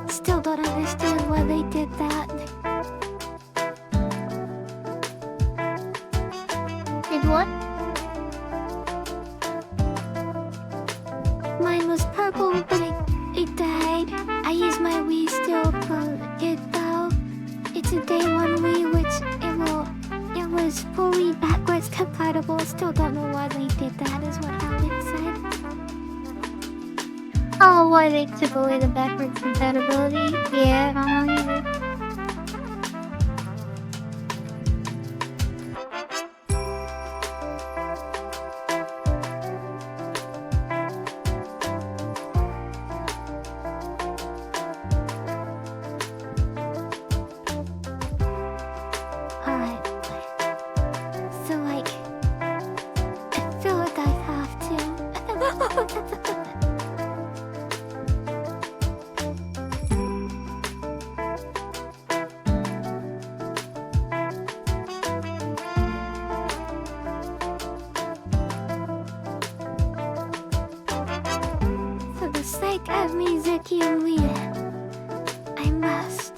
Still don't understand why they did that. Did what? Mine was purple, but it died. I used my Wii still for it though. It's a day one Wii, which it was fully backwards compatible. Still don't know why they did that, is what Alan said. Oh, why they took away the backwards compatibility? Yeah, I don't know either. Alright. So like, I feel like I have to. For the sake of Mizuki and Leah, I must.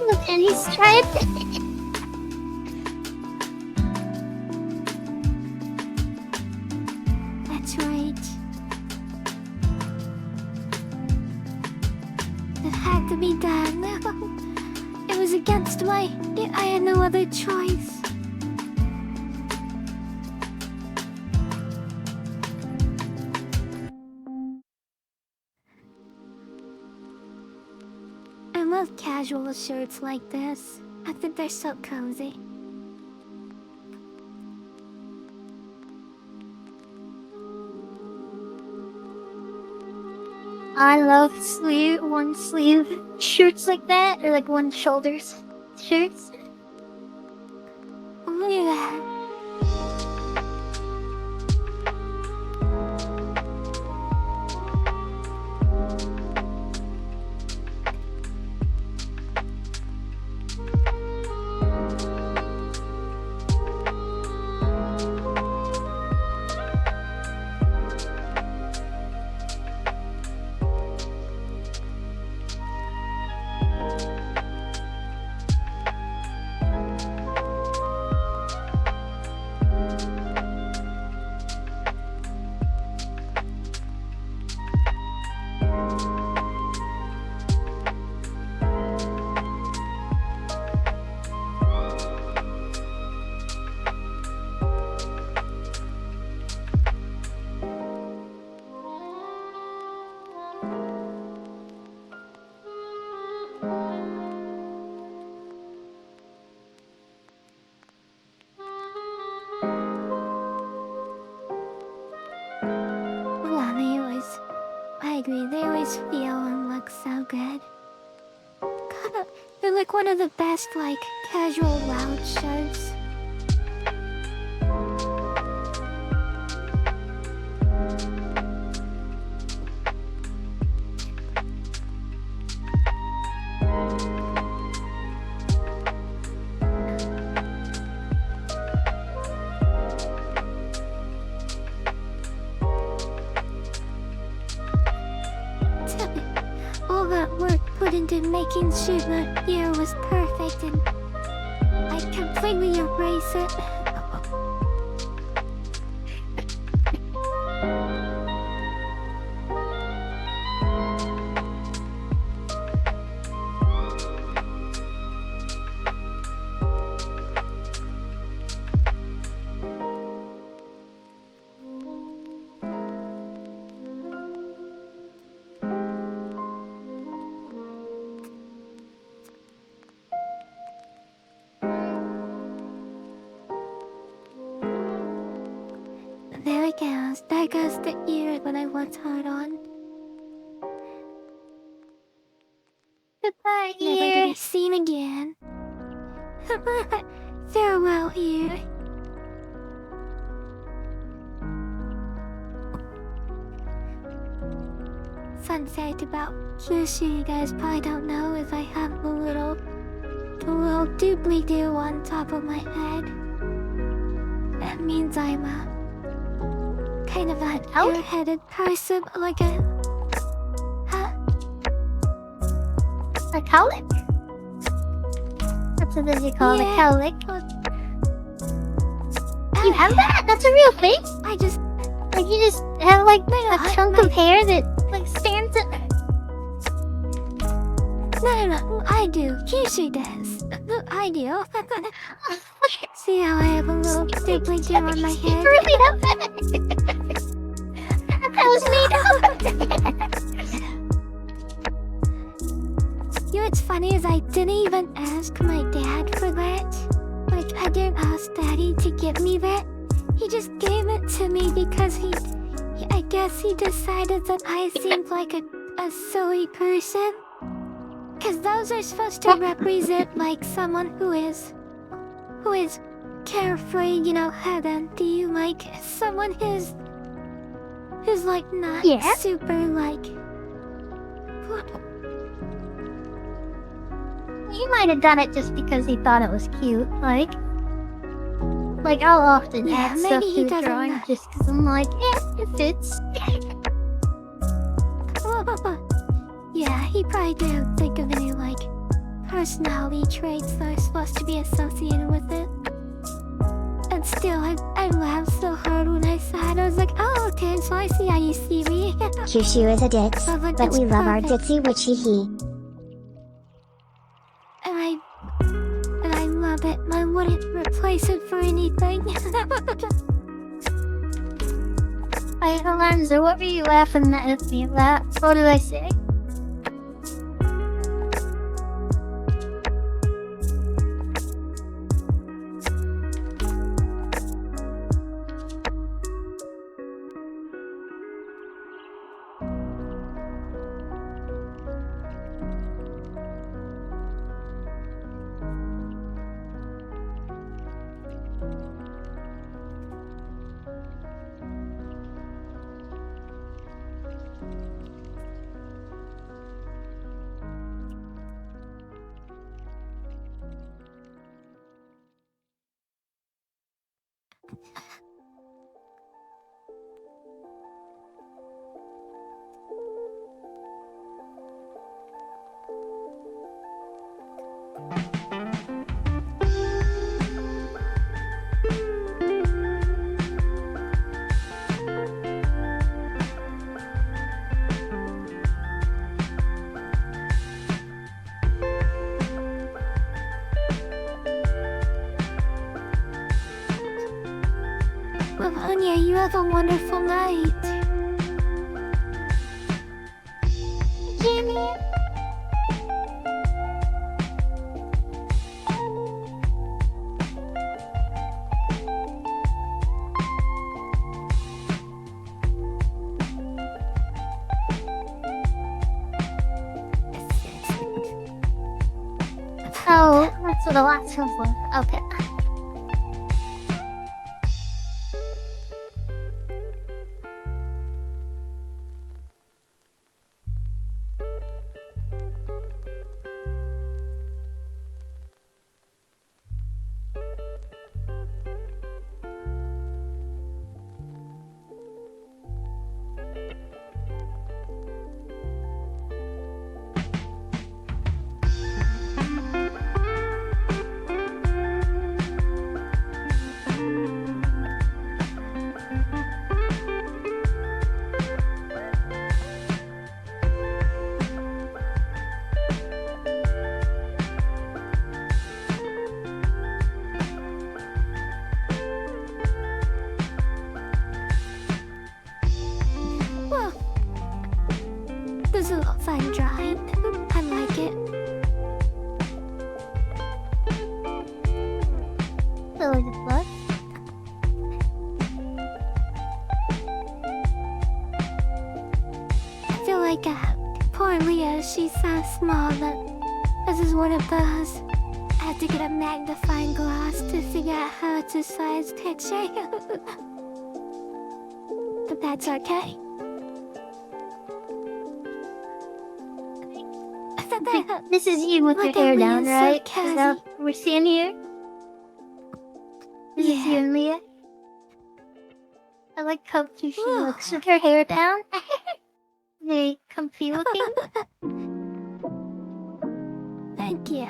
The penny stripe. That's right. It had to be done. was against my... I had no other choice. I love casual shirts like this. I think they're so cozy. I love one sleeve shirts like that, or like one shoulders shirts. Look at that. I agree, they always feel and look so good. God, they're like one of the best, like, casual loud shirts. All that work put into making sure the year was perfect, and I completely embrace it. There it goes. There goes the ear that I worked hard on. Goodbye, Never to ear. be seen again. Farewell, ear. Fun fact about Kyushu, you guys probably don't know, is I have the little doobly-doo on top of my head. That means I'm kind of an air-headed person, like a... Huh? A cowlick? That's what you call it, a cowlick. You have that? That's a real thing? I just... Like you just have like a chunk of hair that like stands up. No, I do. Kyushu does. I do. See how I have a little doobly-doo on my head? You really have that? That was made up. You know what's funny is I didn't even ask my dad for that. Like, I didn't ask Daddy to give me that. He just gave it to me because I guess he decided that I seemed like a silly person. Cause those are supposed to represent like someone who is carefree, you know, head empty, like someone who's like not super like... You might have done it just because he thought it was cute, like I'll often add stuff to the drawing just because I'm like, it fits. Yeah, he probably didn't think of any, like, personality traits that are supposed to be associated with it. And still, I laughed so hard when I saw it. I was like, oh, okay, so I see how you see me. Kyushu is a ditz, but we love our ditzy witchy he. And wouldn't replace it for anything. Hey, Alonzo, what were you laughing at me about? What did I say? Well, Anya, you have a wonderful night. Jimmy? Oh, that's what the last one was. Okay. Well, this is a lot of fun drawing. I like it. So is it what? I feel like poor Leah, she's so small that this is one of those. I have to get a magnifying glass to figure out how to size picture. But that's okay. This is you with your Look hair at down, Leah, so right? Is cozy. that what we're seeing here? This is you Yeah. and Leah. I like how cute she Whew. looks with her hair down. Very comfy looking. Thank you.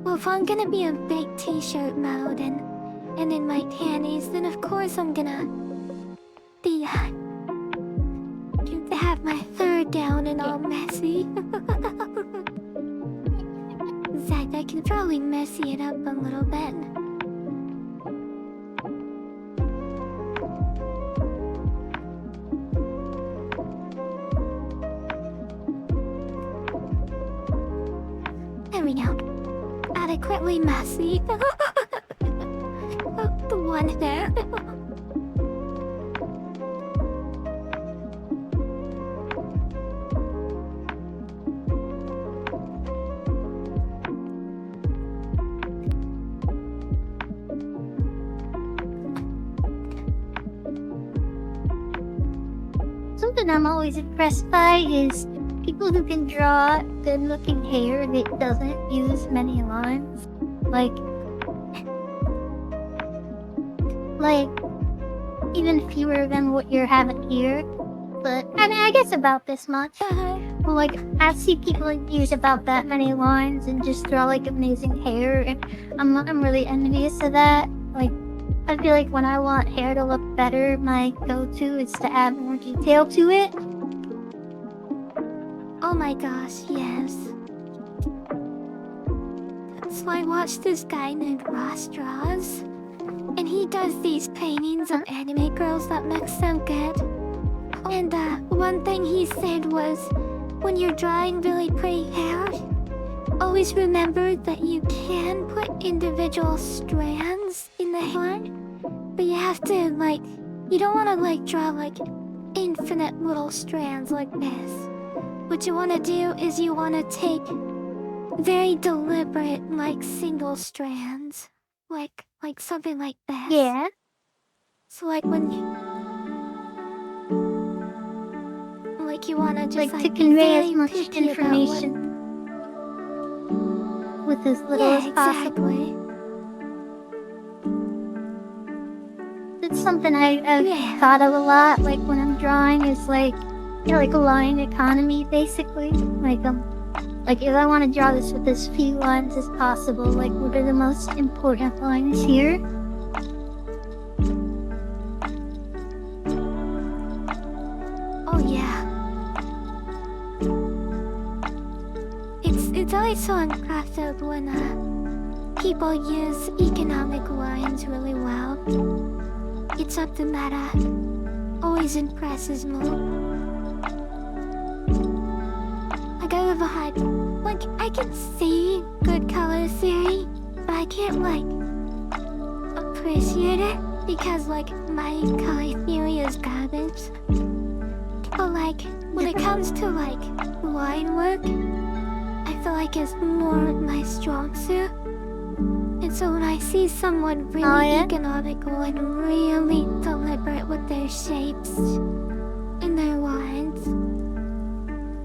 Well, if I'm gonna be in big t-shirt mode and in my panties, then of course I'm gonna be to have my third down and all messy. In fact, I can probably messy it up a little bit. There we go. Adequately messy. The one there. Something I'm always impressed by is people who can draw good-looking hair that doesn't use many lines. Like even fewer than what you're having here. But I mean, I guess about this much. Well, like I see people use about that many lines and just draw like amazing hair, and I'm really envious of that. Like, I feel like when I want hair to look better, my go-to is to add more detail to it. Oh my gosh, yes. So I watched this guy named Ross Draws, and he does these paintings of anime girls that makes them good. And one thing he said was, when you're drawing really pretty hair, always remember that you can put individual strands in the hair, but you have to you don't want to draw infinite little strands like this. What you want to do is you want to take very deliberate single strands, like something like this. Yeah. So when you want to just to be convey as very much picky about information with as little as possible. Exactly. It's something I've thought of a lot, when I'm drawing, is a line economy, basically. If I want to draw this with as few lines as possible, what are the most important lines here? Oh yeah. It's always so uncrafted when people use economic lines really well. It's something that always impresses me. I've had I can see good color theory, but I can't appreciate it because my color theory is garbage. But when it comes to line work, I feel it's more my strong suit. And so when I see someone really economical and really deliberate with their shapes and their lines,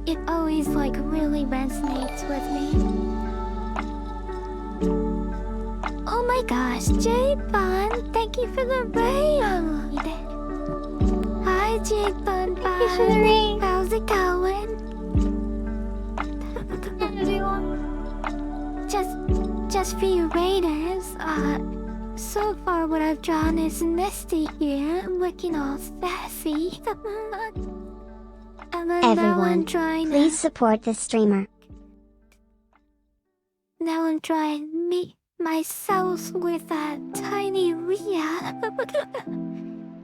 it always really resonates with me. Oh my gosh, J-Bun, thank you for the raid. Hi J-Bun, Thank you for the raid. how's it going? Just for you raiders, so far what I've drawn is Misty here, looking all sassy. And then now I'm Everyone, drawing please support this streamer. Now I'm drawing myself with that tiny Leah.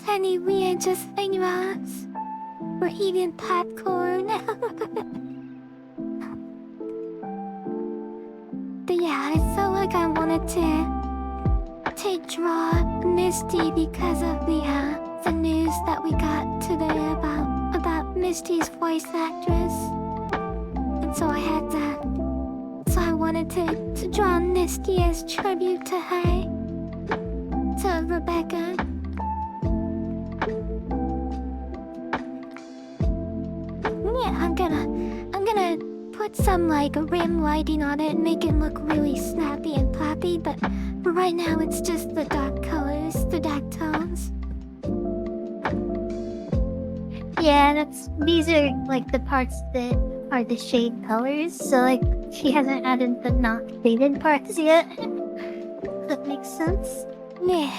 Tiny Leah just hanging us. We're eating popcorn. But yeah, I felt I wanted to draw Misty because of the news that we got today about Misty's voice actress. And so I wanted to draw Misty as tribute to her, to Rebecca. Yeah, I'm gonna put some rim lighting on it and make it look really snappy and poppy, but right now it's just the dark colors, the dark tones. Yeah, these are the parts that are the shade colors, so she hasn't added the not shaded parts yet. That makes sense. Yeah.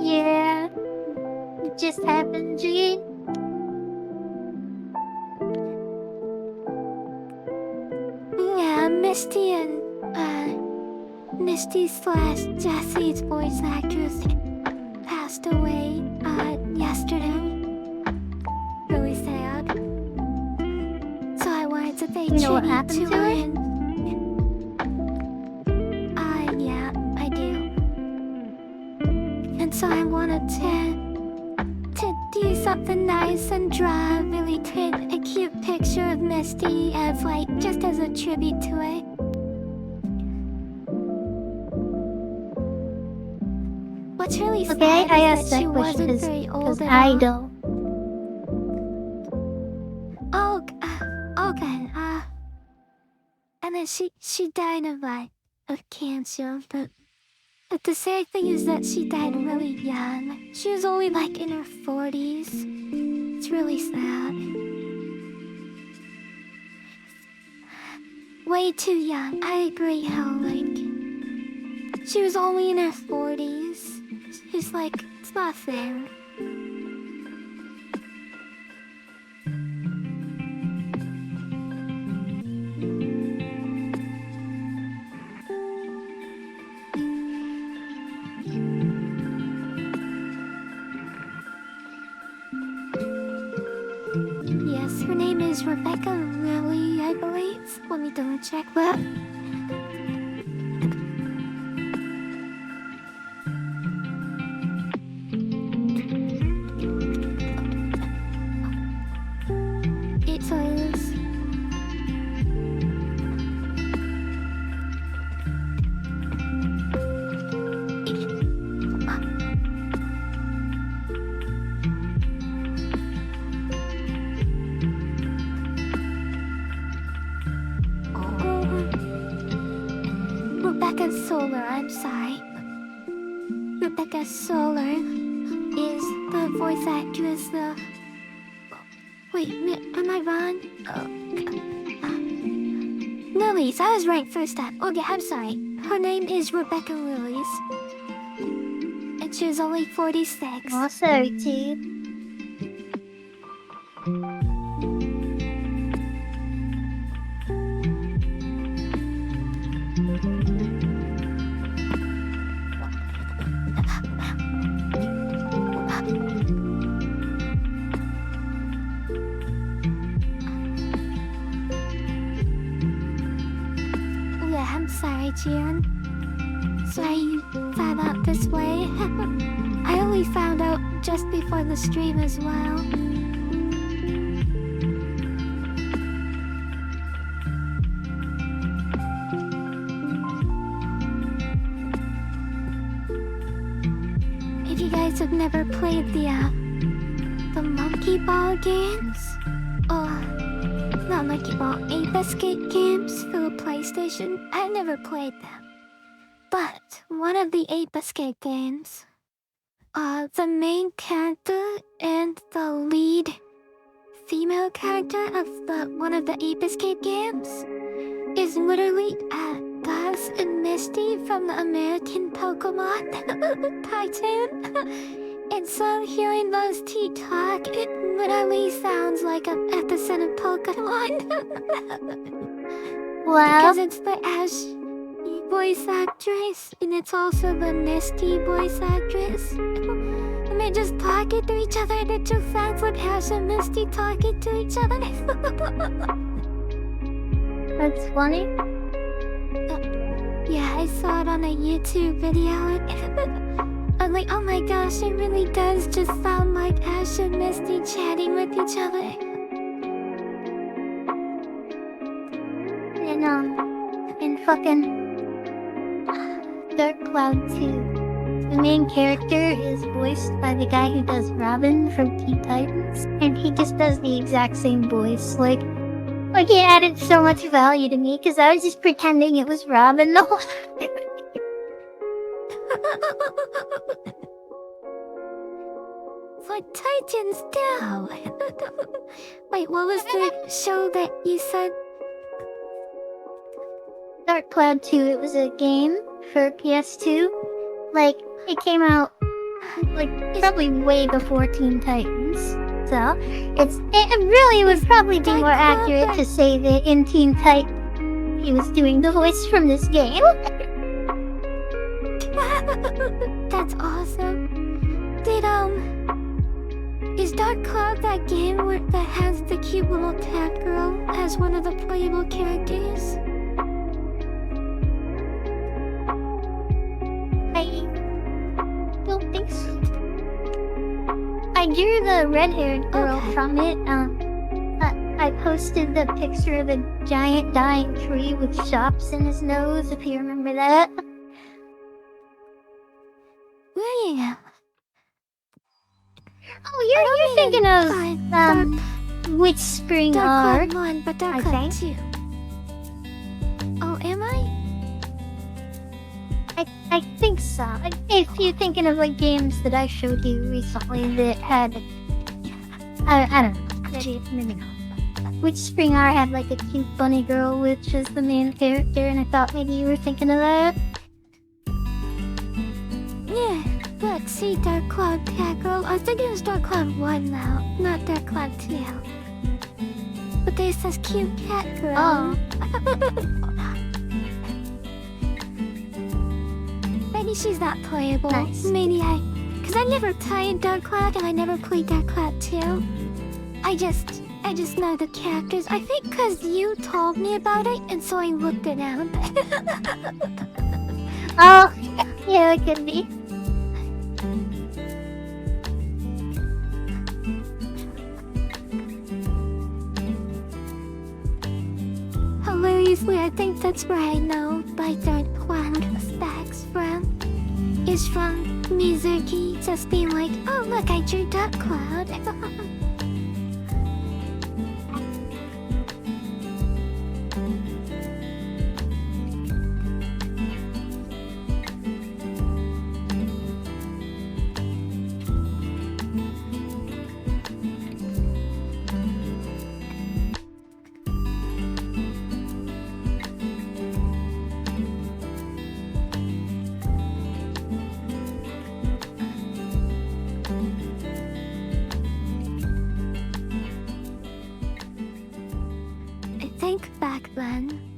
Yeah, it just happened, Jade. Yeah, Misty and Misty/Jessie's voice actress passed away yesterday. Really sad. So I wanted to pay You know what tribute happened to her. her? Yeah, I do. And so I wanted to do something nice and draw a cute picture of Misty as just as a tribute to it. What's really sad Okay, I is asked that she that question wasn't very old because at I all. don't. Okay. that she died of cancer, but the sad thing is that she died really young. She was only like in her 40s. It's really sad. Way too young. I agree how, like, she was only in her 40s. She's like, it's not fair. Yes, her name is Rebecca Lilly, I believe. Let me double check that. It says... Rebecca Solar, I'm sorry. Rebecca Solar is the voice actress, Wait, am I wrong? Lillis, I was right first time. Okay, I'm sorry. Her name is Rebecca Lillis. And she was only 46. Oh, sorry, dude. Yeah, I'm sorry, Jian. Sorry you found out this way. I only found out just before the stream as well. If you guys have never played the Monkey Ball games, not Monkey Ball, Ape Escape games for the PlayStation, I never played them. But one of the Ape Escape games, the main character and the lead female character of one of the Ape Escape games is literally Gus and Misty from the American Pokemon cartoon. And so hearing those two talk, it literally sounds like an episode of Pokemon. Wow. Because it's the Ash voice actress, and it's also the Misty voice actress. And they're just talking to each other, and it just sounds like Ash and Misty talking to each other. That's funny. Yeah, I saw it on a YouTube video. I'm like, oh my gosh, it really does just sound like Ash and Misty chatting with each other. And in fucking Dark Cloud 2, the main character is voiced by the guy who does Robin from Teen Titans, and he just does the exact same voice. Like it added so much value to me because I was just pretending it was Robin the whole time. What Titans do? Wait, what was the show that you said? Dark Cloud 2, it was a game for PS2. Like, it came out, like, probably way before Teen Titans. So, it really would probably be more accurate to say that in Teen Titans, he was doing the voice from this game. That's awesome. Is Dark Cloud that game that has the cute little cat girl as one of the playable characters? I don't think so. I drew the red-haired girl from it. I posted the picture of a giant dying tree with shops in his nose, if you remember that. Yeah. Oh, you're thinking of Witch Spring Dark Art. Cloud 1, but Dark I Cloud think. 2. I think so. If you're thinking of like games that I showed you recently that had, I don't know, maybe not. Which Spring R had like a cute bunny girl, which is the main character, and I thought maybe you were thinking of that. Yeah, but see Dark Cloud Cat Girl. I was thinking it was Dark Cloud 1 now, not Dark Cloud 2. But there's this cute cat girl. Oh. Maybe she's not playable. Nice. Maybe Cause I never played Dark Cloud and I never played Dark Cloud 2. I just know the characters. I think cause you told me about it and so I looked it up. Oh, yeah, it could be. Hilariously, I think that's where I know by Dark Cloud Stacks from. Is from Mizuki just being like, oh look, I drew Dark Cloud.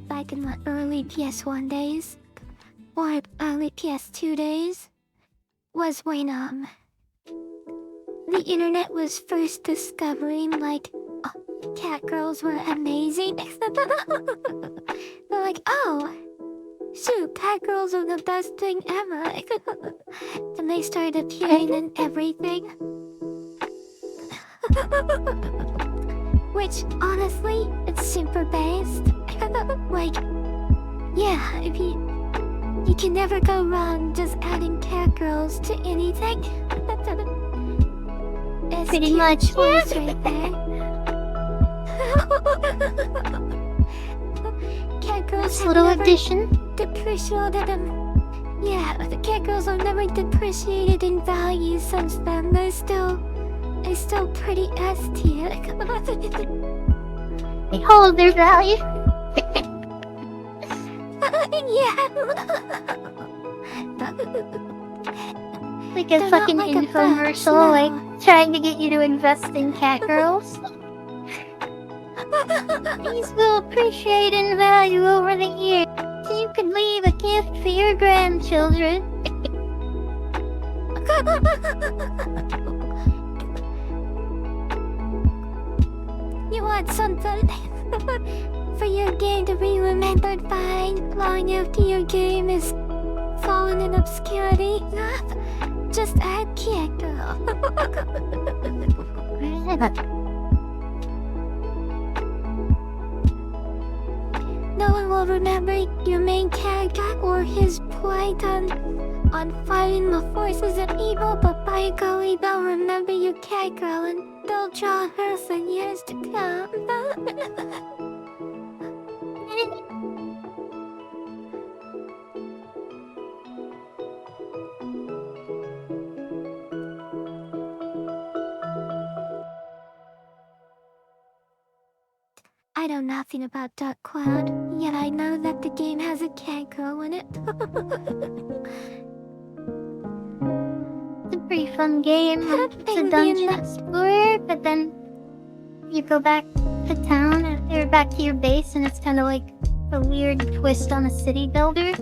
Back in the early PS1 days, or early PS2 days, was when the internet was first discovering like cat girls were amazing. They're like, oh, shoot, cat girls are the best thing ever. And they started appearing in everything. Which, honestly, it's super based. Like, yeah, if you can never go wrong just adding cat girls to anything. It's Pretty much, voice right there. Cat girls have Little never addition. depreciated them. Yeah, the cat girls have never depreciated in value since then. They're still pretty S tier. They hold their value. Yeah. Like a They're fucking not like a infomercial, no. like trying to get you to invest in cat girls. These will appreciate in value over the years. So you can leave a gift for your grandchildren. You want something for your game to be remembered by long after your game is fallen in obscurity? Just add cat girl. No one will remember your main character or his plight on fighting the forces of evil, but by golly, they'll remember your cat girl and they'll draw her for years to come. I know nothing about Dark Cloud, yet I know that the game has a cat girl in it. It's a pretty fun game. It's a dungeon explorer, but then you go back to town or back to your base, and it's kind of like a weird twist on a city builder.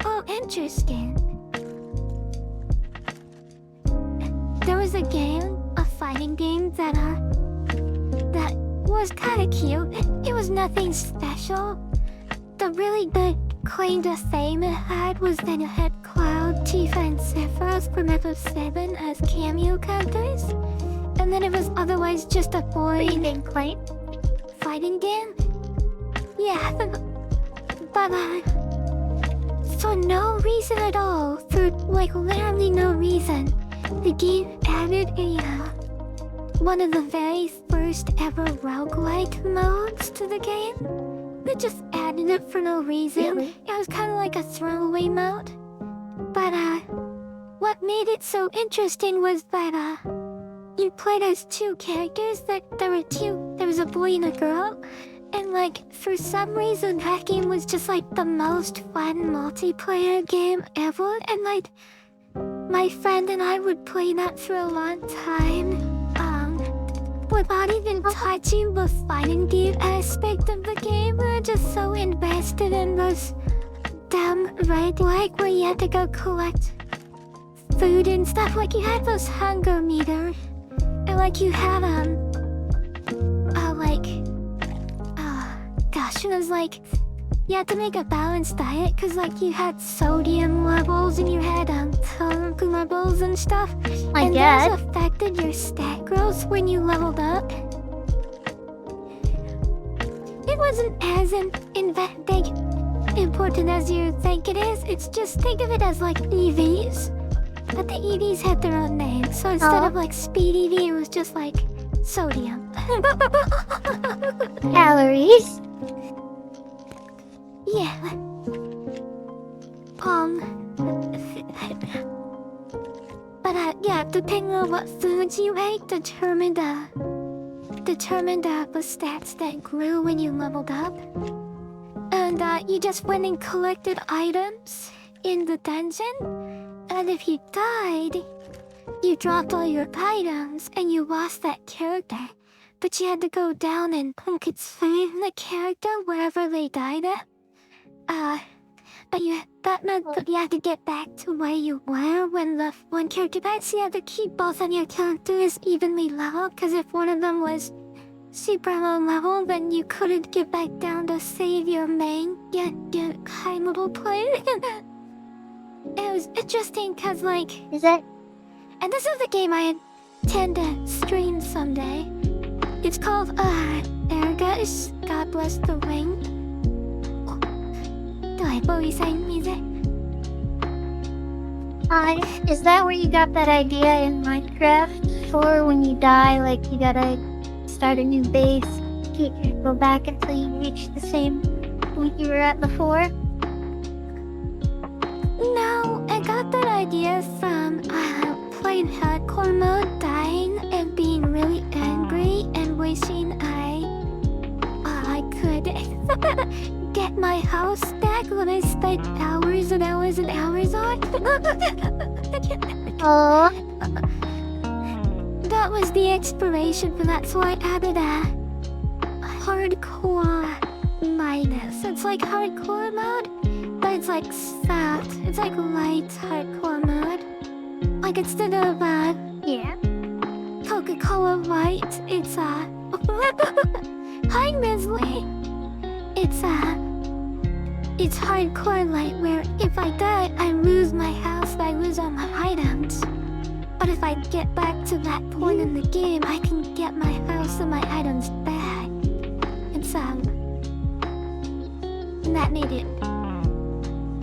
Oh, interesting. There was a game, a fighting game that was kind of cute. It was nothing special. The really good claim to fame it had was that it had Cloud, Tifa, and Sephiroth from episode 7 as cameo characters. And then it was otherwise just a boring fighting game. Yeah, but for no reason at all, for like literally no reason, the game added one of the very first ever roguelike modes to the game. It just added added it for no reason. Really? It was kind of like a throwaway mode. But what made it so interesting was that you played as two characters. There was a boy and a girl. And like, for some reason, that game was just like the most fun multiplayer game ever. And like, my friend and I would play that for a long time. Without even touching the fighting game aspect of the game. We were just so invested in those dumb red like where you had to go collect food and stuff. Like you had those hunger meter. And like you had gosh, it was like you had to make a balanced diet because like you had sodium levels and you had hunger levels and stuff. I and guess. those affected your stat growth when you leveled up. It wasn't as important as you think it is. It's just think of it as like EVs. But the EVs had their own name. So instead of like speed EV, it was just like sodium. Calories. Yeah. But yeah, depending on what foods you ate determined the stats that grew when you leveled up. And you just went and collected items in the dungeon. And if you died, you dropped all your items and you lost that character. But you had to go down and save the character wherever they died at. That meant that you had to get back to where you were when the one character died, so you had to keep both of your characters evenly leveled, because if one of them was super low level, then you couldn't get back down to save your main, your high level player. It was interesting, because like... Is that... And this is the game I intend to stream someday. It's called, Ergus, God Bless the Ring. What were you saying, music? Is that where you got that idea in Minecraft for when you die, like you gotta start a new base, go back until you reach the same point you were at before? No, I got that idea from playing hardcore mode, dying and being really angry and wishing I could get my house back when I spent hours and hours and hours on. Oh, That was the inspiration for that, so I added a hardcore minus. It's like hardcore mode, but it's like soft. It's like light hardcore mode. Like instead of yeah. Coca-Cola Light, it's Hi Misley. It's hardcore light where if I die, I lose my house, I lose all my items. But if I get back to that point in the game, I can get my house and my items back. And that made it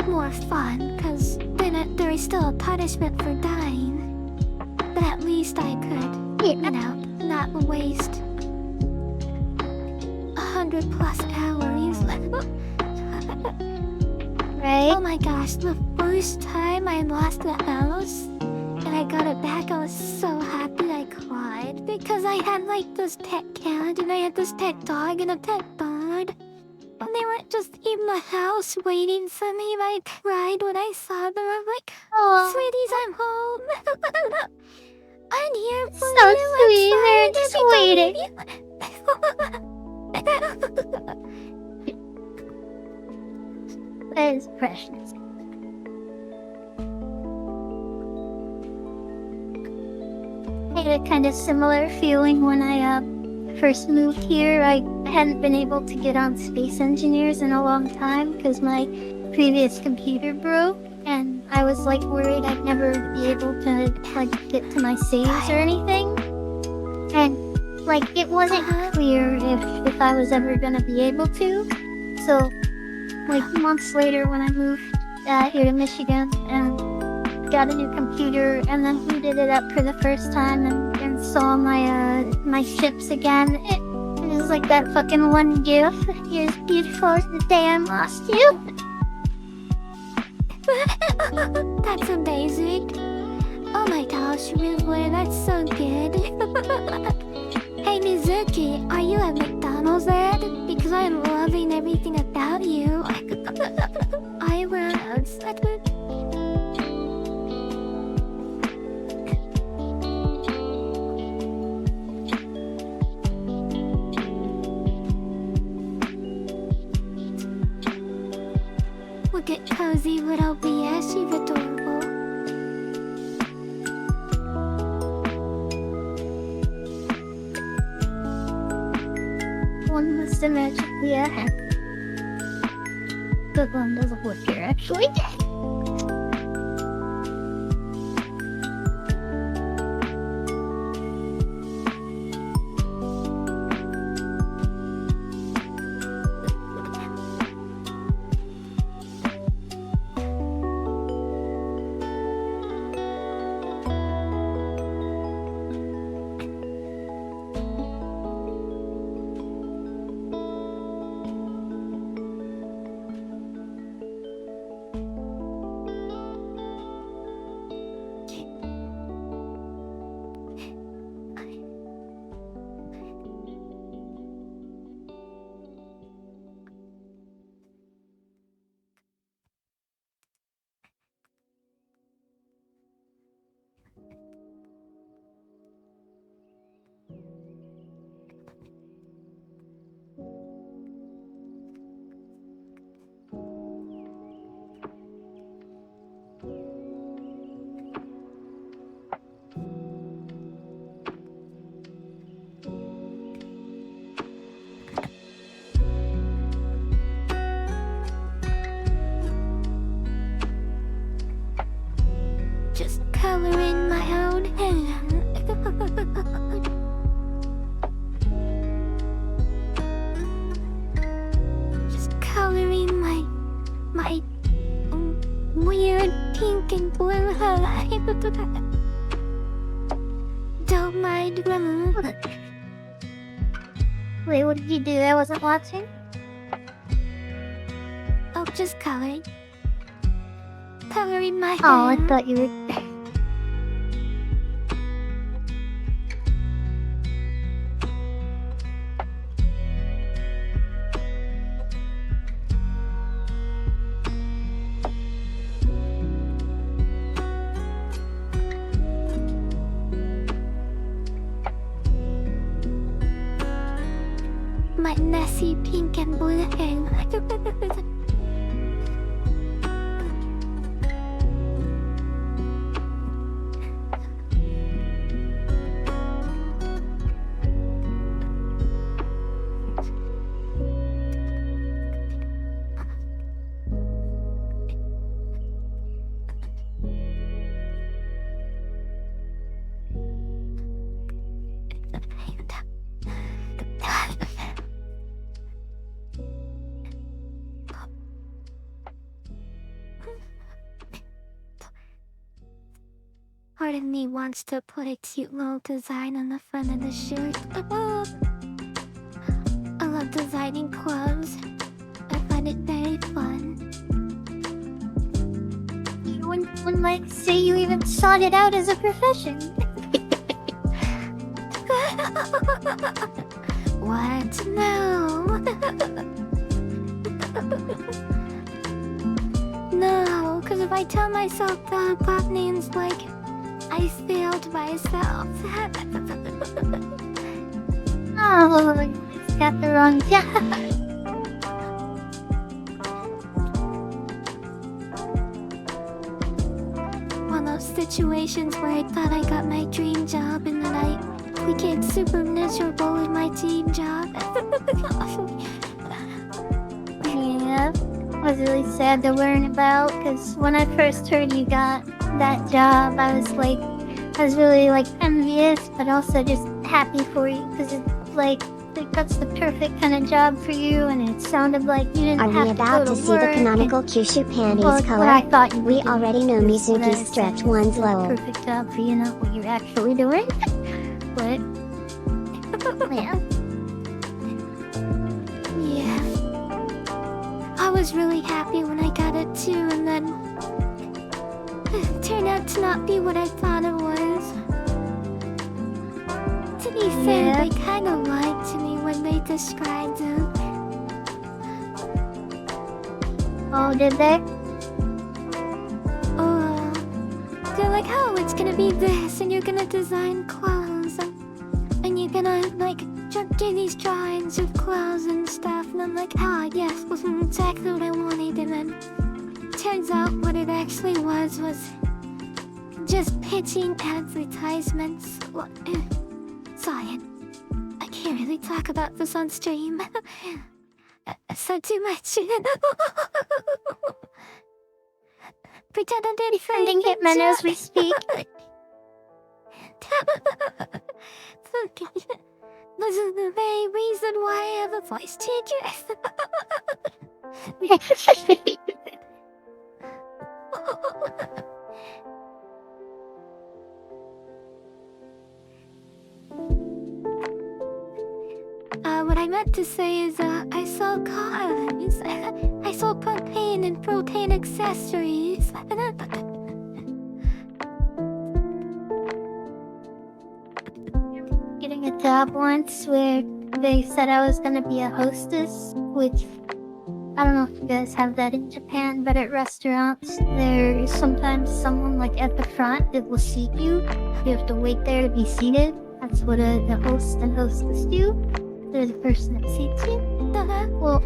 more fun, because then there is still a punishment for dying. But at least I could, you know, not waste 100 plus hours. Right? Oh my gosh, the first time I lost the house and I got it back, I was so happy I cried. Because I had like this pet cat and I had this pet dog and a pet bird. And they were just in the house waiting for me. I cried when I saw them. I'm like, Oh, sweeties, I'm home. I'm here for so you. sweet. They're just waiting. That is precious. I had a kind of similar feeling when I first moved here. I hadn't been able to get on Space Engineers in a long time because my previous computer broke, and I was like worried I'd never be able to like get to my saves or anything. And like it wasn't clear if I was ever gonna be able to. So like months later when I moved here to Michigan and got a new computer and then booted it up for the first time and saw my ships again, it was was like that fucking one gif. You're as beautiful as the day I lost you. That's amazing. Oh my gosh, really? That's so good. Hey Mizuki, are you at McDonald's yet? Because I'm loving everything about you. I was. Look at cozy little BS, she's adorable. One must imagine, yeah. Good one doesn't work here, actually. Just coloring my own hand. Just coloring my weird pink and blue hair. Don't mind grandma. Wait, what did you do? I wasn't watching? Oh, just coloring. Coloring my hair. Oh, I thought you were... My messy pink and blue hair. Part of me wants to put a cute little design on the front of the shirt. I love designing clothes. I find it very fun. One might say you even sought it out as a profession. What? No. No, because if I tell myself that, that means like I failed myself. Oh, you just got the wrong job. One of those situations where I thought I got my dream job and then I became super miserable in my dream job. Yeah, it was really sad to learn about, because when I first heard you got that job, I was really like envious, but also just happy for you, because it's like that's the perfect kind of job for you, and it sounded like you didn't Are have we to about go to to see the work. canonical Kyushu panties Well, it's what I color? thought you We would do. already know It's what I Mizuki's said, stretch it's one's the low. perfect job for you, not what you're actually doing. But yeah. was really happy when I got it too, and then it turned out to not be what I thought it was. To be fair, they kinda lied to me when they described it. Oh, did they? They're like, oh, it's gonna be this, and you're gonna design clothes, and you're gonna, like, do these drawings of clothes and stuff, and I'm like, ah, yes, wasn't exactly what I wanted, and then turns out what it actually was just pitching advertisements. Sorry, I can't really talk about this on stream. So too much. Pretend I'm doing Defending Hitman as we speak. This is the very reason why I have a voice changer. What I meant to say is, I sell cars. I sell propane and propane accessories. Getting a job once where they said I was gonna be a hostess, which I don't know if you guys have that in Japan, but at restaurants there is sometimes someone like at the front that will seat you. You have to wait there to be seated. That's what a host and hostess do. They're the person that seats you. Well,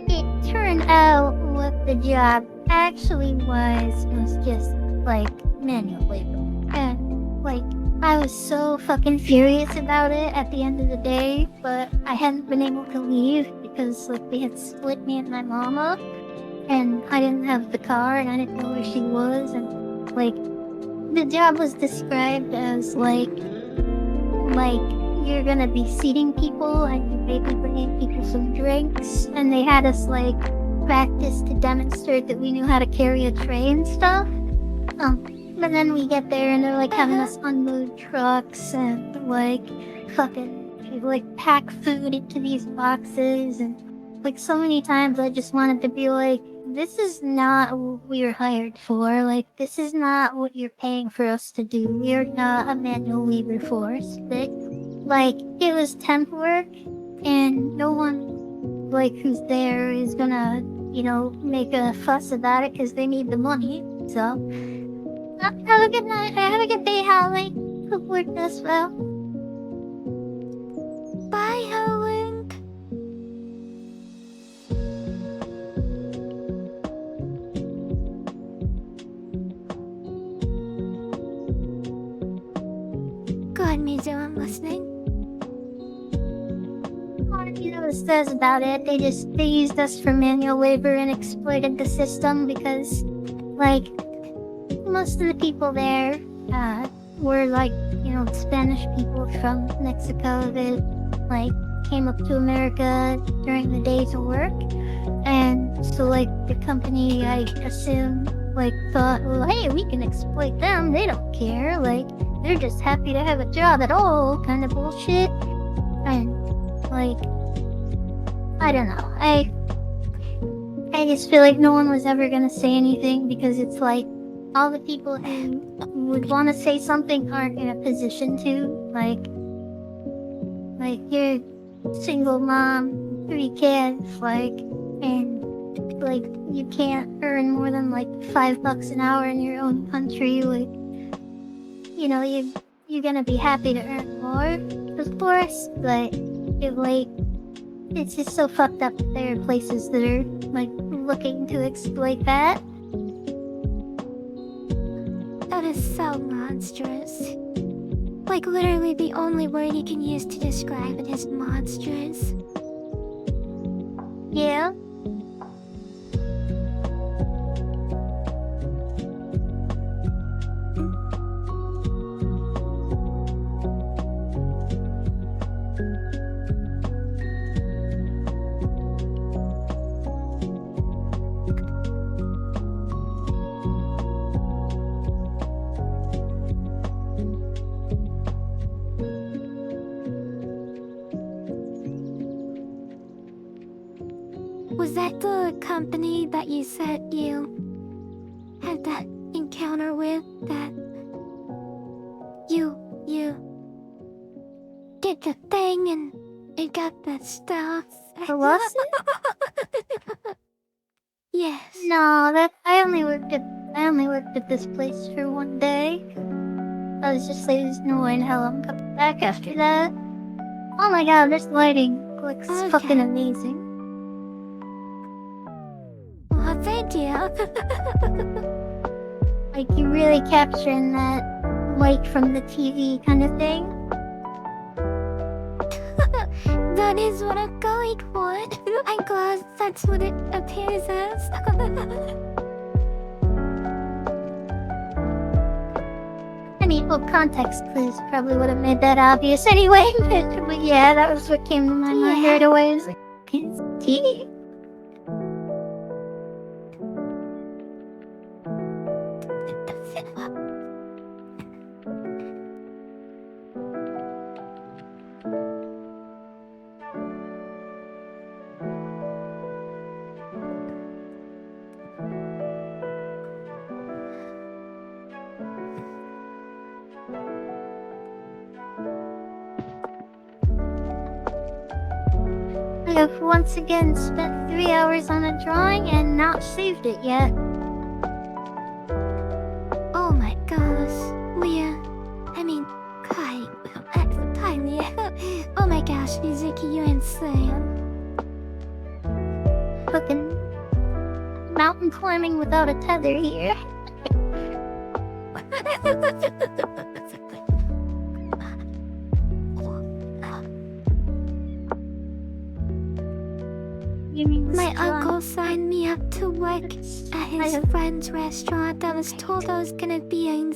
it turned out what the job actually was just like manual labor. And like I was so fucking furious about it at the end of the day, but I hadn't been able to leave because like they had split me and my mama, and I didn't have the car and I didn't know where she was, and like the job was described as like you're gonna be seating people and you may be bringing people some drinks, and they had us like practice to demonstrate that we knew how to carry a tray and stuff. But then we get there and they're like having us unload trucks and like fucking like pack food into these boxes, and like so many times I just wanted to be like, this is not what we were hired for. Like this is not what you're paying for us to do. We are not a manual labor force. But like it was temp work, and no one like who's there is gonna, you know, make a fuss about it because they need the money. So have a good night. Have a good day, Howling. Hope work does well. Bye, Howling. Go ahead, Mizu, I'm listening. You know what it says about it? They used us for manual labor and exploited the system because, like, most of the people there were like, you know, Spanish people from Mexico that like came up to America during the days of work, and so like the company, I assume, like thought, well, hey, we can exploit them. They don't care. Like they're just happy to have a job at all, kind of bullshit. And like, I don't know. I just feel like no one was ever gonna say anything because it's like all the people who would want to say something aren't in a position to. Like you're single mom, 3 kids, like, and like you can't earn more than like $5 an hour in your own country. Like, you know, you're gonna be happy to earn more, of course, but it like it's just so fucked up that there are places that are like looking to exploit that. That is so monstrous. Like literally the only word you can use to describe it is monstrous. Yeah. Was that you said you had that encounter with, that you did the thing and it got that stuff. The lawsuit? Yes. No, I only worked at this place for one day. I was just like, there's no way in hell I'm coming back after that. Oh my god, this lighting looks fucking amazing. Well, thank you. Like, you're really capturing that light from the TV kind of thing. That is what I'm going for. I'm glad that's what it appears as. I mean, well, context clues probably would have made that obvious anyway, but yeah, that was what came to my mind right away. I was like, it's tea. I have once again spent 3 hours on a drawing and not saved it yet. Oh my gosh, Leah. I mean, Kai. Leah. Oh my gosh, Mizuki, you're insane. Fucking mountain climbing without a tether here. My uncle signed me up to work at his friend's restaurant. I was told I was gonna be a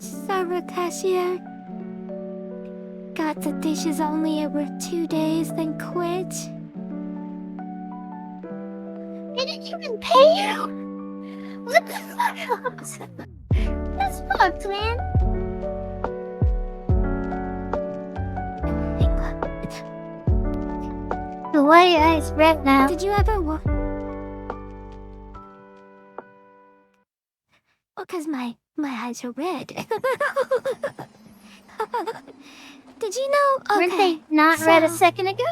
server cashier. Got the dishes only over 2 days, then quit. They didn't even pay you! What the fuck? That's fucked, man. Why are your eyes red now? Did you ever because my eyes are red. Did you know? Okay, weren't they not red a second ago?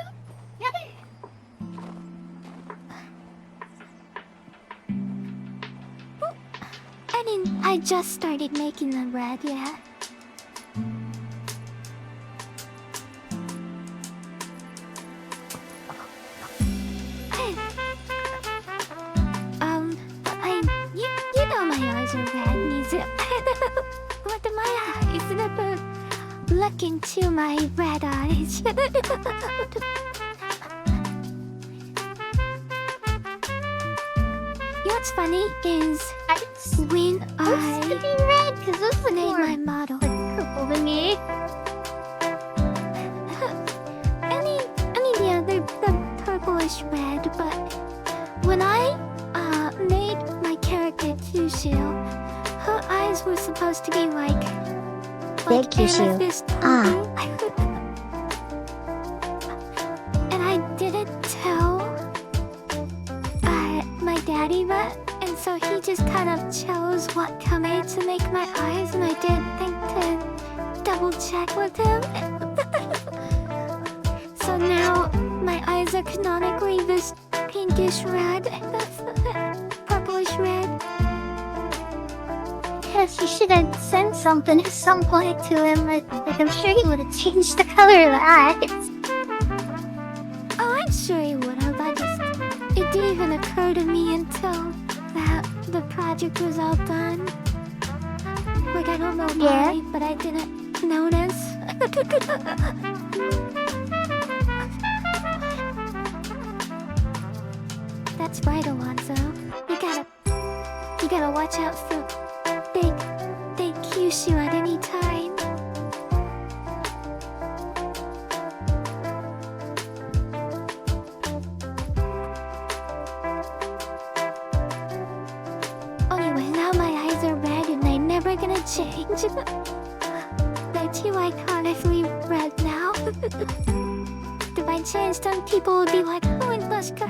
I mean, I just started making them red, yeah. You know my eyes are red, Mizu. Look at my eyes. Look into my red eyes. What's funny is when I to be red, because those look made more my model. like purple than me. Yeah, they're purplish red, but when I made my character Kyushu, her eyes were supposed to be like Big Kyushu. amethyst purple. And I didn't tell my daddy that, and so he just kind of chose what color to make my eyes, and I didn't think to double check with him. So now my eyes are canonically this pinkish red, purplish red. Yes, you should have sent something at some point to him. Like, I'm sure he would have changed the color of the eyes. Oh, I'm sure he would have. It didn't even occur to me until the project was all done. Like, I don't know why, but I didn't notice. That's right, Alonzo. You gotta watch out for big Kyushu at any time. Anyway, now my eyes are red and they're never gonna change. They're too iconically red now. If I changed them, people would be like, oh, let's go.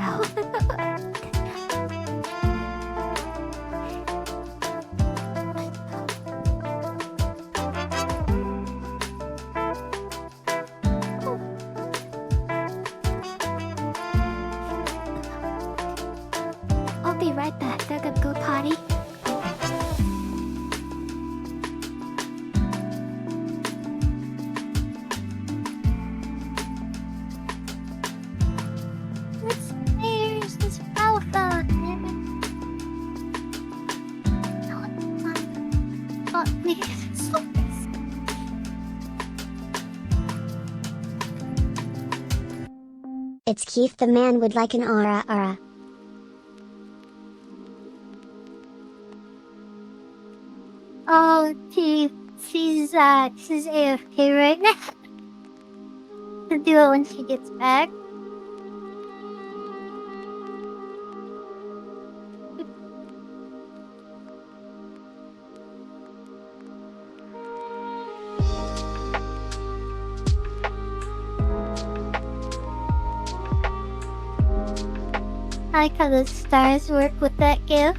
ready. Where's this power fountain? Oh, please. It's Keith the man would like an aura. Oh, she's AFK right now. To do it when she gets back. I like how the stars work with that gift.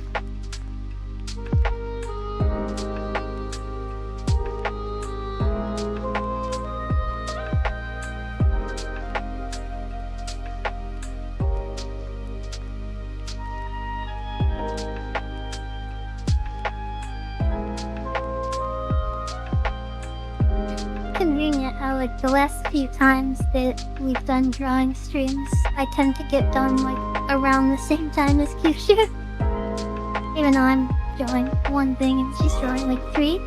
Convenient how like the last few times that we've done drawing streams, I tend to get done like around the same time as Kyushu. Even though I'm drawing one thing and she's drawing like 3.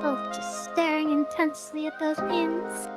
Both just staring intensely at those pins.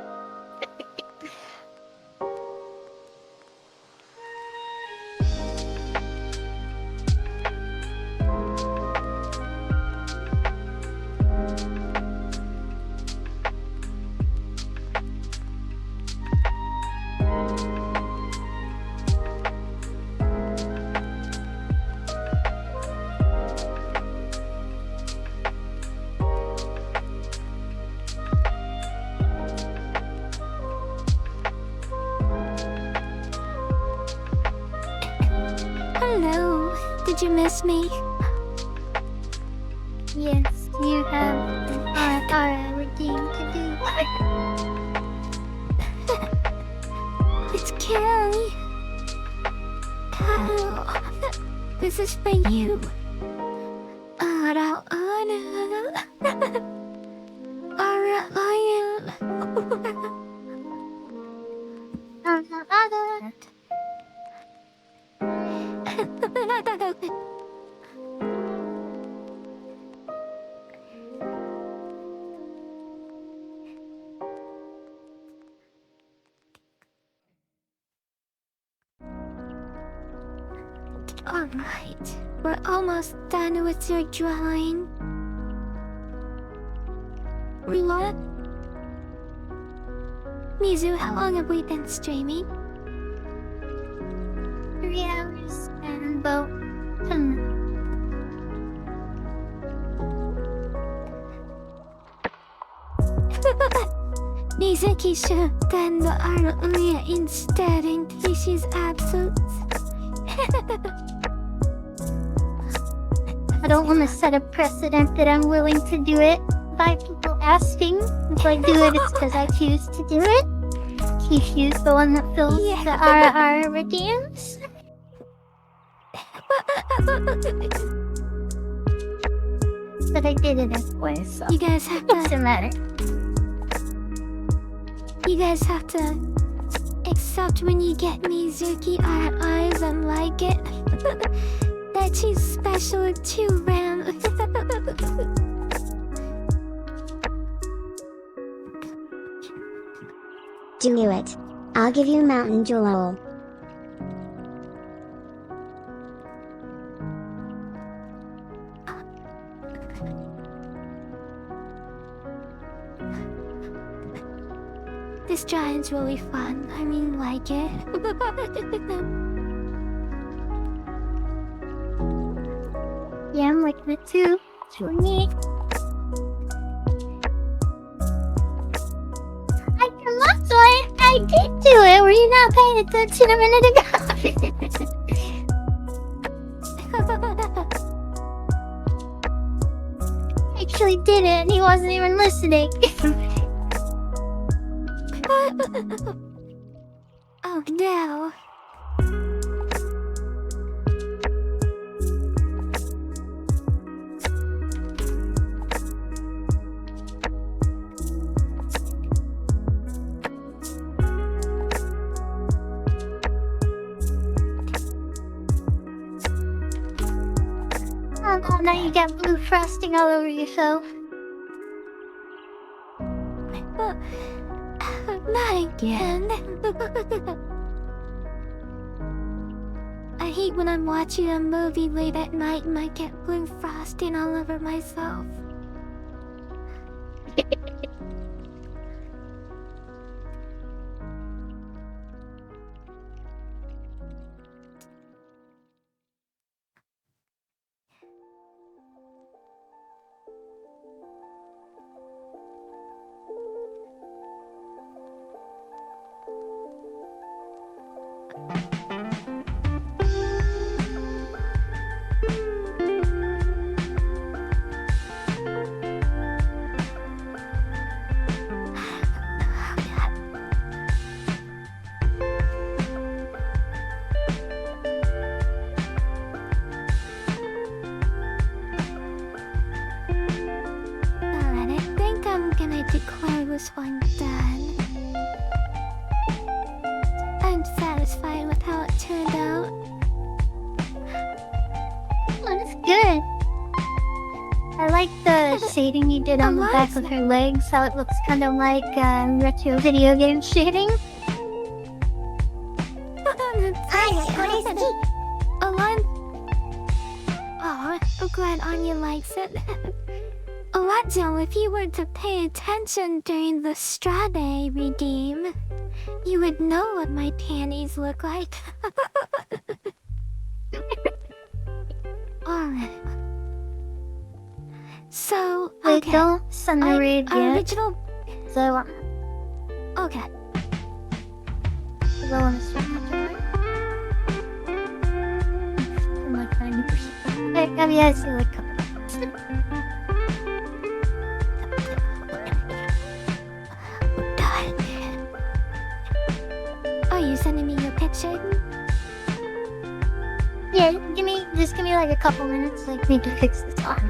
Hello, did you miss me? Yes, you have an redeem to do. It's Carrie. Hello. This is for you. Alright, we're almost done with your drawing. What? Mizu, how long have we been streaming? 3 hours and about 10 minutes. Mizuki should have done the art earlier instead in case she's absent. I don't want to set a precedent that I'm willing to do it by people asking. If I do it, it's because I choose to do it. Kishu's the one that fills the RR redeems. But I did it anyway, so You guys have it doesn't to. matter. You guys have to accept when you get Mizuki art eyes and like it. That she's special too, Ram. Do it. I'll give you Mountain Jewel. This drawing's really fun. I mean, like it. Yeah, I'm liking it too. It's really neat. I can look so I I did do it. Were you not paying attention a minute ago? Actually did it, and he wasn't even listening. Oh no. Oh, now you got blue frosting all over yourself. Not again. I hate when I'm watching a movie late at night and I get blue frosting all over myself. Alright, I think I'm gonna declare this one done. I'm satisfied with how it turned out. Oh, that's good. I like the shading you did on the back of her legs, how it looks kind of like retro video game shading. Oh, I'm glad Anya likes it. Alonzo, if you were to pay attention during the straw day redeem, you would know what my panties look like. Alright. So, Wait, okay. don't send the raid yet. Original... So, Okay. go on the stream right? I'm like 90%. Okay, I mean, I see like a couple. Are you sending me your picture? Yeah, just give me like a couple minutes, like need to fix this on.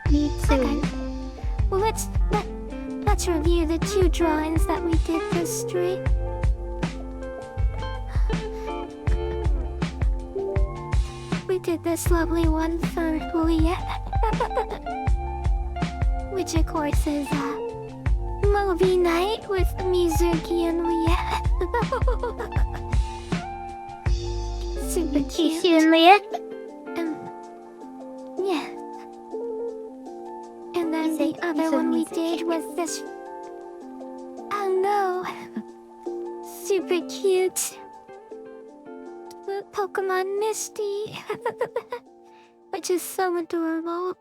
Me too. Okay. Well, let's review the 2 drawings that we did this street. We did this lovely one for Juliet, which of course is movie night with Mizuki and Liet. Super cute. Kyushu and Liet? Yeah. And then the other one we did was this. Oh no. Super cute. Pokemon Misty. Which is so adorable.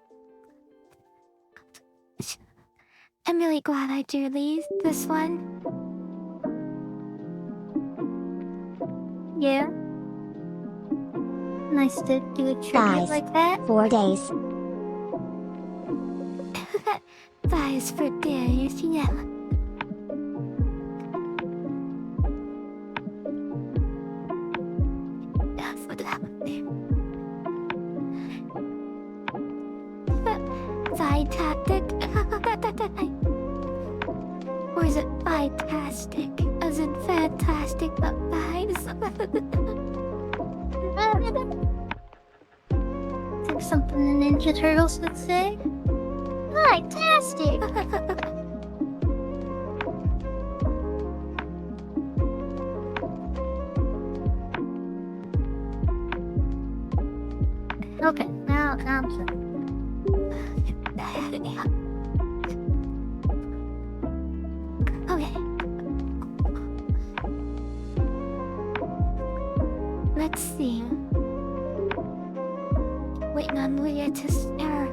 I'm really glad I drew this one. Yeah. Nice to do a tribute Guys, like that. 4 days. Thighs for days, yeah. Thigh tactic. Or is it fantastic? As in fantastic, but thighs? Think something the Ninja Turtles would say. Fantastic! Okay, now I'm sorry. Okay. Let's see. Waiting on Leah to start.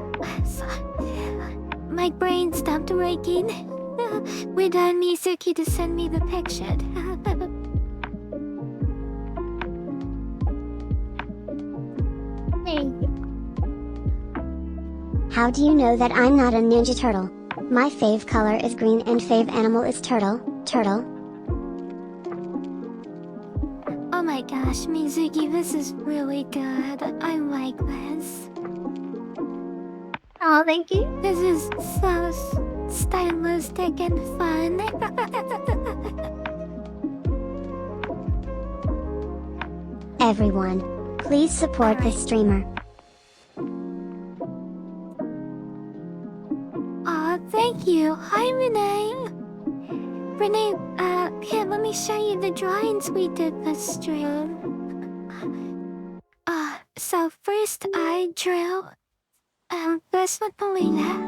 My brain stopped working. Wait on Mizuki to send me the picture. Thank you. How do you know that I'm not a Ninja Turtle? My fave color is green and fave animal is turtle. Oh my gosh, Mizuki, this is really good. I like this. Oh, thank you. This is so stylistic and fun. Everyone, please support this streamer. Aw, thank you. Hi, Renee. Renee, here, let me show you the drawings we did this stream. So first I drew, this with Leah.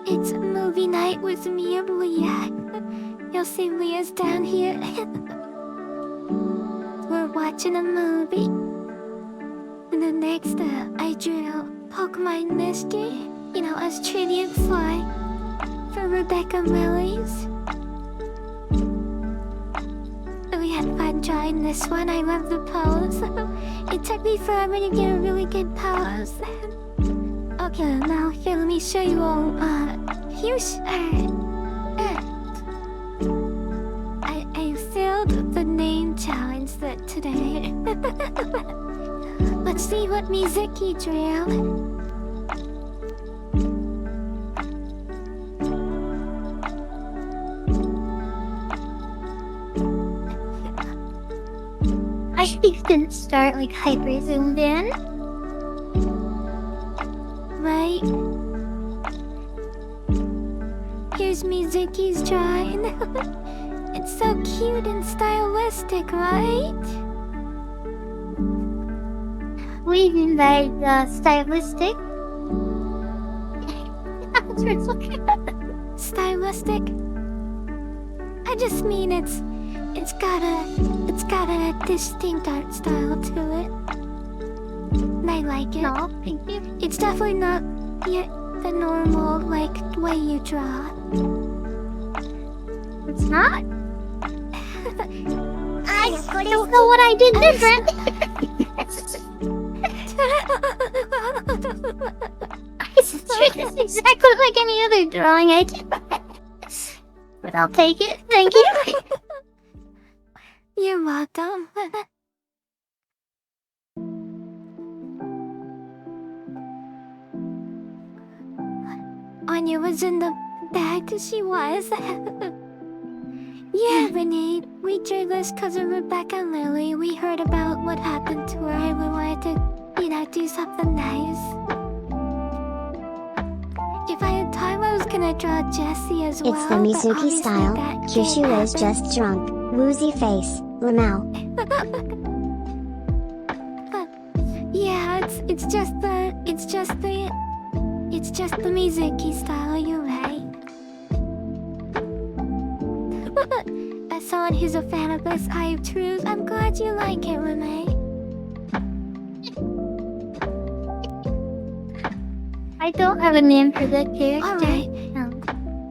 It's a movie night with me and Leah. You'll see Leah's down here. We're watching a movie. And then next, I drew Pokemon Mystery, you know, as tribute for Rebecca Lillis. We had fun drawing this one. I love the pose. It took me forever to get a really good pose. Okay, now here, let me show you all. Here's I failed the name challenge today. Let's see what Mizuki drew. I think didn't start like hyper zoomed in. Right? Here's Mizuki's drawing. It's so cute and stylistic, right? We mean by stylistic. That's what it's looking at. Stylistic? I just mean it's got a distinct art style to it. And I like it. No, thank you. It's definitely not yet the normal, like, way you draw. It's not. I don't know what I did different. It's exactly like any other drawing I did. But I'll take it. Thank you. You're welcome. Anya was in the bag, she was. Yeah, Renee, we drew this because of Rebecca and Lily. We heard about what happened to her and we wanted to, you know, do something nice. If I had time, I was gonna draw Jessie as well. It's the Mizuki style. Kyushu is just drunk. Woozy face. Lamau. Yeah, it's just the Mizuki style, you're right. As someone who's a fan of this Eye of Truth, I'm glad you like it, Renee. I don't have a name for the character. Alright.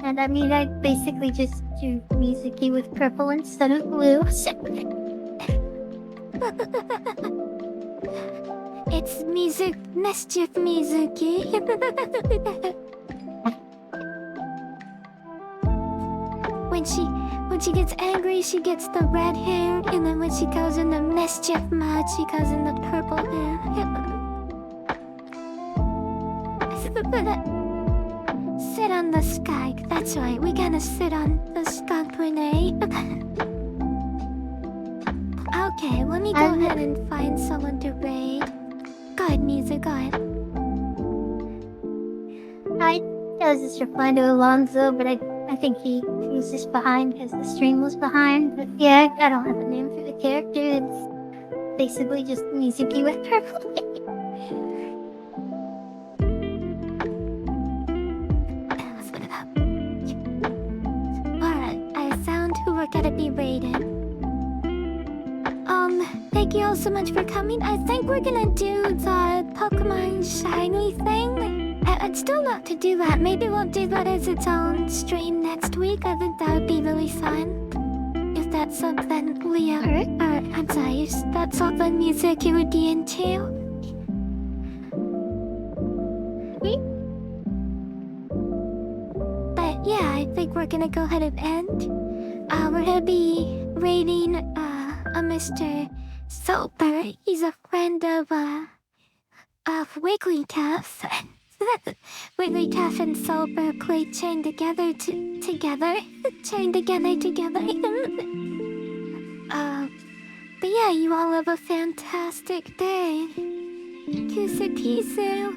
And I mean, I basically just drew Mizuki with purple instead of blue. It's Mischief Mizuki. When she gets angry, she gets the red hair, and then when she goes into mischief mode, she goes into purple hair. Sit on the skunk. That's right, we gotta sit on the skunk, Renee. Okay, let me go ahead and find someone to raid. Go ahead, Mizu, go ahead. I was just replying to Alonzo, but I think he was just behind because the stream was behind. But yeah, I don't have a name for the character. It's basically just Mizuki with purple. Alright, I found who we're gonna be raiding. Thank you all so much for coming. I think we're gonna do the Pokemon Shiny thing I'd still love to do that. Maybe we'll do that as its own stream next week. I think that would be really fun. If that's something Leo, I'm sorry, if that's something Mizuki would be into. But yeah, I think we're gonna go ahead and end. We're gonna be rating a Mr. Soper. He's a friend of Wigglytuff. Wigglytuff and Soper play chain together chain together. But yeah, you all have a fantastic day. KissuKissu.